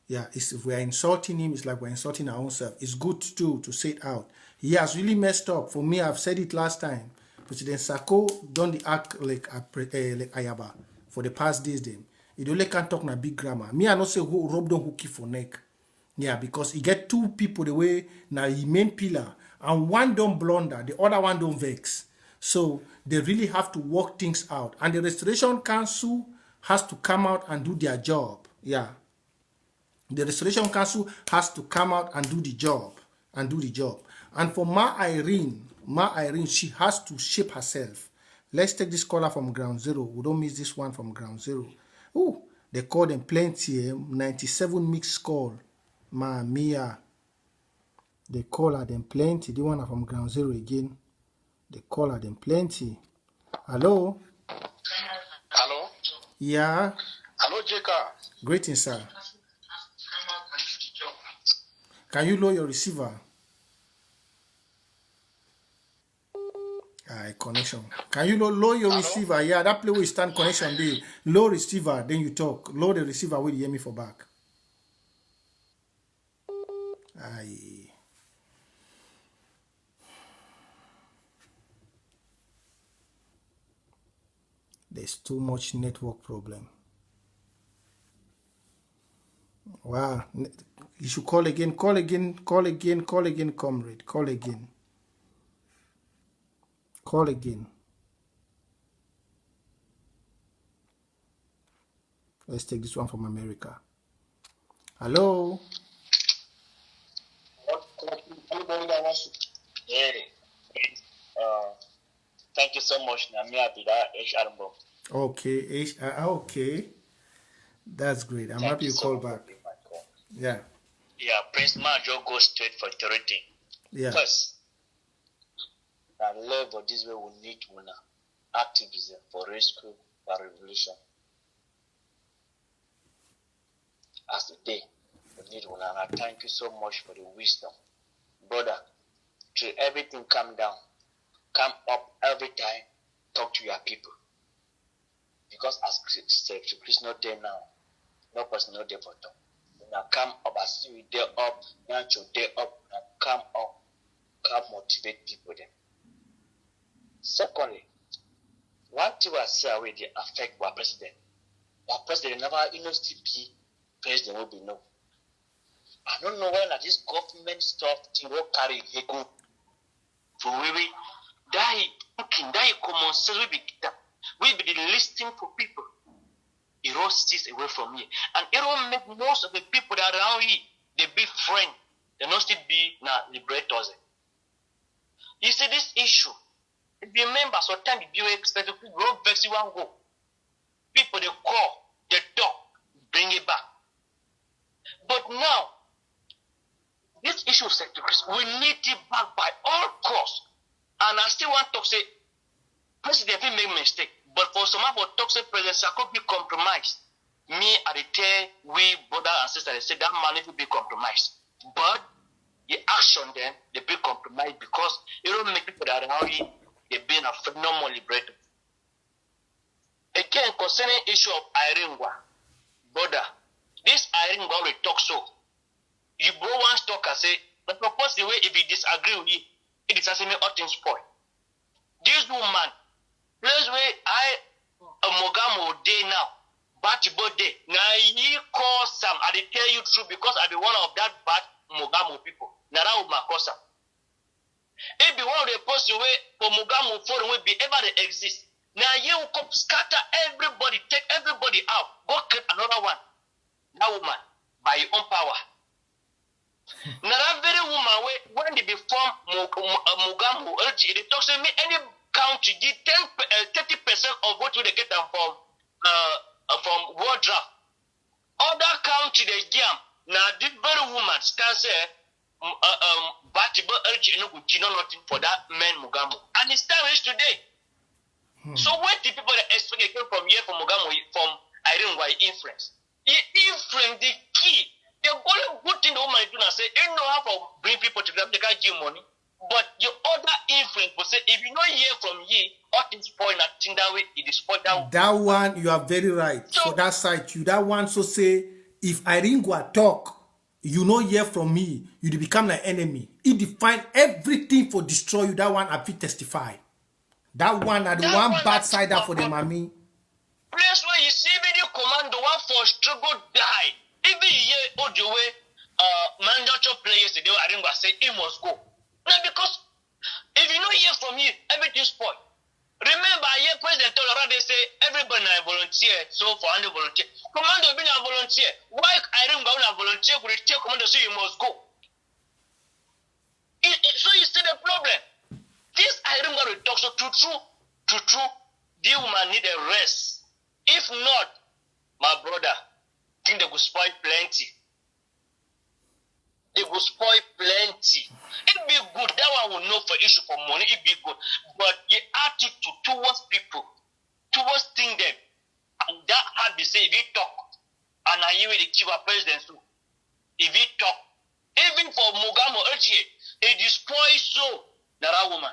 Yeah, if we are insulting him, it's like we're insulting our own self. It's good too to say it out. He has really messed up. For me, I've said it last time. President Sako don't act like Ayaba for the past days. Then he only can't talk na big grammar. Me, I not say who rob don't hooky for neck. Yeah, because he get 2 people the way now he main pillar, and one don't blunder, the other one don't vex. So they really have to work things out, and the Restoration Council has to come out and do their job. Yeah. The Restoration Council has to come out and do the job. And for Ma Irene, she has to shape herself. Let's take this caller from ground zero. We don't miss this one from ground zero. Oh, they called them plenty. 97 mixed call. Ma Mia. They call her them plenty. The one from ground zero again. They call her them plenty. Hello? Hello? Yeah. Hello, J.Carr. Greetings, sir. Can you lower your receiver? Connection. Can you lower your receiver? Yeah, that play will stand connection there. Low receiver, then you talk. Lower the receiver, will you hear me for back? Aye. There's too much network problem. Wow. You should call again, comrade. Call again. Call again. Let's take this one from America. Hello? Yeah. Thank you so much, Namia Bida H. Okay, okay. That's great. I'm happy you called back. Yeah. Yeah, Prince Majo goes straight for authority. Yeah. First, at level this way we need one activism for rescue and revolution. As today, we need one, and I thank you so much for the wisdom. Brother, till everything calm down, come up every time, talk to your people. Because as Chris not there now, no person not there for talk. Now come up, as you there up, now you there up, now come up, come motivate people then. Secondly, one thing I say away they affect our president. Our president never still be president will be no. I don't know why this government stuff thing will carry ego. For we die cooking, die common sense we be the listening for people. He don't cease away from here. And it will make most of the people that are around here, they be friends. They not still be now liberators. You see this issue. If you remember, sometimes you expect people go vex you and go. People they call, they talk, bring it back. But now, this issue of security, we need it back by all costs. And I still want to say, President will make mistake, but for some of our talk say President Sako be compromised. Me at the tell we brother and sister they say that man will be compromised. But the action then they be compromised because it don't make people that are how they be a phenomenal liberator. Again, concerning issue of Iringwa, brother, this Iringwa we talk so. You go one talk and say, but propose the way if you disagree with it, it is as me all things spoil. This woman, place where I Mogamo day now, Batchibo day. Now ye call some, I tell you true because I be one of that bad Mogamo people. Now that would my cause. It be one of the posts away for Mogamo forum will be ever they exist. Now you come scatter everybody, take everybody out, go get another one. That woman, by your own power. Now that very woman, when they be form Mogamo, they talk to me any country give 30% of what they get them from World Draft. Other country they give now this very woman stands there Batiba urge no nothing for that man Mogamo. And it's time is today. So what the people that expect came from here from Mogamo from Irene White influence? Influence the key. The only good thing the woman do now say, ain't no how to bring people together, they can't give money. But your other influence will say, if you not hear from ye, all things spoil nothing that way, it is spoiled that way. That one, you are very right. So, for that side, you that one so say, if Irene go talk, you no hear from me, you become an enemy. It define everything for destroy you. That one I fit testify. That one are the one bad side for the mommy. Place where you see video commando one for struggle die. Even here, audio way, mandatory players today, I didn't say he must go. Now because if you not hear from you, everything spoil. Remember, here President Tolerant they say everybody na volunteer, so for any volunteer. Commando being a volunteer. Why I didn't go on a volunteer? Could tell commando say you must go? So you see the problem. This I don't go to talk so true. The woman need a rest. If not, my brother, think they will spoil plenty. They will spoil plenty. It be good. That one will know for issue for money. It be good. But the attitude towards people, towards things them, and that had to say if you talk, and I hear the chief of president too. If you talk, even for Mogamo Urgie, it destroys so that woman.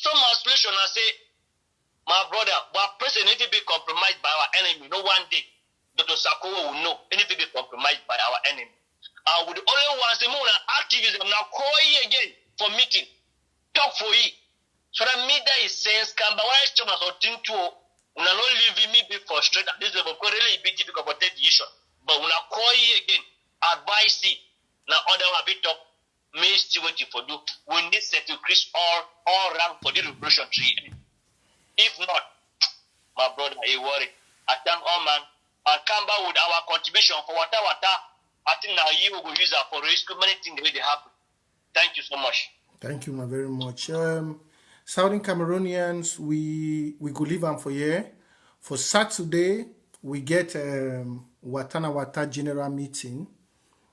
Some aspiration I say, my brother, but president need to be compromised by our enemy. No one day, Dr. Sako will know anything be compromised by our enemy. And with the only ones the more activism now call you again for meeting, talk for you. So that media is sense can but why Thomas or think to when I not leave me be frustrated at this level really be difficult for take the issue. But when I call you again, advise you now other one bit talk may still waiting for do. We need set to increase all around for the revolution tree. If not, my brother, I worry. I thank all man. I come back with our contribution for whatever. I think now you will use that for rescue many things the way they happen. Thank you so much. Thank you, very much. Southern Cameroonians, we could leave them for here. For Saturday, we get Watana Wata general meeting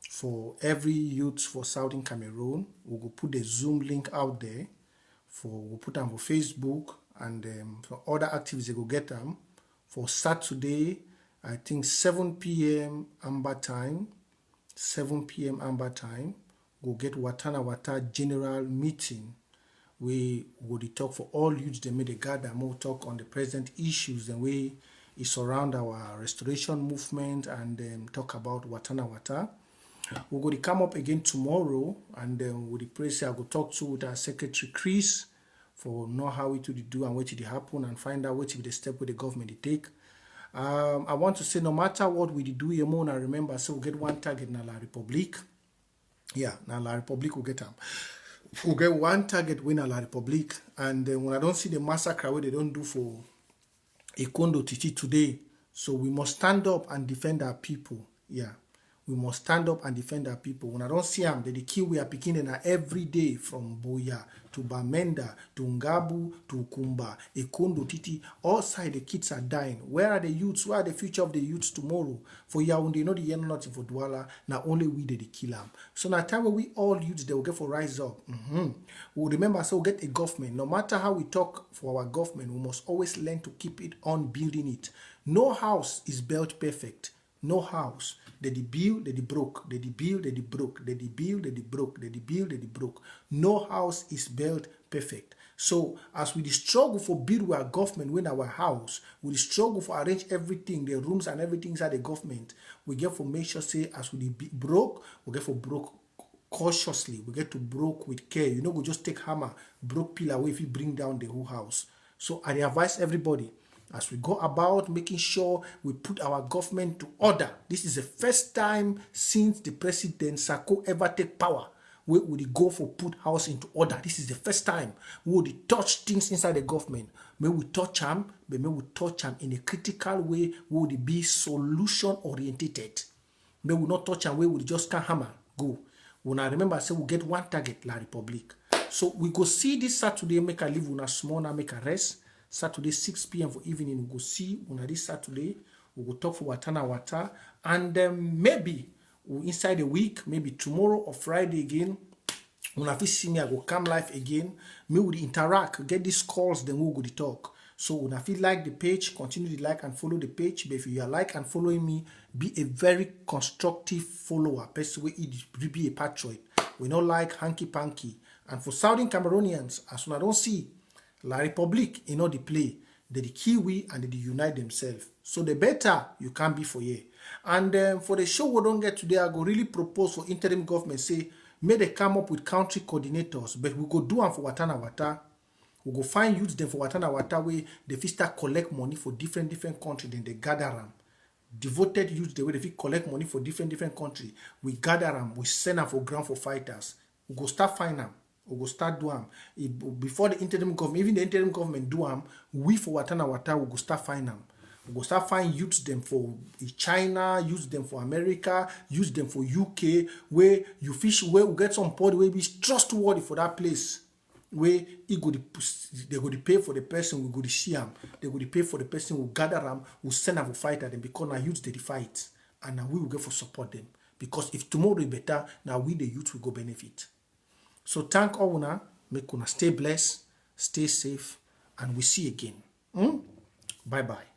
for every youth for Southern Cameroon. We will put the Zoom link out there. We'll put them for Facebook and for other activities they will get them. For Saturday, I think 7 p.m. Amber time. 7 p.m. Amber time. We'll get Watana Wata general meeting. We will talk for all youths. They made a gather more talk on the present issues and way it surround our restoration movement and talk about Watana Wata. We're going to come up again tomorrow and then with the press I will talk to with our secretary Chris for know how it will do and what did happen and find out what will be the step with the government they take. I want to say no matter what we do, you know, remember, so we'll get one target in La Republique. Yeah, now La Republique will get them. We'll get one target win La Republique, and then when I don't see the massacre what they don't do for Ikondo Titi today, So we must stand up and defend our people. Yeah. We must stand up and defend our people. When I don't see them, they kill we are picking every day from Boya to Bamenda to Ngabu to Kumba, Ekondo, Titi. All sides the kids are dying. Where are the youths? Where are the future of the youths tomorrow? For Yaoundé, not the year nothing for Douala. Now only we did kill them. So now time when we all youths they will get for rise up. We'll remember so we'll get a government. No matter how we talk for our government, we must always learn to keep it on building it. No house is built perfect. No house. They build, they broke. They build, they broke. They build, they broke. They build, they broke. No house is built perfect. So as we struggle for build our government win our house, we struggle for arrange everything, the rooms and everything inside the government. We get for make sure say as we broke, we get for broke cautiously. We get to broke with care. You know, we just take hammer, broke pillar away if you bring down the whole house. So I advise everybody as we go about making sure we put our government to order. This is the first time since the President Sako ever take power we would go for put house into order. This is the first time we would touch things inside the government. May we touch them, but may we touch them in a critical way. We would be solution orientated. May we not touch them where we just can hammer go. When I remember, I said we get one target, La Republic. So we go see this Saturday, make a leave on a small now, make a rest. Saturday 6 p.m. for evening, we go see on this Saturday. We go talk for Watana Wata, and maybe inside the week, maybe tomorrow or Friday again. When I see me, I go come live again. Me would interact, get these calls, then we go to talk. So when I feel like the page, continue to like and follow the page. But if you are like and following me, be a very constructive follower. Person way it be a patriot. We not like hanky panky. And for Southern Cameroonians, as soon as I don't see La Republique, you know the play. They the Kiwi and they unite themselves. So the better you can be for you. And for the show we don't get today, I go really propose for interim government say, may they come up with country coordinators, but we go do them for Watana Wata. We go find youths them for Watana Wata where they fit start collect money for different countries, then they gather them. Devoted youths the way they fit collect money for different countries. We gather them, we send them for ground for fighters. We go start find them. We go start do them. Before the interim government, even the interim government do them, we for Watana Wata, we go start find them. We go start find use them for China, use them for America, use them for UK, where you fish where we get some party where we trustworthy for that place. Where they go to pay for the person, we go to see them. They go to pay for the person who gather them, who send them for fight at them because now youth they fight. And now we will go for support them. Because if tomorrow is better, now we the youth will go benefit. So thank all una, make una stay blessed, stay safe, and we see again. Bye bye.